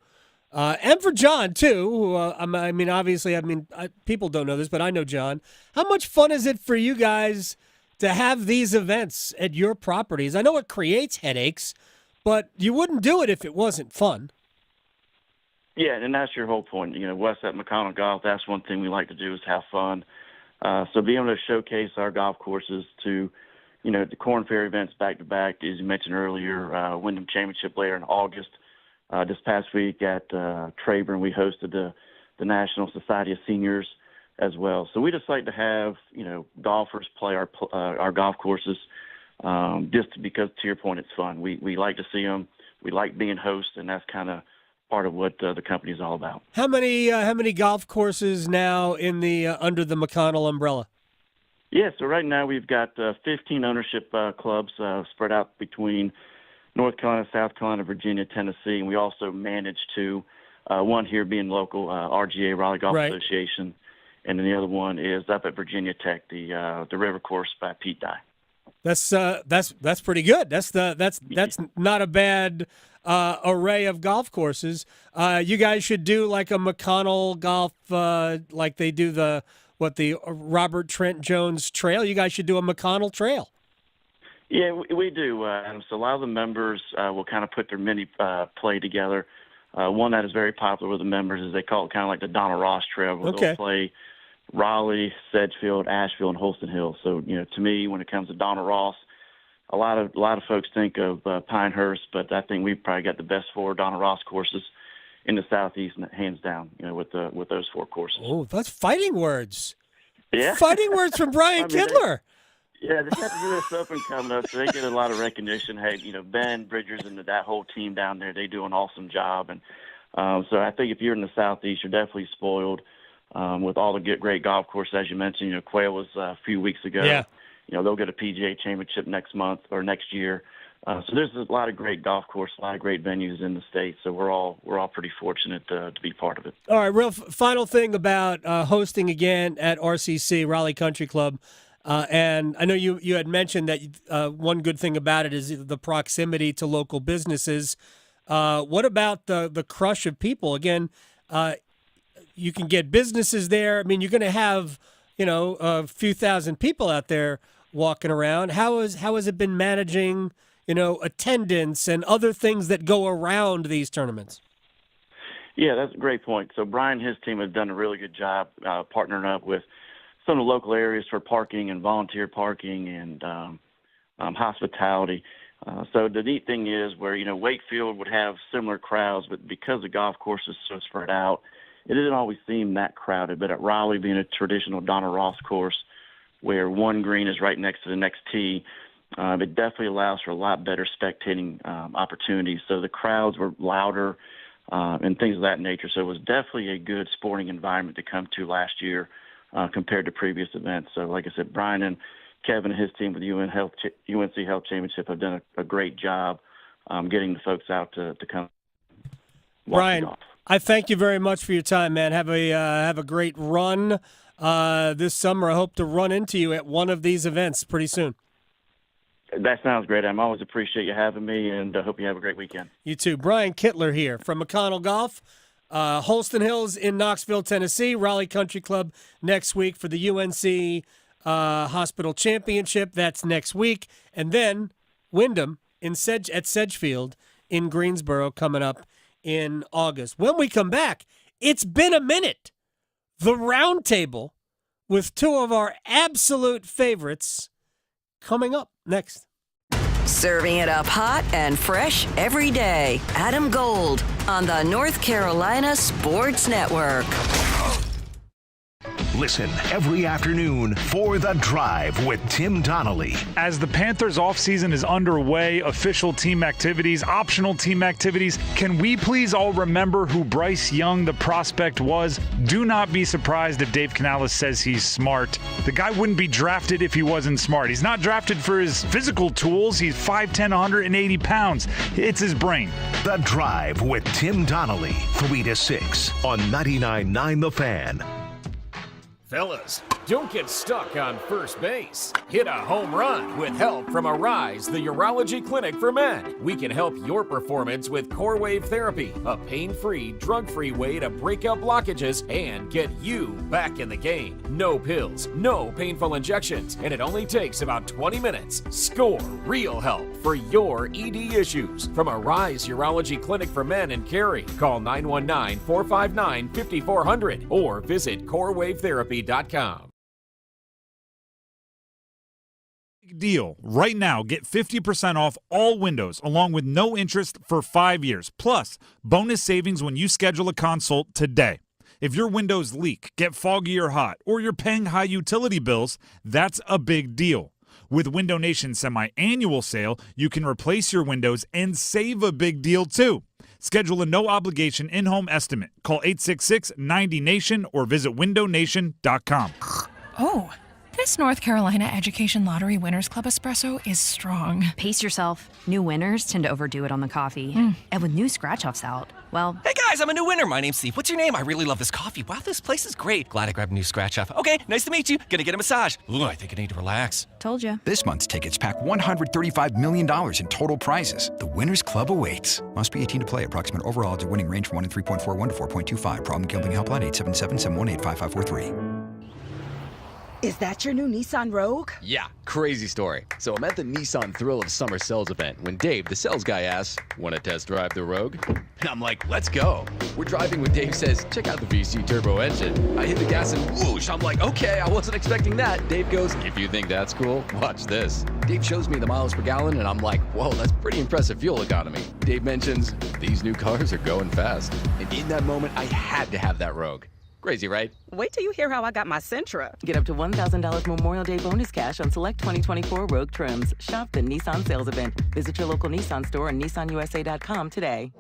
And for John, too, who, obviously, people don't know this, but I know John. How much fun is it for you guys to have these events at your properties? I know it creates headaches, but you wouldn't do it if it wasn't fun. Yeah, and that's your whole point. West at McConnell Golf, that's one thing we like to do is have fun. So being able to showcase our golf courses to, the Korn Ferry events back-to-back, as you mentioned earlier, Wyndham Championship later in August. This past week at Trayburn, we hosted the National Society of Seniors as well. So we just like to have, golfers play our golf courses just because, to your point, it's fun. We like to see them. We like being hosts, and that's kind of part of what the company is all about. How many golf courses now in the under the McConnell umbrella? Yeah, so right now we've got 15 ownership clubs spread out between North Carolina, South Carolina, Virginia, Tennessee, and we also manage two, one here being local, RGA, Raleigh Golf Association, and then the other one is up at Virginia Tech, the River Course by Pete Dye. That's pretty good. That's not a bad array of golf courses. You guys should do like a McConnell Golf, like they do the Robert Trent Jones Trail. You guys should do a McConnell Trail. Yeah, we do. So a lot of the members will kind of put their mini play together. One that is very popular with the members is they call it kind of like the Donna Ross Trail, where they'll play Raleigh, Sedgefield, Asheville, and Holston Hills. So, to me, when it comes to Donna Ross, a lot of folks think of Pinehurst, but I think we've probably got the best 4 Donna Ross courses in the Southeast, hands down. With those 4 courses. Oh, that's fighting words. Yeah, fighting words from Brian Kidler. They got the U.S. Open coming up, so they get a lot of recognition. Hey, Ben Bridgers and that whole team down there, they do an awesome job. And so I think if you're in the Southeast, you're definitely spoiled with all the great golf courses, as you mentioned. Quail was a few weeks ago. Yeah. They'll get a PGA Championship next month or next year. So there's a lot of great golf courses, a lot of great venues in the state. So we're all pretty fortunate to be part of it. All right, real final thing about hosting again at RCC, Raleigh Country Club. And I know you had mentioned that one good thing about it is the proximity to local businesses. What about the crush of people? Again, you can get businesses there. I mean, you're going to have, a few thousand people out there walking around. How has it been managing, attendance and other things that go around these tournaments? Yeah, that's a great point. So Brian and his team have done a really good job partnering up with some of the local areas for parking and volunteer parking and hospitality. So the neat thing is where, Wakefield would have similar crowds, but because the golf course is so spread out, it didn't always seem that crowded. But at Raleigh, being a traditional Donna Ross course where one green is right next to the next tee, it definitely allows for a lot better spectating opportunities. So the crowds were louder and things of that nature. So it was definitely a good sporting environment to come to last year compared to previous events. So like I said, Brian and Kevin and his team with the UNC Health Championship have done a great job getting the folks out to come. Brian, I thank you very much for your time, man. Have a great run this summer. I hope to run into you at one of these events pretty soon. That sounds great. I always appreciate you having me, and I hope you have a great weekend. You too. Brian Kittler here from McConnell Golf. Holston Hills in Knoxville, Tennessee. Raleigh Country Club next week for the UNC Hospital Championship. That's next week. And then Wyndham at Sedgefield in Greensboro coming up in August. When we come back, it's been a minute. The Roundtable with 2 of our absolute favorites coming up next. Serving it up hot and fresh every day. Adam Gold on the North Carolina Sports Network. Listen every afternoon for The Drive with Tim Donnelly. As the Panthers offseason is underway, official team activities, optional team activities, can we please all remember who Bryce Young, the prospect, was? Do not be surprised if Dave Canales says he's smart. The guy wouldn't be drafted if he wasn't smart. He's not drafted for his physical tools. He's 5'10", 180 pounds. It's his brain. The Drive with Tim Donnelly, 3 to 6 on 99.9 The Fan. Fellas, Don't get stuck on first base. Hit a home run with help from Arise, the urology clinic for men. We can help your performance with Core Wave Therapy, a pain-free, drug-free way to break up blockages and get you back in the game. No pills, no painful injections, and it only takes about 20 minutes. Score real help for your ED issues from Arise Urology Clinic for Men in Cary. Call 919-459-5400 or visit corewavetherapy.com. Deal. Right now, get 50% off all windows along with no interest for 5 years. Plus, bonus savings when you schedule a consult today. If your windows leak, get foggy or hot, or you're paying high utility bills, that's a big deal. With Window Nation's semi-annual sale, you can replace your windows and save a big deal too. Schedule a no-obligation in-home estimate. Call 866-90-NATION or visit windownation.com. Oh, this North Carolina Education Lottery Winners Club espresso is strong. Pace yourself. New winners tend to overdo it on the coffee. And with new scratch-offs out, well... Hey guys, I'm a new winner. My name's Steve. What's your name? I really love this coffee. Wow, this place is great. Glad I grabbed a new scratch-off. Okay, nice to meet you. Gonna get a massage. Ooh, I think I need to relax. Told you. This month's tickets pack $135 million in total prizes. The Winners Club awaits. Must be 18 to play. Approximate overall odds of winning range from 1 in 3.41 to 4.25. Problem gambling helpline 877-718-5543. Is that your new Nissan Rogue? Yeah, crazy story. So I'm at the Nissan Thrill of Summer sales event when Dave, the sales guy, asks, want to test drive the Rogue? And I'm like, let's go. We're driving when Dave says, check out the VC turbo engine. I hit the gas and whoosh. I'm like, okay, I wasn't expecting that. Dave goes, if you think that's cool, watch this. Dave shows me the miles per gallon and I'm like, whoa, that's pretty impressive fuel economy. Dave mentions, these new cars are going fast. And in that moment, I had to have that Rogue. Crazy, right? Wait till you hear how I got my Sentra. Get up to $1,000 Memorial Day bonus cash on select 2024 Rogue trims. Shop the Nissan sales event. Visit your local Nissan store and nissanusa.com today.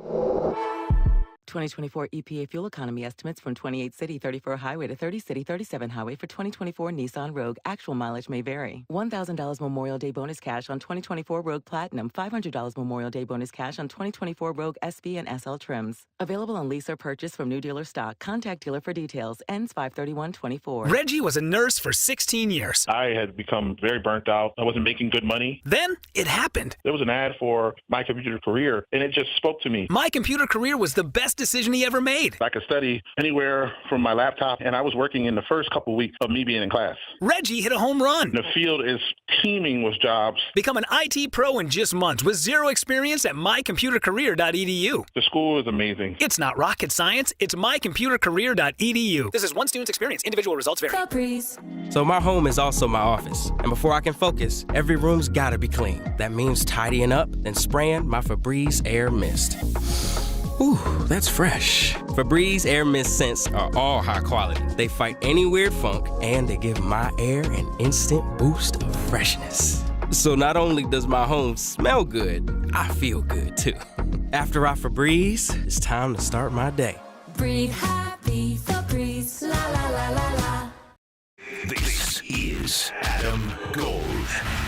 2024 EPA fuel economy estimates from 28 city 34 highway to 30 city 37 highway for 2024 Nissan Rogue. Actual mileage may vary. $1,000 Memorial Day bonus cash on 2024 Rogue Platinum. $500 Memorial Day bonus cash on 2024 Rogue SP and SL trims. Available on lease or purchase from new dealer stock. Contact dealer for details. Ends 5/31/24. Reggie was a nurse for 16 years. I had become very burnt out. I wasn't making good money. Then it happened. There was an ad for My Computer Career, and it just spoke to me. My Computer Career was the best decision he ever made. I could study anywhere from my laptop, and I was working in the first couple weeks of me being in class. Reggie hit a home run. The field is teeming with jobs. Become an IT pro in just months with zero experience at mycomputercareer.edu. The school is amazing. It's not rocket science. It's mycomputercareer.edu. This is one student's experience. Individual results vary. Caprice. So my home is also my office. And before I can focus, every room's gotta be clean. That means tidying up, then spraying my Febreze Air Mist. Ooh, that's fresh. Febreze Air Mist scents are all high quality. They fight any weird funk, and they give my air an instant boost of freshness. So not only does my home smell good, I feel good too. After I Febreze, it's time to start my day. Breathe happy, Febreze, la la la la la. This is Adam Gold.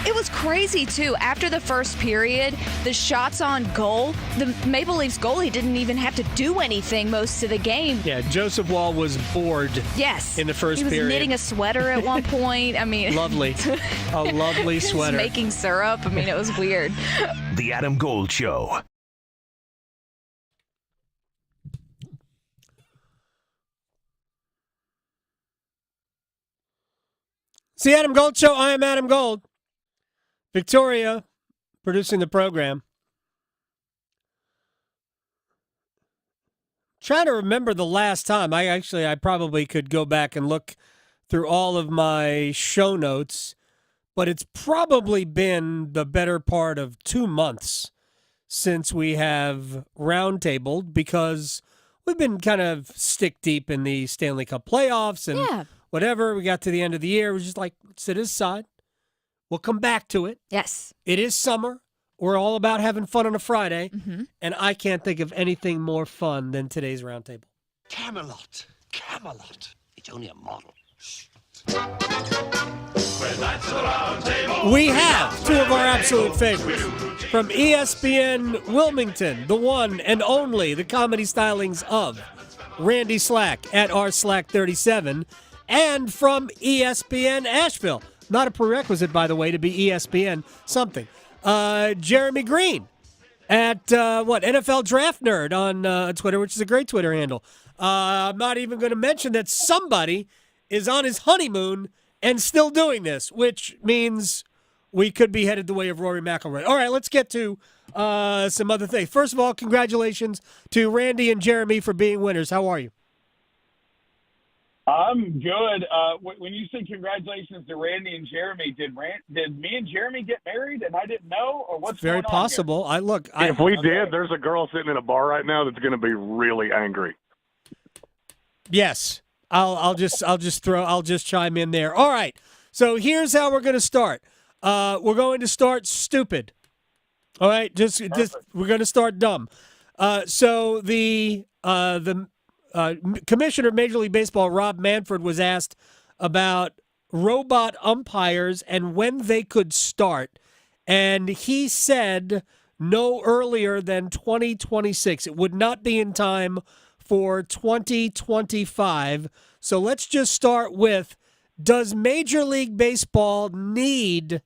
It was crazy, too. After the first period, the shots on goal, the Maple Leafs goalie didn't even have to do anything most of the game. Yeah, Joseph Wall was bored. Yes. In the first period. He was knitting a sweater at one point. I mean... Lovely. A lovely sweater. He was making syrup. I mean, it was weird. The Adam Gold Show. It's the Adam Gold Show. I am Adam Gold. Victoria, producing the program. Trying to remember the last time. I probably could go back and look through all of my show notes, but it's probably been the better part of 2 months since we have roundtabled because we've been kind of stick deep in the Stanley Cup playoffs and whatever. We got to the end of the year. We're just like, sit aside. We'll come back to it. Yes. It is summer. We're all about having fun on a Friday. Mm-hmm. And I can't think of anything more fun than today's roundtable. Camelot. Camelot. It's only a model. We have two of our absolute favorites. From ESPN Wilmington, the one and only, the comedy stylings of Randy Slack at rslack37, and from ESPN Asheville. Not a prerequisite, by the way, to be ESPN something. Jeremy Green at NFL Draft Nerd on Twitter, which is a great Twitter handle. I'm not even going to mention that somebody is on his honeymoon and still doing this, which means we could be headed the way of Rory McIlroy. All right, let's get to some other things. First of all, congratulations to Randy and Jeremy for being winners. How are you? I'm good. When you say congratulations to Randy and Jeremy, did me and Jeremy get married and I didn't know, or what's Very going on possible. here? If we did, there's a girl sitting in a bar right now that's going to be really angry. Yes, I'll just chime in there. All right. So here's how we're going to start. We're going to start stupid. All right, just we're going to start dumb. So the commissioner of Major League Baseball, Rob Manfred, was asked about robot umpires and when they could start, and he said no earlier than 2026. It would not be in time for 2025. So let's just start with, does Major League Baseball need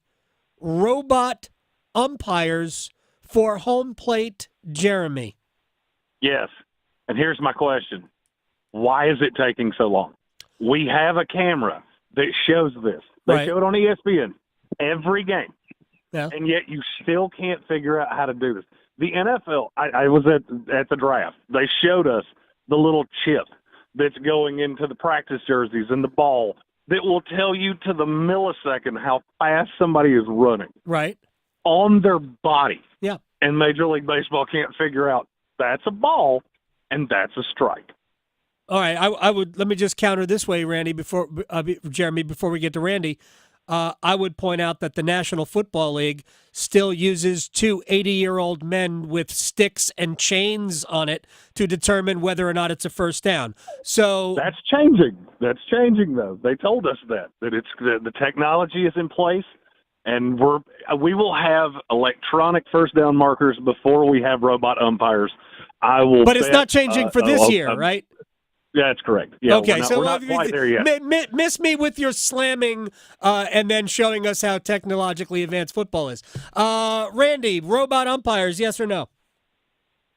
robot umpires for home plate, Jeremy? Yes. And here's my question. Why is it taking so long? We have a camera that shows this. They show it on ESPN every game. Yeah. And yet you still can't figure out how to do this. The NFL, I was at the draft. They showed us the little chip that's going into the practice jerseys and the ball that will tell you to the millisecond how fast somebody is running. Right. On their body. Yeah. And Major League Baseball can't figure out that's a ball and that's a strike. All right, I would let me just counter this way, Randy. Jeremy, before we get to Randy, I would point out that the National Football League still uses two 80-year-old men with sticks and chains on it to determine whether or not it's a first down. So that's changing. That's changing, though. They told us that it's the technology is in place, and we will have electronic first down markers before we have robot umpires. But it's not changing for this year, right? Yeah, that's correct. Yeah, okay, we're not quite there yet. Miss me with your slamming and then showing us how technologically advanced football is. Randy, robot umpires, yes or no?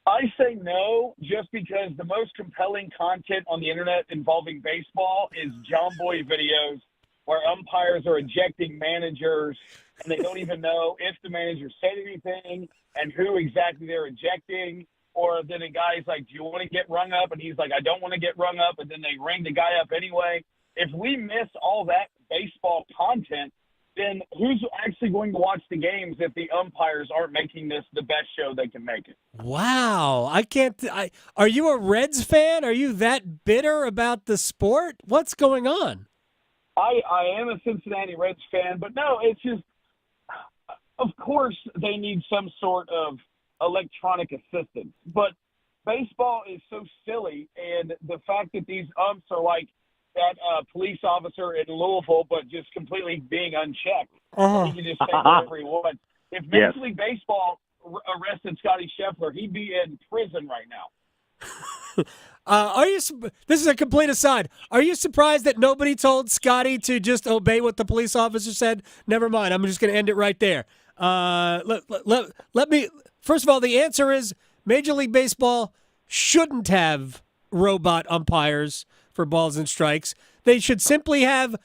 I say no, just because the most compelling content on the internet involving baseball is John Boy videos where umpires are ejecting managers and they don't even know if the manager said anything and who exactly they're ejecting. Or then a guy's like, do you want to get rung up? And he's like, I don't want to get rung up. And then they ring the guy up anyway. If we miss all that baseball content, then who's actually going to watch the games if the umpires aren't making this the best show they can make it? Wow. Are you a Reds fan? Are you that bitter about the sport? What's going on? I am a Cincinnati Reds fan, but no, it's just, of course they need some sort of electronic assistance, but baseball is so silly, and the fact that these umps are like that police officer in Louisville, but just completely being unchecked. He can just say whatever he wants. If Major League Baseball arrested Scotty Scheffler, he'd be in prison right now. This is a complete aside. Are you surprised that nobody told Scotty to just obey what the police officer said? Never mind. I'm just going to end it right there. Let me. First of all, the answer is Major League Baseball shouldn't have robot umpires for balls and strikes. They should simply have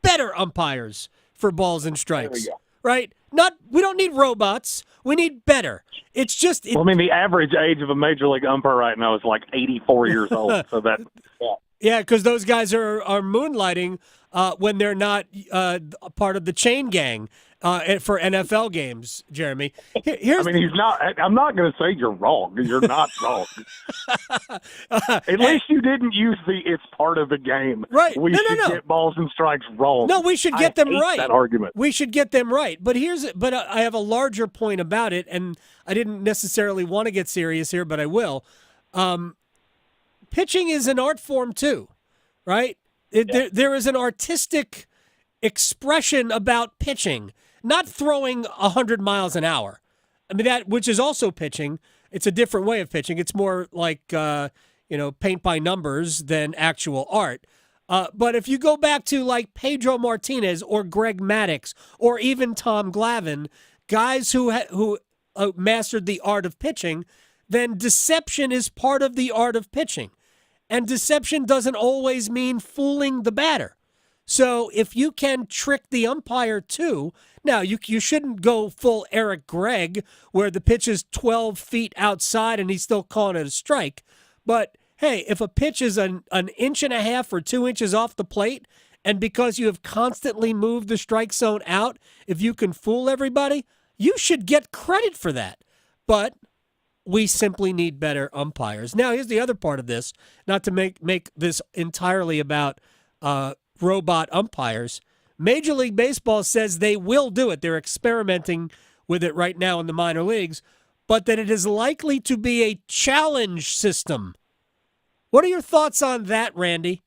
better umpires for balls and strikes. There we go. Right? We don't need robots. We need better. It's just. The average age of a Major League umpire right now is like 84 years old. So that. Yeah, because those guys are moonlighting when they're not part of the chain gang for NFL games, Jeremy. He's not. I'm not going to say you're wrong. You're not wrong. At least you didn't use it's part of the game. Right. We should get balls and strikes wrong. No, we should get them right. That argument. We should get them right. But I have a larger point about it, and I didn't necessarily want to get serious here, but I will. Pitching is an art form too, right? There is an artistic expression about pitching, not throwing 100 miles an hour. I mean, which is also pitching. It's a different way of pitching. It's more like, paint by numbers than actual art. But if you go back to like Pedro Martinez or Greg Maddux or even Tom Glavine, guys who mastered the art of pitching, then deception is part of the art of pitching. And deception doesn't always mean fooling the batter. So if you can trick the umpire too, now you shouldn't go full Eric Gregg where the pitch is 12 feet outside and he's still calling it a strike. But hey, if a pitch is an inch and a half or 2 inches off the plate, and because you have constantly moved the strike zone out, if you can fool everybody, you should get credit for that. But we simply need better umpires. Now, here's the other part of this, not to make this entirely about robot umpires. Major League Baseball says they will do it. They're experimenting with it right now in the minor leagues, but that it is likely to be a challenge system. What are your thoughts on that, Randy?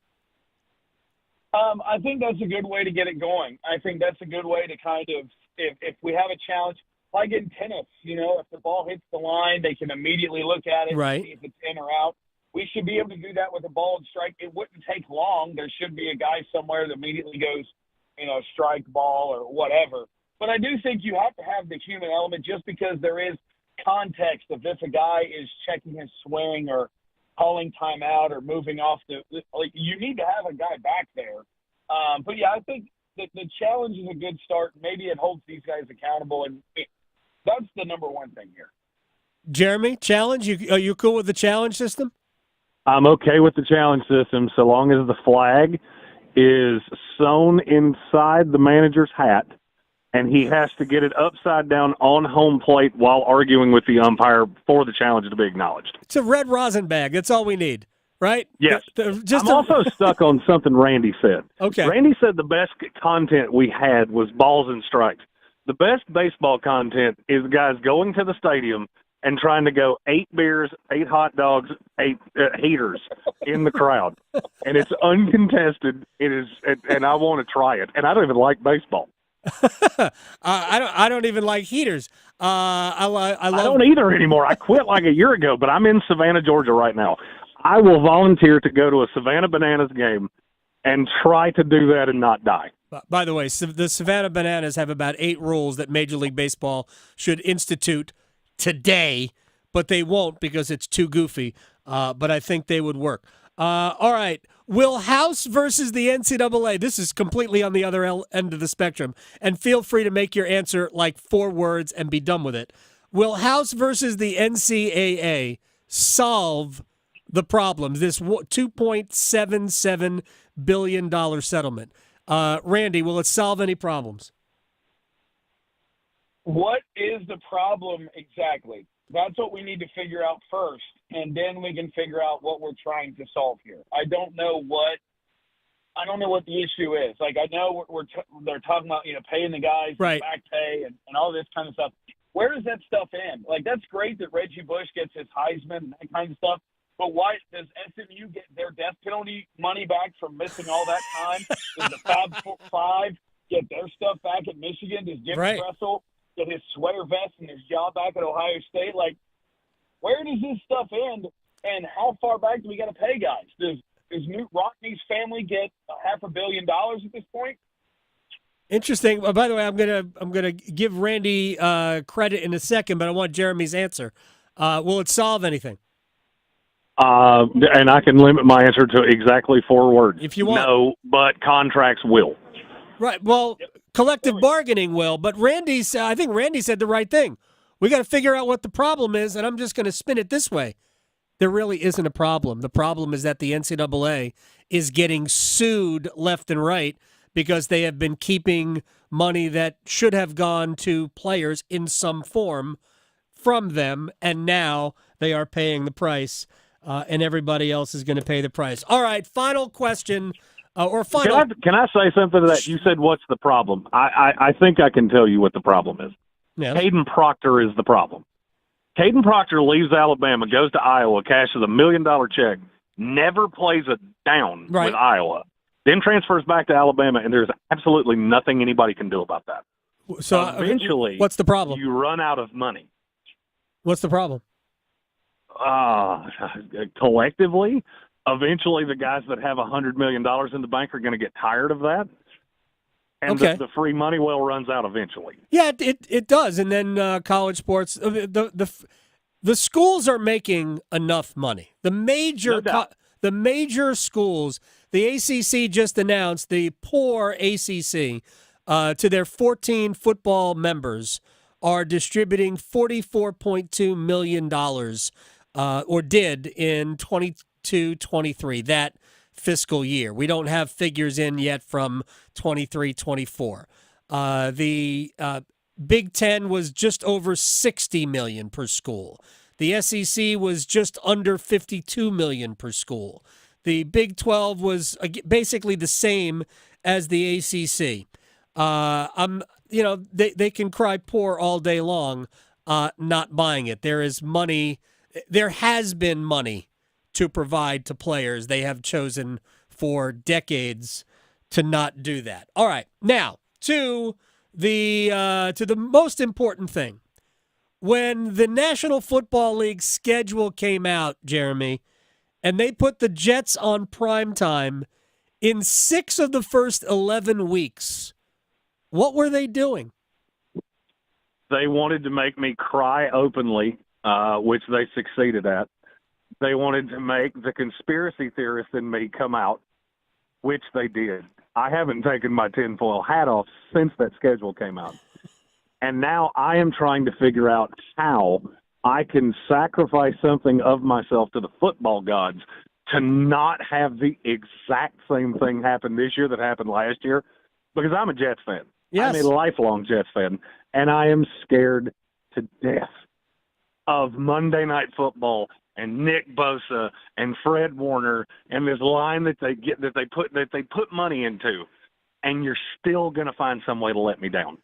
I think that's a good way to get it going. I think that's a good way to kind of, if we have a challenge, like in tennis, if the ball hits the line, they can immediately look at it and see if it's in or out. We should be able to do that with a ball and strike. It wouldn't take long. There should be a guy somewhere that immediately goes, strike, ball, or whatever. But I do think you have to have the human element just because there is context of if a guy is checking his swing or calling timeout or moving off you need to have a guy back there. But yeah, I think that the challenge is a good start. Maybe it holds these guys accountable, and that's the number one thing here. Jeremy, challenge? Are you cool with the challenge system? I'm okay with the challenge system so long as the flag is sewn inside the manager's hat and he has to get it upside down on home plate while arguing with the umpire for the challenge to be acknowledged. It's a red rosin bag. That's all we need, right? Yes. I'm also stuck on something Randy said. Okay. Randy said the best content we had was balls and strikes. The best baseball content is guys going to the stadium and trying to go 8 beers, 8 hot dogs, 8 heaters in the crowd. And it's uncontested. It is, and I want to try it. And I don't even like baseball. I don't even like heaters. I don't either anymore. I quit like a year ago, but I'm in Savannah, Georgia right now. I will volunteer to go to a Savannah Bananas game and try to do that and not die. By the way, the Savannah Bananas have about 8 rules that Major League Baseball should institute today, but they won't because it's too goofy. But I think they would work. All right. Will House versus the NCAA? This is completely on the other end of the spectrum. And feel free to make your answer like 4 words and be done with it. Will House versus the NCAA solve the problems? This $2.77 billion settlement. Randy, will it solve any problems? What is the problem exactly? That's what we need to figure out first, and then we can figure out what we're trying to solve here. I don't know what the issue is. Like, I know they're talking about paying the guys back pay and all this kind of stuff. Where does that stuff end? Like, that's great that Reggie Bush gets his Heisman and that kind of stuff, but why does SMU get their death penalty money back from missing all that time? Does the Fab Five get their stuff back at Michigan? Does Jim Tressel get his sweater vest and his job back at Ohio State? Like, where does this stuff end, and how far back do we got to pay guys? Does Newt Rockney's family get $500 million at this point? Interesting. By the way, I'm gonna give Randy credit in a second, but I want Jeremy's answer. Will it solve anything? And I can limit my answer to exactly 4 words. If you want. No, but contracts will. Right. Well, collective bargaining will, but I think Randy said the right thing. We got to figure out what the problem is, and I'm just going to spin it this way. There really isn't a problem. The problem is that the NCAA is getting sued left and right because they have been keeping money that should have gone to players in some form from them, and now they are paying the price, and everybody else is going to pay the price. All right, final question. Can I say something to that? You said, what's the problem? I think I can tell you what the problem is. Yeah. Caden Proctor is the problem. Caden Proctor leaves Alabama, goes to Iowa, cashes $1 million check, never plays a down with Iowa, then transfers back to Alabama, and there's absolutely nothing anybody can do about that. So eventually, what's the problem? You run out of money. What's the problem? Collectively, eventually the guys that have $100 million in the bank are going to get tired of that. And the free money well runs out eventually. Yeah, it does. And then college sports, the schools are making enough money. The major schools, the ACC just announced, the poor ACC, to their 14 football members are distributing $44.2 million, or did in 22-23, that fiscal year. We don't have figures in yet from 23-24. The Big Ten was just over $60 million per school. The SEC was just under $52 million per school. The Big 12 was basically the same as the ACC. They can cry poor all day long, not buying it. There is money. There has been money to provide to players. They have chosen for decades to not do that. All right, now to the most important thing. When the National Football League schedule came out, Jeremy, and they put the Jets on primetime in 6 of the first 11 weeks, what were they doing? They wanted to make me cry openly, which they succeeded at. They wanted to make the conspiracy theorist in me come out, which they did. I haven't taken my tinfoil hat off since that schedule came out. And now I am trying to figure out how I can sacrifice something of myself to the football gods to not have the exact same thing happen this year that happened last year, because I'm a Jets fan. Yes. I'm a lifelong Jets fan, and I am scared to death of Monday Night Football and Nick Bosa and Fred Warner and this line that they put money into, and you're still going to find some way to let me down.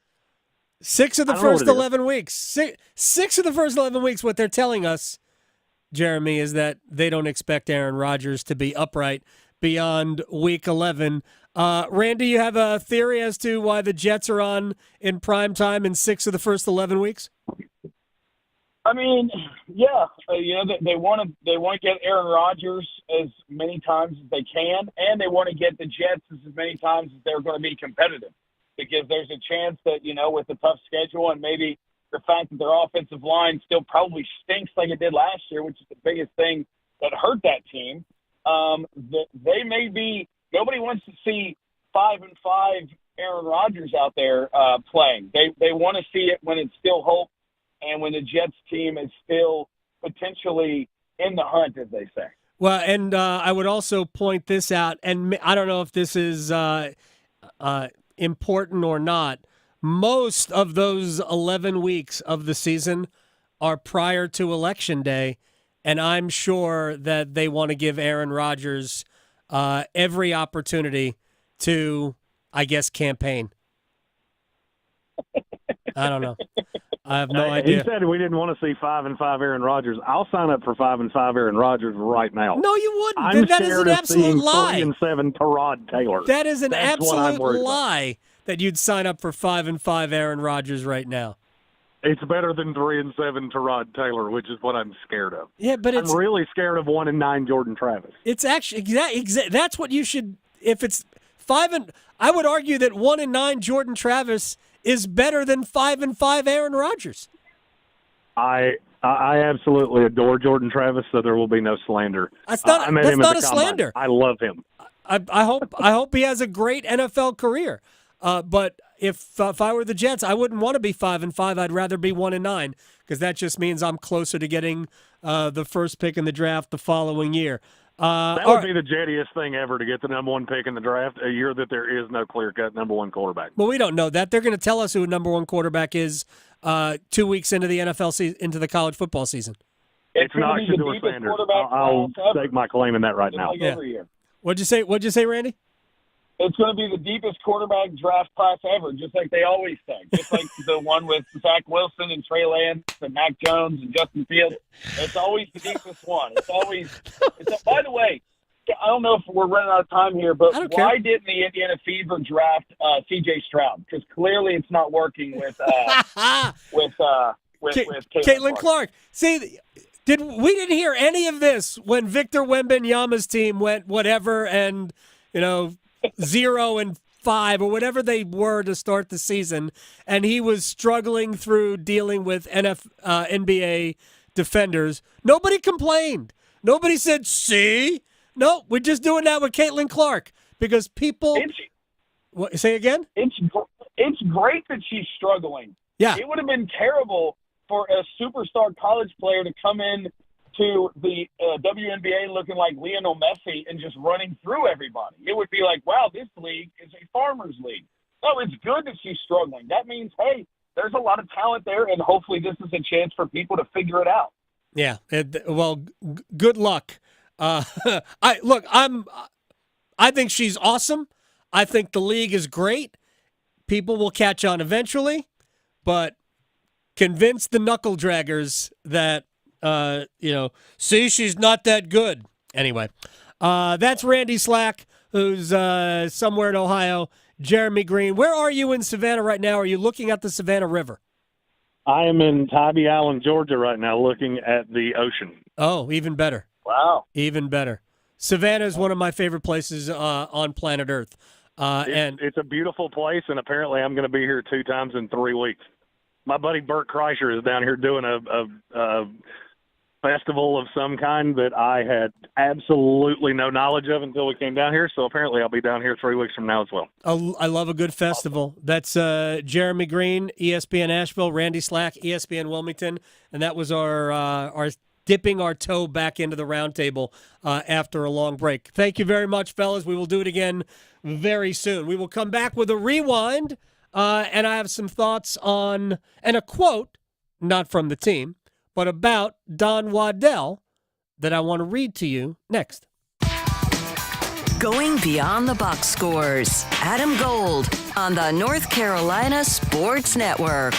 6 of the first 11 weeks. Six of the first 11 weeks, what they're telling us, Jeremy, is that they don't expect Aaron Rodgers to be upright beyond week 11. Randy, you have a theory as to why the Jets are on in prime time in 6 of the first 11 weeks? I mean, yeah, they want to get Aaron Rodgers as many times as they can, and they want to get the Jets as many times as they're going to be competitive, because there's a chance that, with the tough schedule and maybe the fact that their offensive line still probably stinks like it did last year, which is the biggest thing that hurt that team, they may be – nobody wants to see 5-5 Aaron Rodgers out there playing. They want to see it when it's still hope and when the Jets team is still potentially in the hunt, as they say. Well, and I would also point this out, and I don't know if this is important or not. Most of those 11 weeks of the season are prior to Election Day, and I'm sure that they want to give Aaron Rodgers every opportunity to, I guess, campaign. I don't know. I have no idea. He said we didn't want to see 5-5 Aaron Rodgers. I'll sign up for 5-5 Aaron Rodgers right now. No, you wouldn't. I'm that is scared an of absolute seeing lie. 3-7 Tyrod Taylor. That is an That's absolute lie that you'd sign up for 5-5 Aaron Rodgers right now. It's better than 3-7 Tyrod Taylor, which is what I'm scared of. Yeah, but I'm really scared of 1-9 Jordan Travis. It's actually that's what you should. If it's 5 I would argue that 1-9 Jordan Travis is better than 5-5 Aaron Rodgers. I absolutely adore Jordan Travis, so there will be no slander. That's not a slander. I love him. I hope he has a great NFL career. But if I were the Jets, I wouldn't want to be 5-5. I'd rather be 1-9, because that just means I'm closer to getting the first pick in the draft the following year. That would be the jettiest thing ever, to get the number 1 pick in the draft a year that there is no clear-cut number 1 quarterback. Well, we don't know that. They're going to tell us who number 1 quarterback is 2 weeks into the NFL season, into the college football season. It's not Shedeur Sanders. I'll stake my claim in that right now. Like every year. What'd you say, Randy? It's going to be the deepest quarterback draft class ever, just like they always say. Just like the one with Zach Wilson and Trey Lance and Mac Jones and Justin Fields. It's always the deepest one. By the way, I don't know if we're running out of time here, but why didn't the Indiana Fever draft C.J. Stroud? Because clearly it's not working with Caitlin Clark. See, We didn't hear any of this when Victor Wembanyama's team went whatever and 0-5 or whatever they were to start the season, and he was struggling through dealing with NBA defenders. Nobody complained. Nobody said, "See, no, we're just doing that with Caitlin Clark," because people. Say again? It's great that she's struggling. Yeah, it would have been terrible for a superstar college player to come in to the WNBA looking like Lionel Messi and just running through everybody. It would be like, wow, this league is a farmer's league. No, it's good that she's struggling. That means, hey, there's a lot of talent there, and hopefully this is a chance for people to figure it out. Yeah. Well, good luck. I think she's awesome. I think the league is great. People will catch on eventually, but convince the knuckle draggers that, see, she's not that good. Anyway, that's Randy Slack, who's somewhere in Ohio. Jeremy Green, where are you in Savannah right now? Are you looking at the Savannah River? I am in Tybee Island, Georgia right now, looking at the ocean. Oh, even better. Wow. Even better. Savannah is one of my favorite places on planet Earth. It's a beautiful place, and apparently I'm going to be here 2 times in 3 weeks. My buddy Bert Kreischer is down here doing a festival of some kind that I had absolutely no knowledge of until we came down here. So apparently I'll be down here 3 weeks from now as well. I love a good festival. That's Jeremy Green, ESPN Asheville, Randy Slack, ESPN Wilmington, and that was our dipping our toe back into the round table after a long break. Thank you very much, fellas. We will do it again very soon. We will come back with a rewind, and I have some thoughts on, and a quote, not from the team, but about Don Waddell that I want to read to you next. Going beyond the box scores. Adam Gold on the North Carolina Sports Network.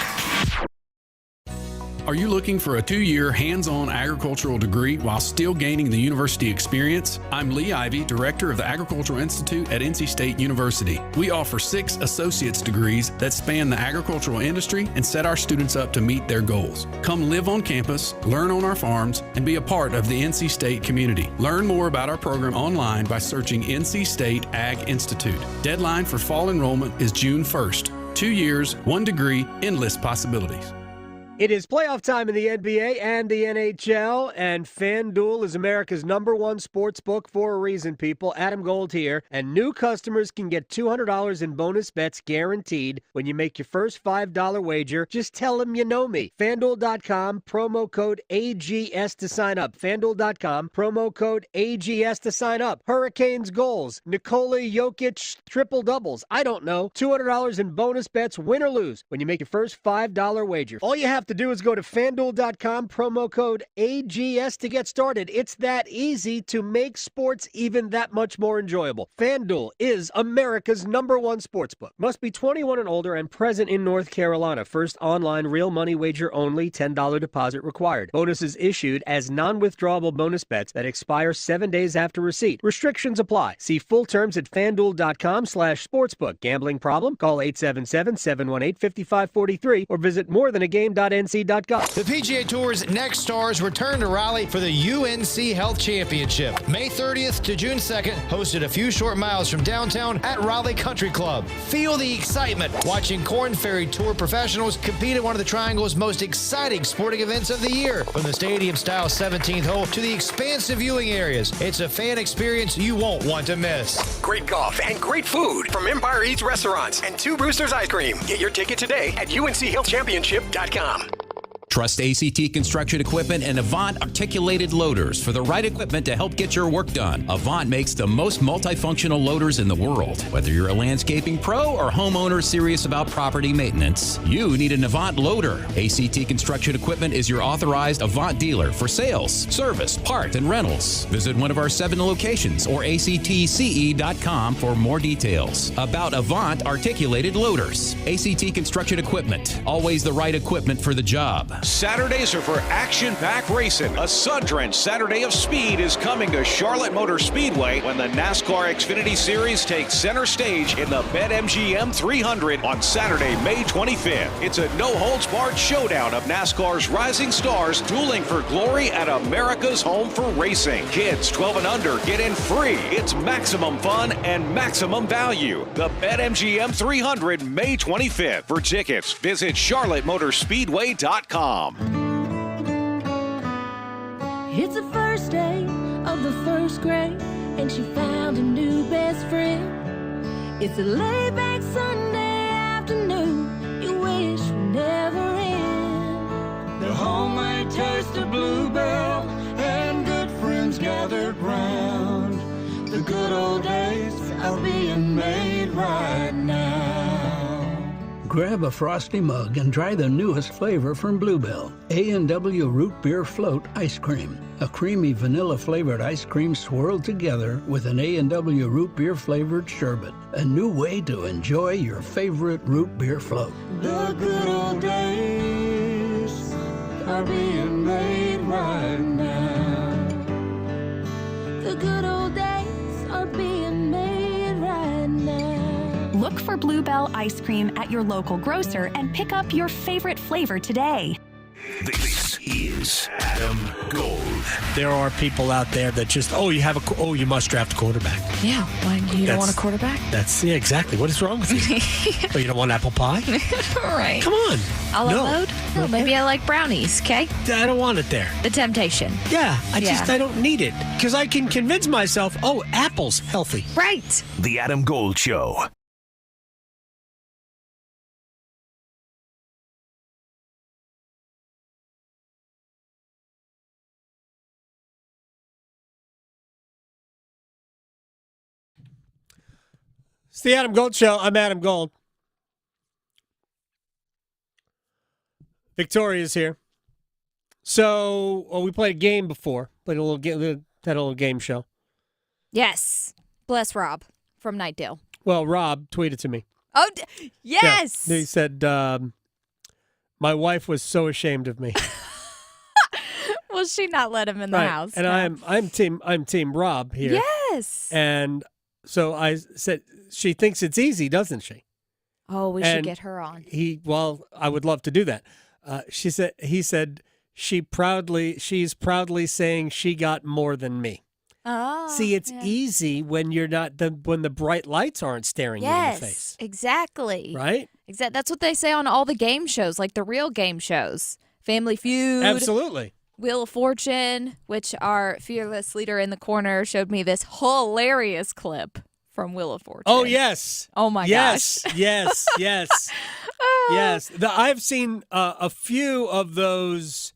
Are you looking for a 2-year hands-on agricultural degree while still gaining the university experience? I'm Lee Ivey, Director of the Agricultural Institute at NC State University. We offer 6 associate's degrees that span the agricultural industry and set our students up to meet their goals. Come live on campus, learn on our farms, and be a part of the NC State community. Learn more about our program online by searching NC State Ag Institute. Deadline for fall enrollment is June 1st. 2 years, 1 degree, endless possibilities. It is playoff time in the NBA and the NHL, and FanDuel is America's #1 sports book for a reason, people. Adam Gold here, and new customers can get $200 in bonus bets guaranteed when you make your first $5 wager. Just tell them you know me. FanDuel.com, promo code AGS to sign up. FanDuel.com, promo code AGS to sign up. Hurricanes goals, Nikola Jokic triple doubles. I don't know. $200 in bonus bets, win or lose, when you make your first $5 wager. All you have to do is go to FanDuel.com, promo code AGS to get started. It's that easy to make sports even that much more enjoyable. FanDuel is America's #1 sportsbook. Must be 21 and older and present in North Carolina. First online real money wager only. $10 deposit required. Bonuses issued as non-withdrawable bonus bets that expire 7 days after receipt. Restrictions apply. See full terms at FanDuel.com/sportsbook. Gambling problem? Call 877-718-5543 or visit morethanagame.nc.gov. The PGA Tour's next stars return to Raleigh for the UNC Health Championship. May 30th to June 2nd, hosted a few short miles from downtown at Raleigh Country Club. Feel the excitement watching Korn Ferry Tour professionals compete at one of the Triangle's most exciting sporting events of the year. From the stadium-style 17th hole to the expansive viewing areas, it's a fan experience you won't want to miss. Great golf and great food from Empire Eats Restaurants and Two Roosters Ice Cream. Get your ticket today at UNCHealthChampionship.com. Trust ACT Construction Equipment and Avant Articulated Loaders for the right equipment to help get your work done. Avant makes the most multifunctional loaders in the world. Whether you're a landscaping pro or homeowner serious about property maintenance, you need an Avant loader. ACT Construction Equipment is your authorized Avant dealer for sales, service, parts, and rentals. Visit one of our 7 locations or actce.com for more details about Avant Articulated Loaders. ACT Construction Equipment, always the right equipment for the job. Saturdays are for action-packed racing. A Sundren Saturday of Speed is coming to Charlotte Motor Speedway when the NASCAR Xfinity Series takes center stage in the BetMGM 300 on Saturday, May 25th. It's a no-holds-barred showdown of NASCAR's rising stars dueling for glory at America's home for racing. Kids 12 and under get in free. It's maximum fun and maximum value. The BetMGM 300, May 25th. For tickets, visit charlottemotorspeedway.com. It's the first day of the first grade, and she found a new best friend. It's a laid-back Sunday afternoon you wish would never end. The homemade taste of Bluebell and good friends gathered round. The good old days are being made right now. Grab a frosty mug and try the newest flavor from Bluebell, A&W Root Beer Float Ice Cream. A creamy vanilla-flavored ice cream swirled together with an A&W Root Beer flavored sherbet. A new way to enjoy your favorite root beer float. The good old days are being made right now. The good old days are being made right now. Look for Bluebell ice cream at your local grocer and pick up your favorite flavor today. This is Adam Gold. There are people out there that just, you must draft a quarterback. Yeah, why you don't want a quarterback? Yeah, exactly. What is wrong with you? Oh, you don't want apple pie? Right. Come on. A la mode? No, maybe I like brownies, okay? I don't want it there. The temptation. Yeah, I don't need it. Because I can convince myself, apple's healthy. Right. The Adam Gold Show. It's the Adam Gold Show. I'm Adam Gold. Victoria's here. So, we played a game before. Had a little game show. Yes. Bless Rob from Nightdale. Well, Rob tweeted to me. Oh, yes. Yeah. He said, my wife was so ashamed of me. Will she not let him in the house? And no. I'm team Rob here. Yes. And so I said, she thinks it's easy, doesn't she? Oh, we should get her on. I would love to do that. He said she's proudly saying she got more than me. Oh. See, it's easy when you're not when the bright lights aren't staring you in the face. Exactly. Right? That's what they say on all the game shows, like the real game shows. Family Feud. Absolutely. Wheel of Fortune, which our fearless leader in the corner showed me this hilarious clip from Wheel of Fortune. Oh, yes. Oh, my gosh. Yes. Yes. I've seen a few of those.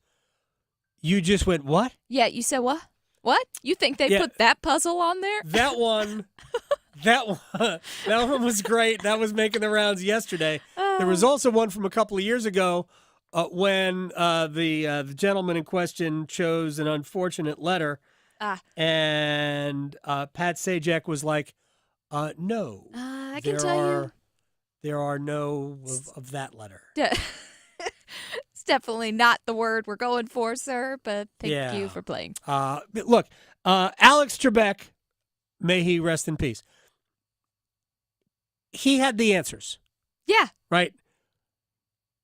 You just went, what? Yeah, you said what? What? You think they put that puzzle on there? That one was great. That was making the rounds yesterday. There was also one from a couple of years ago when the gentleman in question chose an unfortunate letter. And Pat Sajak was like, no. I can tell you. There are no of that letter. It's definitely not the word we're going for, sir, but thank you for playing. Look, Alex Trebek, may he rest in peace. He had the answers. Yeah. Right?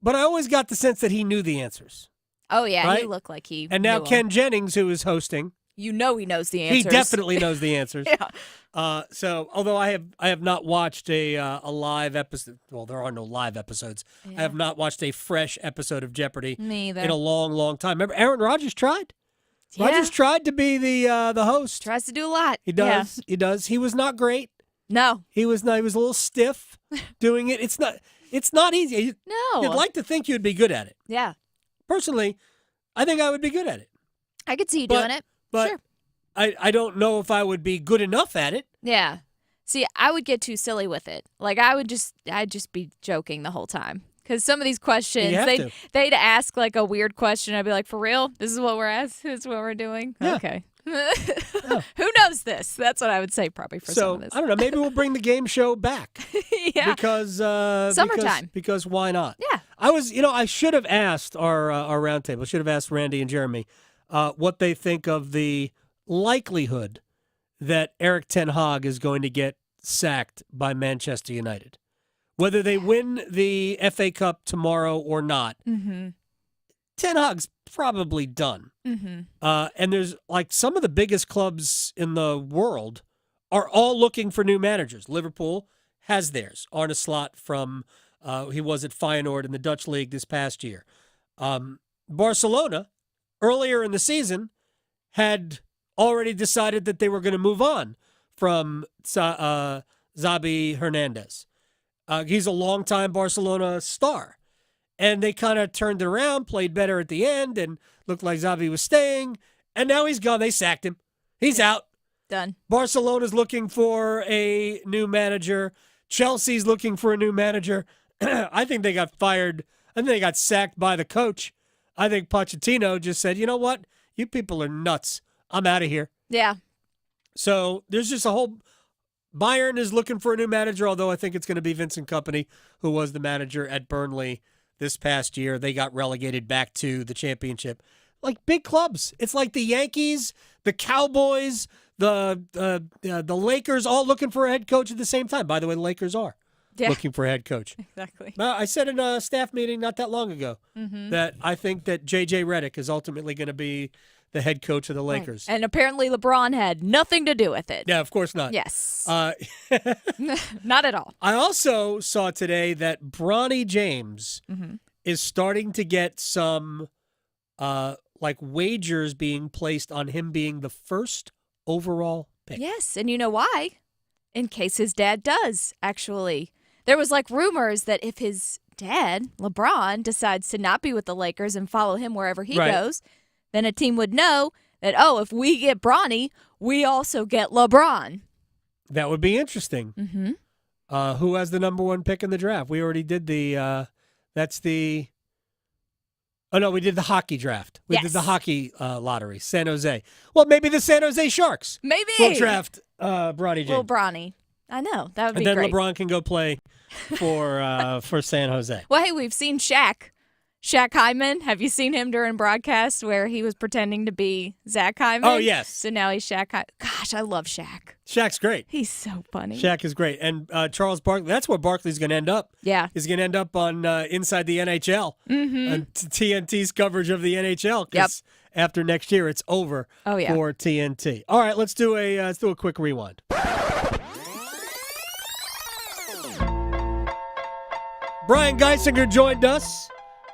But I always got the sense that he knew the answers. Oh, yeah. Right? He looked like he And now knew Ken them. Jennings, who is hosting. You know he knows the answers. He definitely knows the answers. Yeah. So, although I have not watched a live episode. Well, there are no live episodes. Yeah. I have not watched a fresh episode of Jeopardy Me either. in a long, long time. Remember, Aaron Rodgers tried. Yeah. Rodgers tried to be the host. Tries to do a lot. He does. Yeah. He does. He was not great. No. He was not. He was a little stiff doing it. It's not easy. No. You'd like to think you'd be good at it. Yeah. Personally, I think I would be good at it. I could see you doing it. But sure. I don't know if I would be good enough at it. Yeah. See, I would get too silly with it. Like I'd just be joking the whole time Because some of these questions, they'd ask like a weird question. I'd be like, for real? This is what we're asking? This is what we're doing? Yeah. Okay. Who knows this? That's what I would say probably for some of this. I don't know. Maybe we'll bring the game show back. Yeah. Because Summertime. Because why not? Yeah. I should have asked our roundtable. Should have asked Randy and Jeremy what they think of the likelihood that Eric Ten Hag is going to get sacked by Manchester United. Whether they win the FA Cup tomorrow or not, Ten Hag's probably done. And there's like some of the biggest clubs in the world are all looking for new managers. Liverpool has theirs. Arne Slot from he was at Feyenoord in the Dutch league this past year. Barcelona earlier in the season had already decided that they were going to move on from Xabi Hernandez. He's a longtime Barcelona star. And they kind of turned it around, played better at the end, and looked like Xavi was staying. And now he's gone. They sacked him. He's out. Done. Barcelona's looking for a new manager. Chelsea's looking for a new manager. I think they got fired. I think they got sacked by the coach. I think Pochettino just said, you know what? You people are nuts. I'm out of here. Yeah. So there's just a whole... Bayern is looking for a new manager, although I think it's going to be Vincent Kompany, who was the manager at Burnley this past year. They got relegated back to the championship. Like big clubs. It's like the Yankees, the Cowboys, the Lakers all looking for a head coach at the same time. By the way, the Lakers are looking for a head coach. Exactly. I said in a staff meeting not that long ago that I think that J.J. Redick is ultimately going to be the head coach of the Lakers. Right. And apparently LeBron had nothing to do with it. Yeah, of course not. Yes. Not at all. I also saw today that Bronny James is starting to get some wagers being placed on him being the first overall pick. Yes, and you know why? In case his dad does, actually. There was rumors that if his dad, LeBron, decides to not be with the Lakers and follow him wherever he goes, then a team would know that, if we get Bronny, we also get LeBron. That would be interesting. Who has the number one pick in the draft? We already did we did the hockey draft. We did the hockey lottery, San Jose. Well, maybe the San Jose Sharks will draft Bronny James. Little Bronny. I know. That would be great. great. And then LeBron can go play for San Jose. Well, hey, we've seen Shaq Hyman. Have you seen him during broadcast where he was pretending to be Zach Hyman? Oh, yes. So now he's Shaq Hyman. Gosh, I love Shaq. Shaq's great. He's so funny. Shaq is great. And Charles Barkley, that's where Barkley's going to end up. Yeah. He's going to end up on Inside the NHL. And TNT's coverage of the NHL. Because after next year, it's over for TNT. All right, let's do a quick rewind. Brian Geisinger joined us.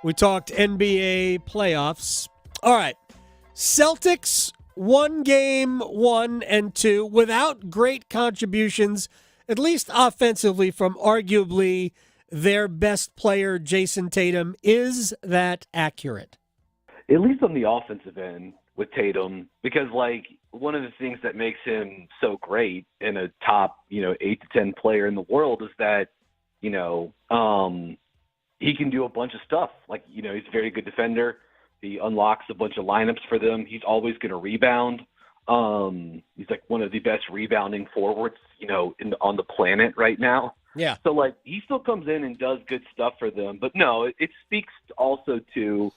We talked NBA playoffs. All right. Celtics won game 1 and 2 without great contributions, at least offensively, from arguably their best player, Jason Tatum. Is that accurate? At least on the offensive end with Tatum, because one of the things that makes him so great and a top, 8 to 10 player in the world is that, he can do a bunch of stuff. He's a very good defender. He unlocks a bunch of lineups for them. He's always going to rebound. He's one of the best rebounding forwards, on the planet right now. Yeah. So he still comes in and does good stuff for them. But no, it speaks also to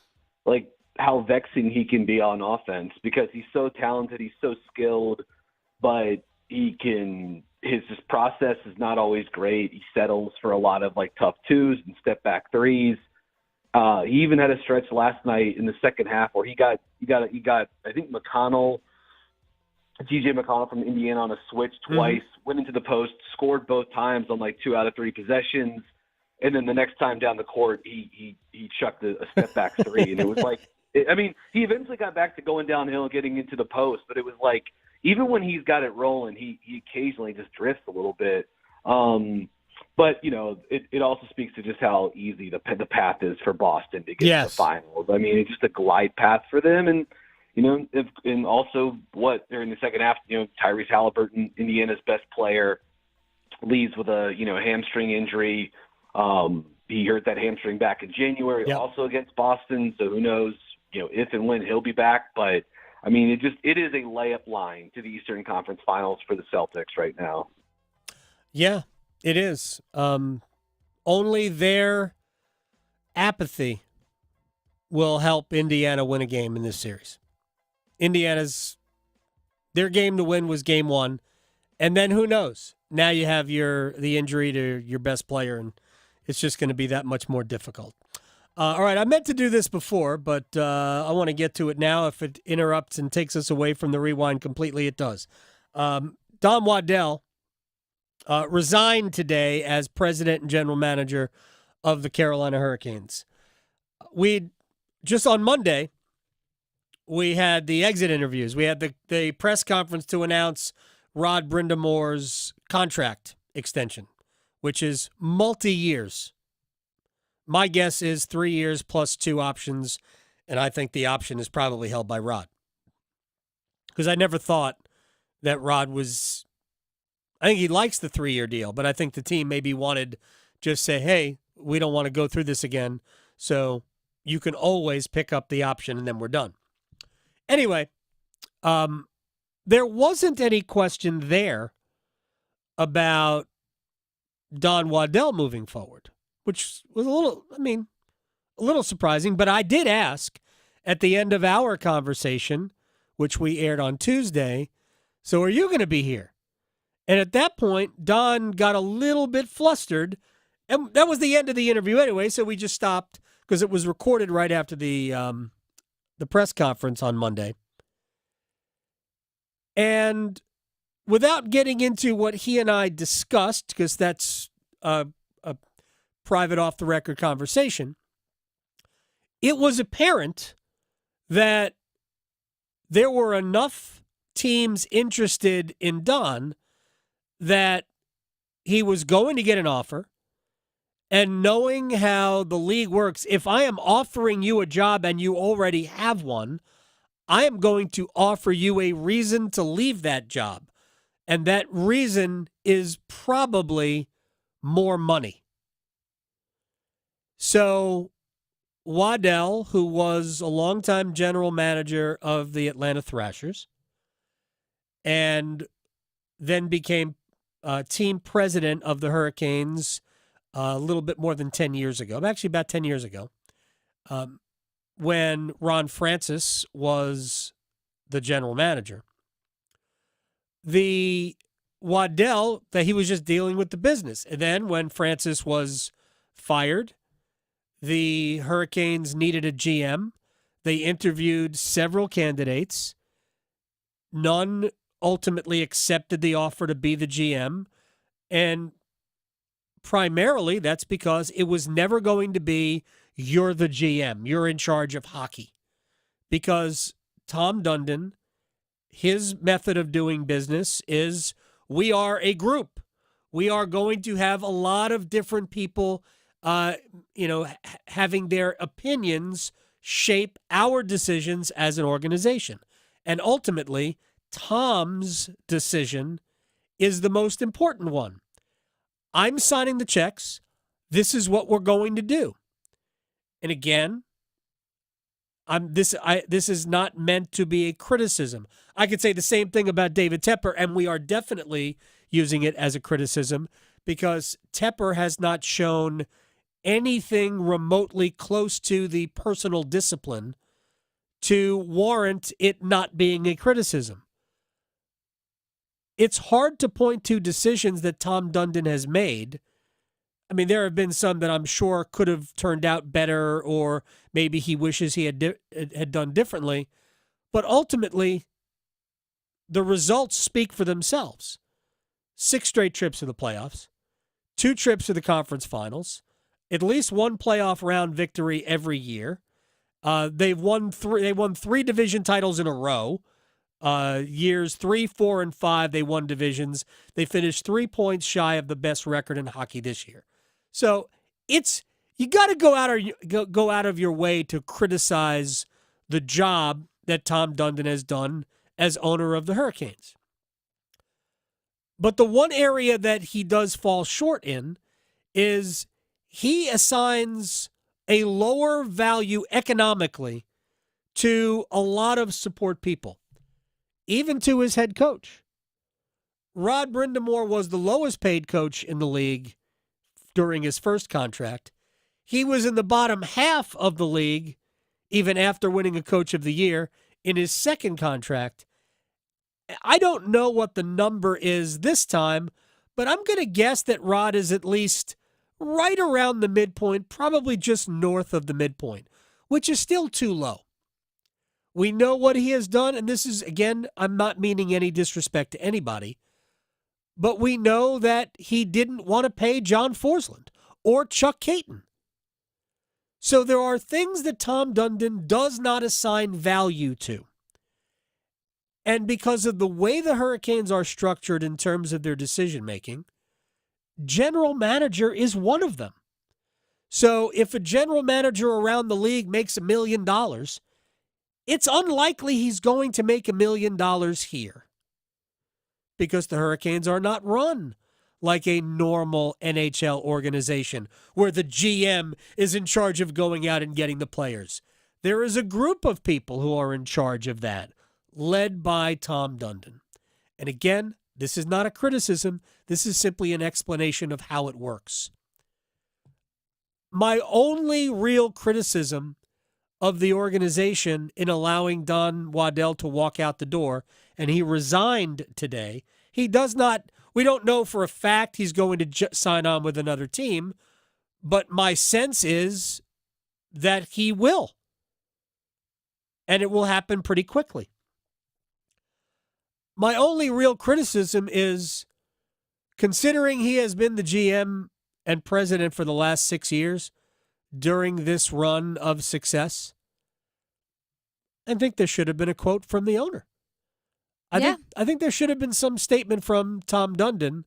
how vexing he can be on offense because he's so talented, he's so skilled, but his process is not always great. He settles for a lot of tough twos and step back threes. He even had a stretch last night in the second half where he got I think TJ McConnell from Indiana on a switch twice, went into the post, scored both times on 2 out of 3 possessions, and then the next time down the court he chucked a step back three, and it was he eventually got back to going downhill and getting into the post, but it was even when he's got it rolling, he occasionally just drifts a little bit. But, it also speaks to just how easy the path is for Boston to get to the finals. It's just a glide path for them. And, and also during the second half, Tyrese Halliburton, Indiana's best player, leaves with a, hamstring injury. He hurt that hamstring back in January, also against Boston. So who knows, if and when he'll be back. But I mean, it is a layup line to the Eastern Conference Finals for the Celtics right now. Yeah, it is. Only their apathy will help Indiana win a game in this series. Their game to win was game one, and then who knows? Now you have the injury to your best player, and it's just going to be that much more difficult. All right, I meant to do this before, but I want to get to it now. If it interrupts and takes us away from the rewind completely, it does. Don Waddell resigned today as president and general manager of the Carolina Hurricanes. Just on Monday, we had the exit interviews. We had the press conference to announce Rod Brindamore's contract extension, which is multi-years. My guess is 3 years plus 2 options, and I think the option is probably held by Rod. Because I never thought that Rod was – I think he likes the 3-year deal, but I think the team maybe wanted just say, hey, we don't want to go through this again, so you can always pick up the option and then we're done. Anyway, there wasn't any question there about Don Waddell moving forward, which was a little surprising. But I did ask at the end of our conversation, which we aired on Tuesday, so are you going to be here? And at that point, Don got a little bit flustered. And that was the end of the interview anyway, so we just stopped because it was recorded right after the press conference on Monday. And without getting into what he and I discussed, because that's a private off-the-record conversation, it was apparent that there were enough teams interested in Don that he was going to get an offer. And knowing how the league works, if I am offering you a job and you already have one, I am going to offer you a reason to leave that job. And that reason is probably more money. So Waddell, who was a longtime general manager of the Atlanta Thrashers and then became team president of the Hurricanes a little bit more than 10 years ago, actually about 10 years ago, when Ron Francis was the general manager. The Waddell, that he was just dealing with the business. And then when Francis was fired, the Hurricanes needed a GM. They interviewed several candidates. None ultimately accepted the offer to be the GM. And primarily, that's because it was never going to be, you're the GM, you're in charge of hockey. Because Tom Dundon, his method of doing business is, we are a group. We are going to have a lot of different people, having their opinions shape our decisions as an organization. And ultimately, Tom's decision is the most important one. I'm signing the checks. This is what we're going to do. And again, this is not meant to be a criticism. I could say the same thing about David Tepper, and we are definitely using it as a criticism because Tepper has not shown anything remotely close to the personal discipline to warrant it not being a criticism. It's hard to point to decisions that Tom Dundon has made. I mean, there have been some that I'm sure could have turned out better, or maybe he wishes he had done differently. But ultimately, the results speak for themselves. 6 straight trips to the playoffs, 2 trips to the conference finals, at least 1 playoff round victory every year. They won 3 division titles in a row. Years 3, 4, and 5, they won divisions. They finished 3 points shy of the best record in hockey this year. So you got to go out of your way to criticize the job that Tom Dundon has done as owner of the Hurricanes. But the one area that he does fall short in is he assigns a lower value economically to a lot of support people, even to his head coach. Rod Brindamore was the lowest paid coach in the league during his first contract. He was in the bottom half of the league, even after winning a Coach of the Year, in his second contract. I don't know what the number is this time, but I'm going to guess that Rod is at least right around the midpoint, probably just north of the midpoint, which is still too low. We know what he has done, and this is, again, I'm not meaning any disrespect to anybody, but we know that he didn't want to pay John Forsland or Chuck Caton. So there are things that Tom Dundon does not assign value to. And because of the way the Hurricanes are structured in terms of their decision-making, general manager is one of them. So if a general manager around the league makes $1 million, it's unlikely he's going to make $1 million here, because the Hurricanes are not run like a normal NHL organization where the GM is in charge of going out and getting the players. There is a group of people who are in charge of that, led by Tom Dundon. And again, this is not a criticism. This is simply an explanation of how it works. My only real criticism of the organization in allowing Don Waddell to walk out the door, and he resigned today. We don't know for a fact he's going to sign on with another team, but my sense is that he will. And it will happen pretty quickly. My only real criticism is, considering he has been the GM and president for the last 6 years during this run of success, I think there should have been a quote from the owner. I think there should have been some statement from Tom Dundon.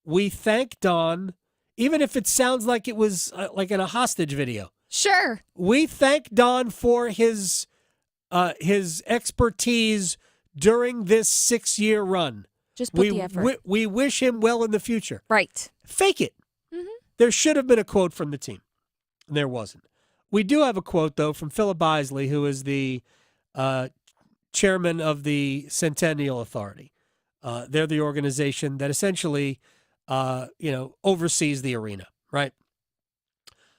We thank Don, even if it sounds like it was like in a hostage video. Sure. We thank Don for his expertise during this 6-year run. Just put the effort. We wish him well in the future. Right. Fake it. Mm-hmm. There should have been a quote from the team. There wasn't. We do have a quote, though, from Philip Isley, who is the chairman of the Centennial Authority. They're the organization that essentially, oversees the arena, right?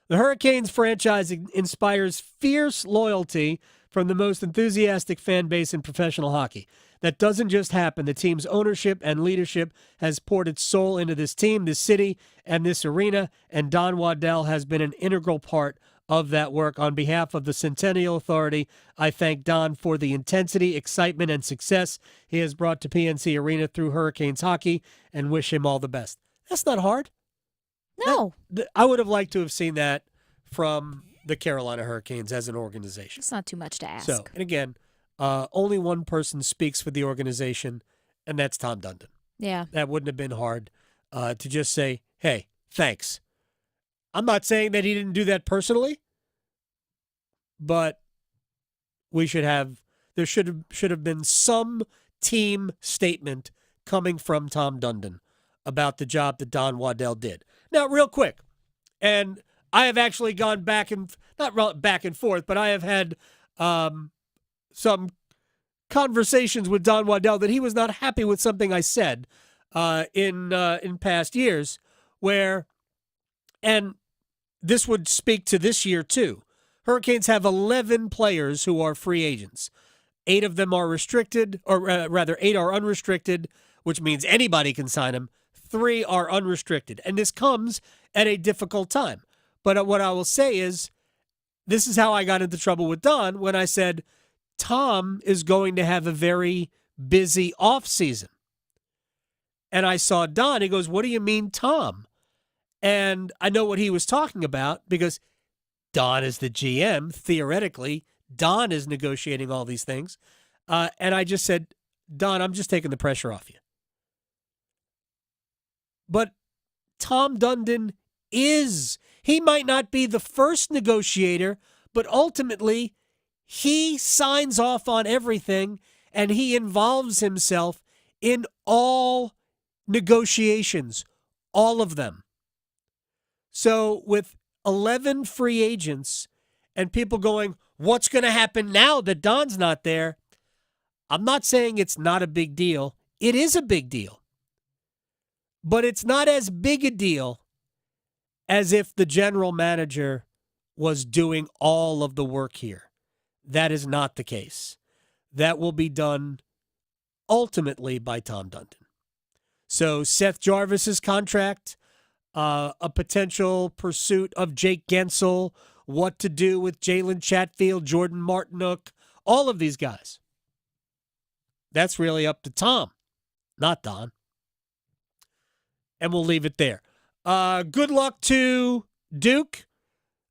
The Hurricanes franchise inspires fierce loyalty from the most enthusiastic fan base in professional hockey. That doesn't just happen. The team's ownership and leadership has poured its soul into this team, this city, and this arena, and Don Waddell has been an integral part of that work. On behalf of the Centennial Authority, I thank Don for the intensity, excitement, and success he has brought to PNC Arena through Hurricanes hockey, and wish him all the best. That's not hard. No. I would have liked to have seen that from the Carolina Hurricanes as an organization. It's not too much to ask. So, and again, only one person speaks for the organization, and that's Tom Dundon. Yeah. That wouldn't have been hard to just say, hey, thanks. I'm not saying that he didn't do that personally, but there should have been some team statement coming from Tom Dundon about the job that Don Waddell did. Now, real quick, and I have actually gone not back and forth, but I have had some conversations with Don Waddell that he was not happy with something I said in past years, and this would speak to this year too. Hurricanes have 11 players who are free agents. 8 of them are restricted, or rather 8 are unrestricted, which means anybody can sign them. 3 are unrestricted. And this comes at a difficult time. But what I will say is, this is how I got into trouble with Don when I said, Tom is going to have a very busy offseason. And I saw Don, he goes, what do you mean, Tom? And I know what he was talking about, because Don is the GM. Theoretically, Don is negotiating all these things. And I just said, Don, I'm just taking the pressure off you. But Tom Dundon he might not be the first negotiator, but ultimately he signs off on everything, and he involves himself in all negotiations, all of them. So with 11 free agents and people going, what's going to happen now that Don's not there? I'm not saying it's not a big deal. It is a big deal. But it's not as big a deal as if the general manager was doing all of the work here. That is not the case. That will be done ultimately by Tom Dundon. So Seth Jarvis's contract, a potential pursuit of Jake Gensel, what to do with Jalen Chatfield, Jordan Martinook, all of these guys. That's really up to Tom, not Don. And we'll leave it there. Good luck to Duke,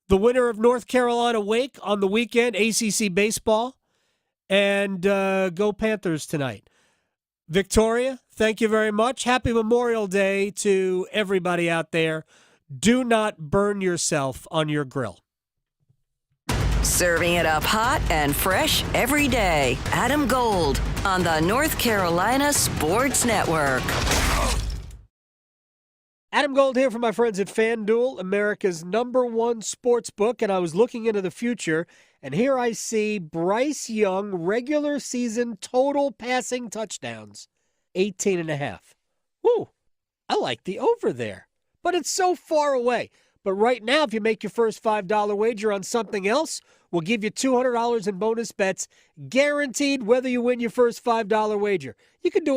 the winner of North Carolina Wake on the weekend, ACC baseball, and go Panthers tonight. Victoria, thank you very much. Happy Memorial Day to everybody out there. Do not burn yourself on your grill. Serving it up hot and fresh every day. Adam Gold on the North Carolina Sports Network. Adam Gold here from my friends at FanDuel, America's #1 sports book, and I was looking into the future, and here I see Bryce Young regular season total passing touchdowns, 18.5. Woo, I like the over there, but it's so far away. But right now, if you make your first $5 wager on something else, we'll give you $200 in bonus bets, guaranteed whether you win your first $5 wager. You can do